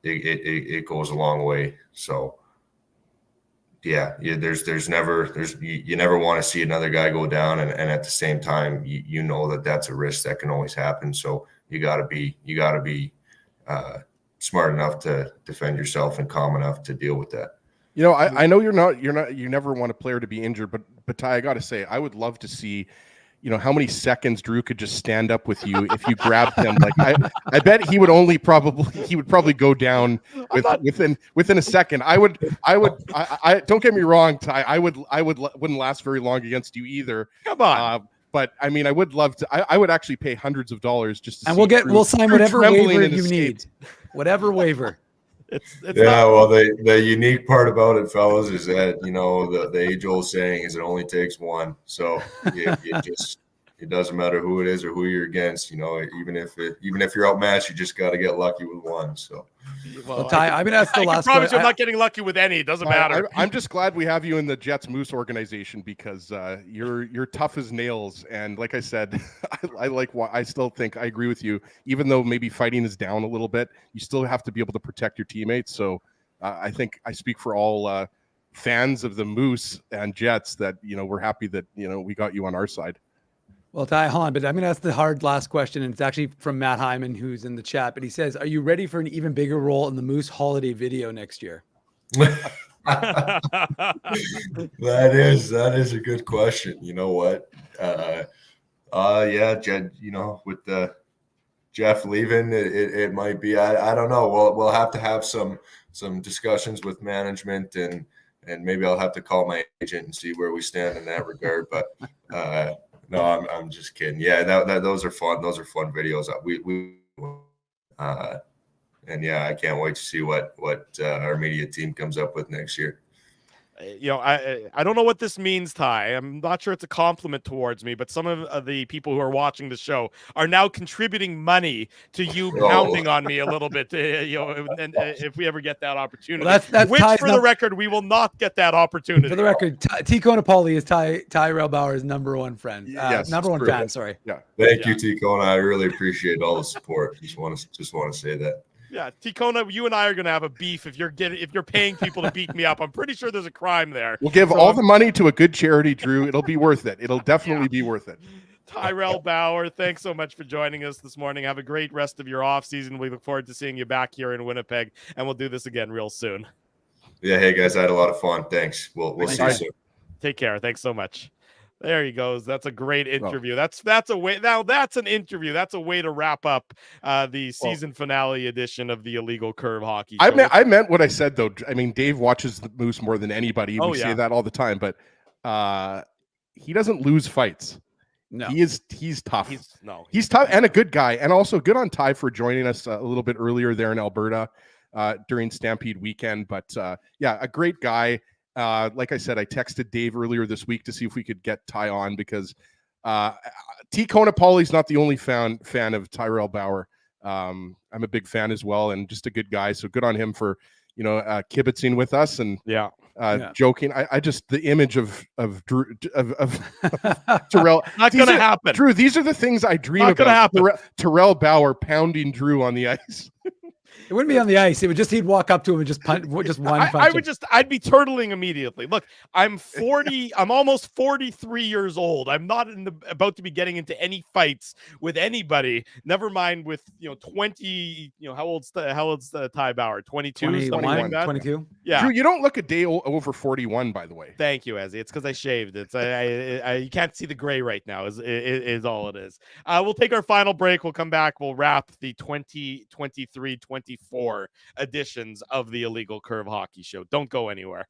Speaker 9: it goes a long way. So you never want to see another guy go down, and at the same time you know that's a risk that can always happen. So you gotta be smart enough to defend yourself and calm enough to deal with that.
Speaker 4: I know you never want a player to be injured, but Ty, I got to say, I would love to see, how many seconds Drew could just stand up with you if you grabbed him. Like I bet he would probably go down within a second. I don't get me wrong, Ty. I wouldn't last very long against you either.
Speaker 2: Come on.
Speaker 4: But I mean, I would love to. I would actually pay hundreds of dollars just to.
Speaker 3: And
Speaker 4: see
Speaker 3: we'll sign whatever waiver you
Speaker 4: escape.
Speaker 3: need, whatever waiver.
Speaker 9: It's well, the unique part about it, fellas, is that the age-old saying is it only takes one. So it doesn't matter who it is or who you're against. Even if you're outmatched, you just got to get lucky with one. So.
Speaker 3: Well, Ty, I'm gonna ask the last.
Speaker 2: I promise you, I'm not getting lucky with any. It doesn't matter.
Speaker 4: I'm just glad we have you in the Jets Moose organization because you're tough as nails. And like I said, I still think I agree with you. Even though maybe fighting is down a little bit, you still have to be able to protect your teammates. So I think I speak for all fans of the Moose and Jets that we're happy that we got you on our side.
Speaker 3: Well, Ty, hold on, but I'm going to ask the hard last question, and it's actually from Matt Hyman, who's in the chat. But he says, "Are you ready for an even bigger role in the Moose holiday video next year?"
Speaker 9: That is a good question. You know what? Jed. With the Jeff leaving, it might be. I don't know. We'll have to have some discussions with management, and maybe I'll have to call my agent and see where we stand in that regard. But. No, I'm just kidding. Yeah, those are fun. Those are fun videos. I can't wait to see what our media team comes up with next year.
Speaker 2: I don't know what this means, Ty. I'm not sure it's a compliment towards me, but some of the people who are watching the show are now contributing money to you pounding on me a little bit. And if we ever get that opportunity,
Speaker 3: well, that's
Speaker 2: which for the record, we will not get that opportunity.
Speaker 3: For the record, T. Conapoli is Tyrell Bower's number one friend,
Speaker 4: yes,
Speaker 3: number one fan. Sorry.
Speaker 4: Yeah.
Speaker 9: Thank you, T. Cona. I really appreciate all the support. Just want to say that.
Speaker 2: Yeah, Ticona, you and I are going to have a beef if you're paying people to beat me up. I'm pretty sure there's a crime there.
Speaker 4: We'll give all the money to a good charity, Drew. It'll be worth it. It'll definitely be worth it.
Speaker 2: Tyrell Bower, thanks so much for joining us this morning. Have a great rest of your off season. We look forward to seeing you back here in Winnipeg, and we'll do this again real soon.
Speaker 9: Yeah, hey guys, I had a lot of fun. Thanks. We'll see you soon.
Speaker 2: Take care. Thanks so much. There he goes. That's a great interview. That's a way. Now that's an interview. That's a way to wrap up the season finale edition of the Illegal Curve Hockey Show.
Speaker 4: I meant what I said though. I mean, Dave watches the Moose more than anybody. We say that all the time, but he doesn't lose fights.
Speaker 3: No,
Speaker 4: he's tough. He's tough and a good guy, and also good on Ty for joining us a little bit earlier there in Alberta during Stampede weekend. But a great guy. Like I said, I texted Dave earlier this week to see if we could get Ty on because T. Conapoli's not the only fan of Tyrell Bower. I'm a big fan as well, and just a good guy. So good on him for kibitzing with us and joking. I just the image of Drew of Tyrell.
Speaker 2: Not going to happen.
Speaker 4: Drew, these are the things I dream about. Tyrell Bower pounding Drew on the ice.
Speaker 3: It wouldn't be on the ice. It would just he'd walk up to him and just punch, just one punch.
Speaker 2: I'd be turtling immediately. Look, I'm 40. I'm almost 43 years old. I'm not about to be getting into any fights with anybody. Never mind with 20. How old's Ty Bower? 22,
Speaker 3: 21, 22.
Speaker 2: Yeah,
Speaker 4: Drew, you don't look a day over 41, by the way.
Speaker 2: Thank you, Ezzy. It's because I shaved. It's you can't see the gray right now. Is all it is. We'll take our final break. We'll come back. We'll wrap the 2023-24 editions of the Illegal Curve Hockey Show. Don't go anywhere.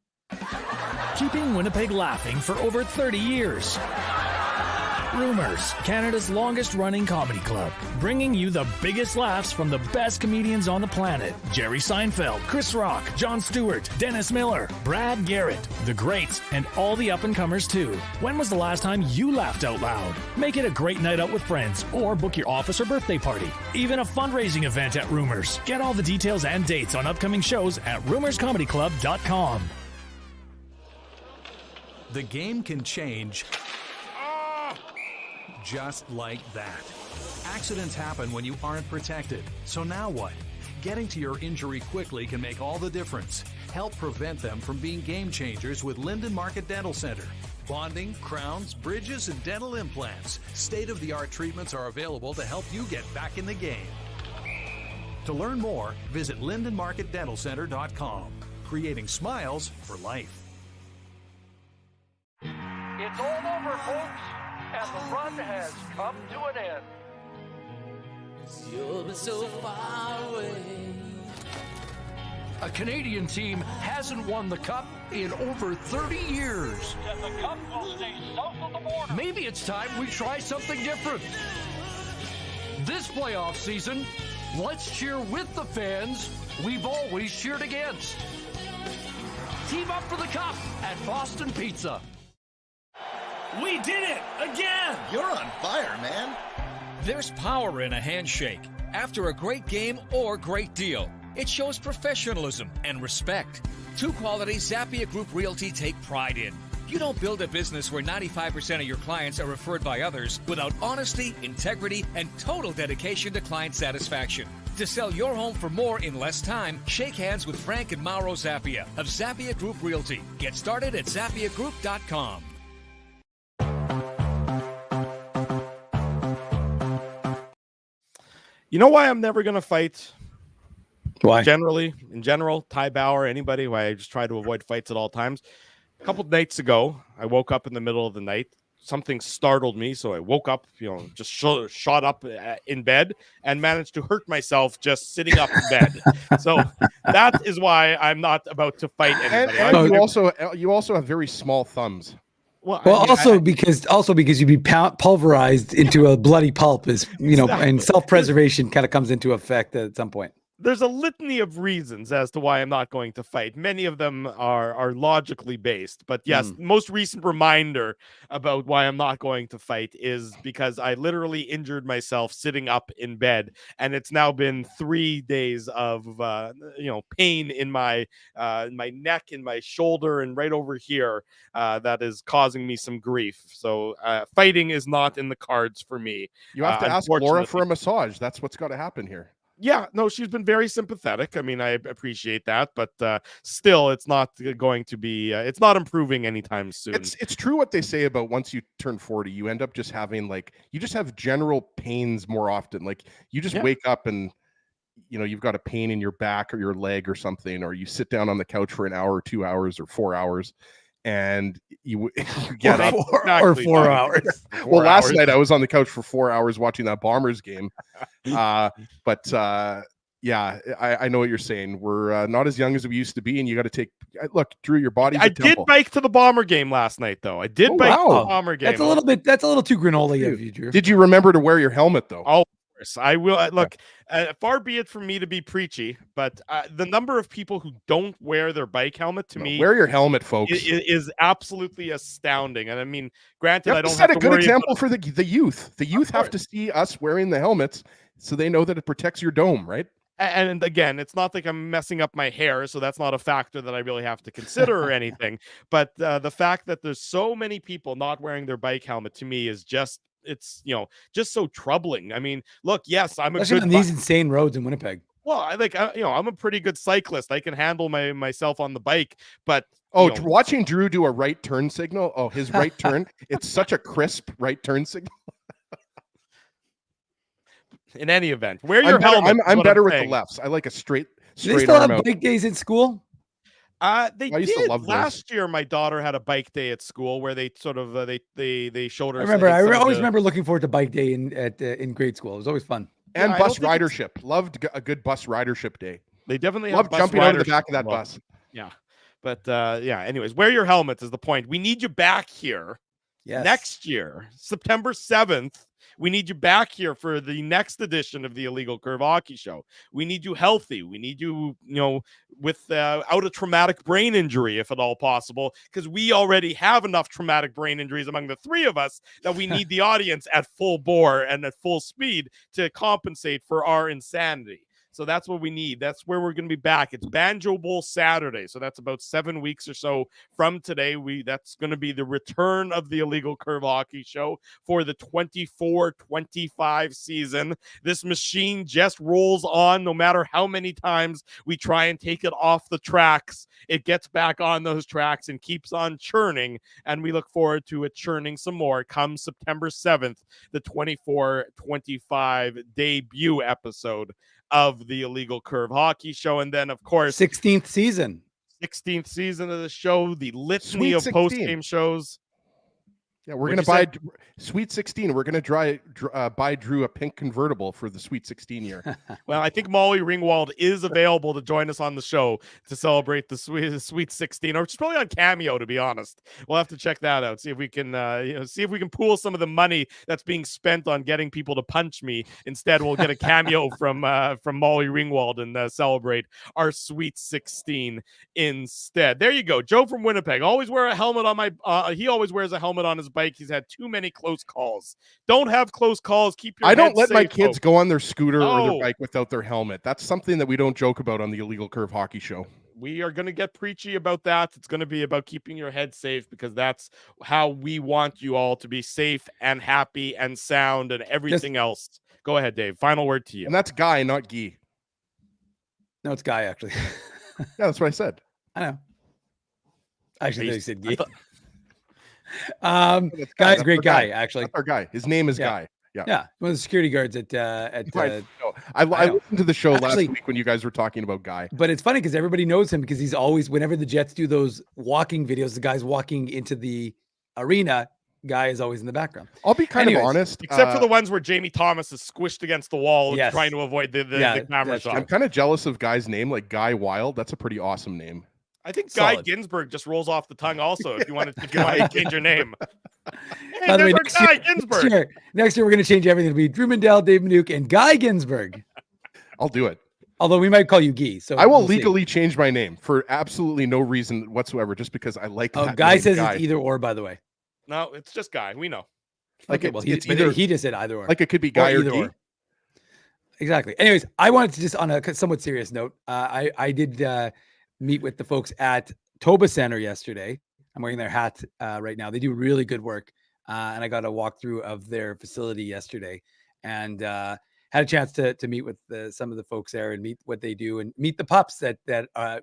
Speaker 5: Keeping Winnipeg laughing for over 30 years. Rumors, Canada's longest running comedy club, bringing you the biggest laughs from the best comedians on the planet. Jerry Seinfeld, Chris Rock, Jon Stewart, Dennis Miller, Brad Garrett, the greats, and all the up-and-comers too. When was the last time you laughed out loud? Make it a great night out with friends or book your office or birthday party. Even a fundraising event at Rumors. Get all the details and dates on upcoming shows at rumorscomedyclub.com.
Speaker 6: The game can change just like that. Accidents happen when you aren't protected. So now what? Getting to your injury quickly can make all the difference. Help prevent them from being game changers with Linden Market Dental Center. Bonding, crowns, bridges, and dental implants. State-of-the-art treatments are available to help you get back in the game. To learn more, visit lindenmarketdentalcenter.com. Creating smiles for life.
Speaker 7: It's all over, folks, and the run has come to an end.
Speaker 8: You'll be so far away.
Speaker 7: A Canadian team hasn't won the Cup in over 30 years. And the Cup will stay south of the border. Maybe it's time we try something different. This playoff season, let's cheer with the fans we've always cheered against. Team up for the Cup at Boston Pizza.
Speaker 5: We did it again!
Speaker 12: You're on fire, man.
Speaker 10: There's power in a handshake. After a great game or great deal, it shows professionalism and respect. Two qualities Zappia Group Realty take pride in. You don't build a business where 95% of your clients are referred by others without honesty, integrity, and total dedication to client satisfaction. To sell your home for more in less time, shake hands with Frank and Mauro Zappia of Zappia Group Realty. Get started at zappiagroup.com.
Speaker 2: You know why I'm never going to fight?
Speaker 3: Why?
Speaker 2: In general, Ty Bower, anybody, why I just try to avoid fights at all times. A couple of nights ago, I woke up in the middle of the night. Something startled me, so I woke up, just shot up in bed and managed to hurt myself just sitting up in bed. So that is why I'm not about to fight anybody.
Speaker 4: And you also have very small thumbs.
Speaker 2: Well,
Speaker 3: because you'd be pulverized into a bloody pulp, and self-preservation kind of comes into effect at some point.
Speaker 2: There's a litany of reasons as to why I'm not going to fight. Many of them are logically based, but yes, most recent reminder about why I'm not going to fight is because I literally injured myself sitting up in bed, and it's now been 3 days of pain in my neck, in my shoulder, and right over here that is causing me some grief. So fighting is not in the cards for me.
Speaker 4: You have to ask Laura for a massage. That's what's got to happen here.
Speaker 2: Yeah, no, she's been very sympathetic. I mean, I appreciate that, but still, it's not going to be. It's not improving anytime soon.
Speaker 4: It's true what they say about once you turn 40, you end up just having you just have general pains more often. Like you just wake up and you've got a pain in your back or your leg or something, or you sit down on the couch for an hour or 2 hours or 4 hours. And you get up
Speaker 3: or 4 hours.
Speaker 4: Last night I was on the couch for 4 hours watching that Bombers game. I know what you're saying. We're not as young as we used to be, and you got to look, Drew, your body's a temple.
Speaker 2: Did bike to the Bomber game last night, though. I did bike to the Bomber game.
Speaker 3: That's a little too granola of you, Drew.
Speaker 4: Did you remember to wear your helmet, though?
Speaker 2: Oh, I will. Look, far be it from me to be preachy, but the number of people who don't wear their bike helmet me,
Speaker 4: wear your helmet, folks,
Speaker 2: is absolutely astounding. And I mean, granted,
Speaker 4: I don't set a good example for the youth. The youth have to see us wearing the helmets so they know that it protects your dome, right?
Speaker 2: And again, it's not like I'm messing up my hair, so that's not a factor that I really have to consider or anything. But the fact that there's so many people not wearing their bike helmet to me is just. It's just so troubling. I mean, look, yes, I'm
Speaker 3: especially on these insane roads in Winnipeg.
Speaker 2: Well, I'm a pretty good cyclist. I can handle myself on the bike, but
Speaker 4: watching Drew do a right turn signal. Oh, his right turn! It's such a crisp right turn signal.
Speaker 2: In any event, wear your helmet.
Speaker 4: I'm better with the lefts. I like a straight.
Speaker 3: Do they still have bike days in school?
Speaker 2: They did last year. My daughter had a bike day at school where they sort of they showed her.
Speaker 3: I always remember looking forward to bike day in grade school. It was always fun.
Speaker 4: And bus ridership. Loved a good bus ridership day.
Speaker 2: They definitely
Speaker 4: loved jumping out of the back of that bus.
Speaker 2: Yeah, but anyways, wear your helmet is the point. We need you back here.
Speaker 3: Yes.
Speaker 2: Next year, September 7th, we need you back here for the next edition of the Illegal Curve Hockey Show. We need you healthy. We need you, without a traumatic brain injury, if at all possible, because we already have enough traumatic brain injuries among the three of us that we need the audience at full bore and at full speed to compensate for our insanity. So that's what we need. That's where we're going to be back. It's Banjo Bowl Saturday. So that's about 7 weeks or so from today. That's going to be the return of the Illegal Curve Hockey Show for the 24-25 season. This machine just rolls on no matter how many times we try and take it off the tracks. It gets back on those tracks and keeps on churning. And we look forward to it churning some more come September 7th, the 24-25 debut episode of the Illegal Curve Hockey Show. And then, of course,
Speaker 3: 16th season
Speaker 2: of the show, the litany of post-game shows.
Speaker 4: Yeah, we're going to buy Sweet 16. We're going to buy Drew a pink convertible for the Sweet 16 year.
Speaker 2: Well, I think Molly Ringwald is available to join us on the show to celebrate the Sweet 16, or it's probably on Cameo, to be honest. We'll have to check that out. See if we can, pool some of the money that's being spent on getting people to punch me. Instead, we'll get a cameo from Molly Ringwald and celebrate our Sweet 16 instead. There you go. Joe from Winnipeg. Always wear a helmet on he always wears a helmet on his bike. He's had too many close calls. Don't have close calls. Keep your
Speaker 4: I don't
Speaker 2: head
Speaker 4: let
Speaker 2: safe,
Speaker 4: my kids
Speaker 2: folks.
Speaker 4: go on their scooter or their bike without their helmet. That's something that we don't joke about on the Illegal Curve Hockey Show.
Speaker 2: We are going to get preachy about that. It's going to be about keeping your head safe, because that's how we want you all to be safe and happy and sound and everything else. Go ahead, Dave. Final word to you.
Speaker 4: And that's Guy, not Guy.
Speaker 3: No, it's Guy, actually.
Speaker 4: Yeah, that's what I said.
Speaker 3: I know. Actually, they said Guy.
Speaker 4: Guy's
Speaker 3: Guy's a great guy, actually.
Speaker 4: That's our guy. His name is Guy.
Speaker 3: Yeah. One of the security guards at
Speaker 4: I listened to the show last week when you guys were talking about Guy.
Speaker 3: But it's funny because everybody knows him because he's always, whenever the Jets do those walking videos, the guys walking into the arena, Guy is always in the background.
Speaker 4: I'll be kind of honest.
Speaker 2: Except for the ones where Jamie Thomas is squished against the wall trying to avoid the camera shot.
Speaker 4: I'm kind of jealous of Guy's name, like Guy Wild. That's a pretty awesome name.
Speaker 2: I think Guy Ginsburg just rolls off the tongue also, if you want to change your name. Hey,
Speaker 3: By the way,
Speaker 2: Guy Ginsburg.
Speaker 3: Next year, we're going to change everything to be Drew Mandel, Dave Minuk, and Guy Ginsburg.
Speaker 4: I'll do it.
Speaker 3: Although we might call you Guy. So
Speaker 4: I will legally change my name for absolutely no reason whatsoever, just because I like that
Speaker 3: Guy
Speaker 4: name,
Speaker 3: says
Speaker 4: Guy.
Speaker 3: it's either or, by the way.
Speaker 2: No, it's just Guy. We know.
Speaker 4: Like
Speaker 3: okay, well, he just said either or.
Speaker 4: Like it could be Guy or
Speaker 3: either
Speaker 4: Guy.
Speaker 3: or. Exactly. Anyways, I wanted to just, on a somewhat serious note, I did meet with the folks at Toba Center yesterday. I'm wearing their hat right now. They do really good work. And I got a walkthrough of their facility yesterday, and had a chance to meet with some of the folks there and meet what they do and meet the pups that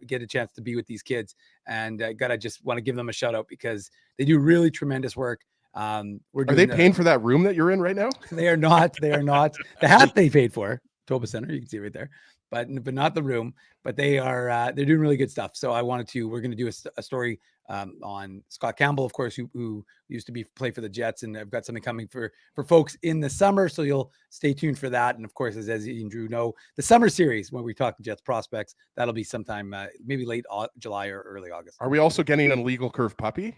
Speaker 3: get a chance to be with these kids. And I just want to give them a shout out because they do really tremendous work. Are
Speaker 4: they paying for that room that you're in right now?
Speaker 3: They are not. They are not. The hat they paid for, Toba Center, you can see right there, but not the room. But they are they're doing really good stuff. So we're going to do a story on Scott Campbell, of course, who used to play for the Jets, and I've got something coming for folks in the summer. So you'll stay tuned for that. And of course, as Ian and Drew know, the summer series when we talk Jets prospects, that'll be sometime maybe late July or early August.
Speaker 4: Are we also getting an Illegal Curve puppy?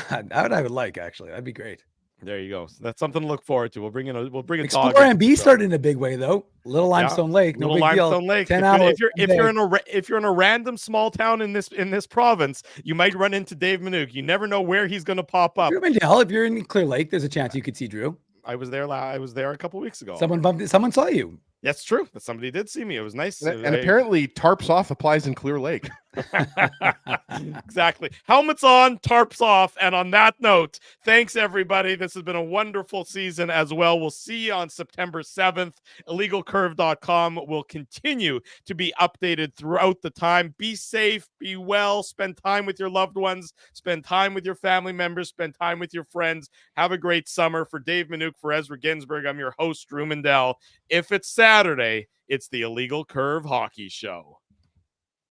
Speaker 3: That I would like, actually. That'd be great.
Speaker 2: There you go. So that's something to look forward to. We'll bring a
Speaker 3: Explore
Speaker 2: dog.
Speaker 3: MB started in a big way though. Little Limestone Lake, no big
Speaker 2: Limestone
Speaker 3: deal.
Speaker 2: Lake.
Speaker 3: 10 hours.
Speaker 2: If you're in a random small town in this province, you might run into Dave Minuk. You never know where he's going to pop up.
Speaker 3: If you're in Clear Lake, there's a chance you could see Drew.
Speaker 2: I was there a couple weeks ago.
Speaker 3: Someone saw you.
Speaker 2: That's true. But somebody did see me. It was nice.
Speaker 4: And apparently tarps off applies in Clear Lake.
Speaker 2: Exactly. Helmets on, tarps off. And on that note, thanks everybody. This has been a wonderful season as well. We'll see you on September 7th. IllegalCurve.com will continue to be updated throughout the time. Be safe, be well, spend time with your loved ones, spend time with your family members, spend time with your friends. Have a great summer. For Dave Minuk, for Ezra Ginsburg, I'm your host, Drew Mandel. If it's Saturday, it's the Illegal Curve Hockey Show.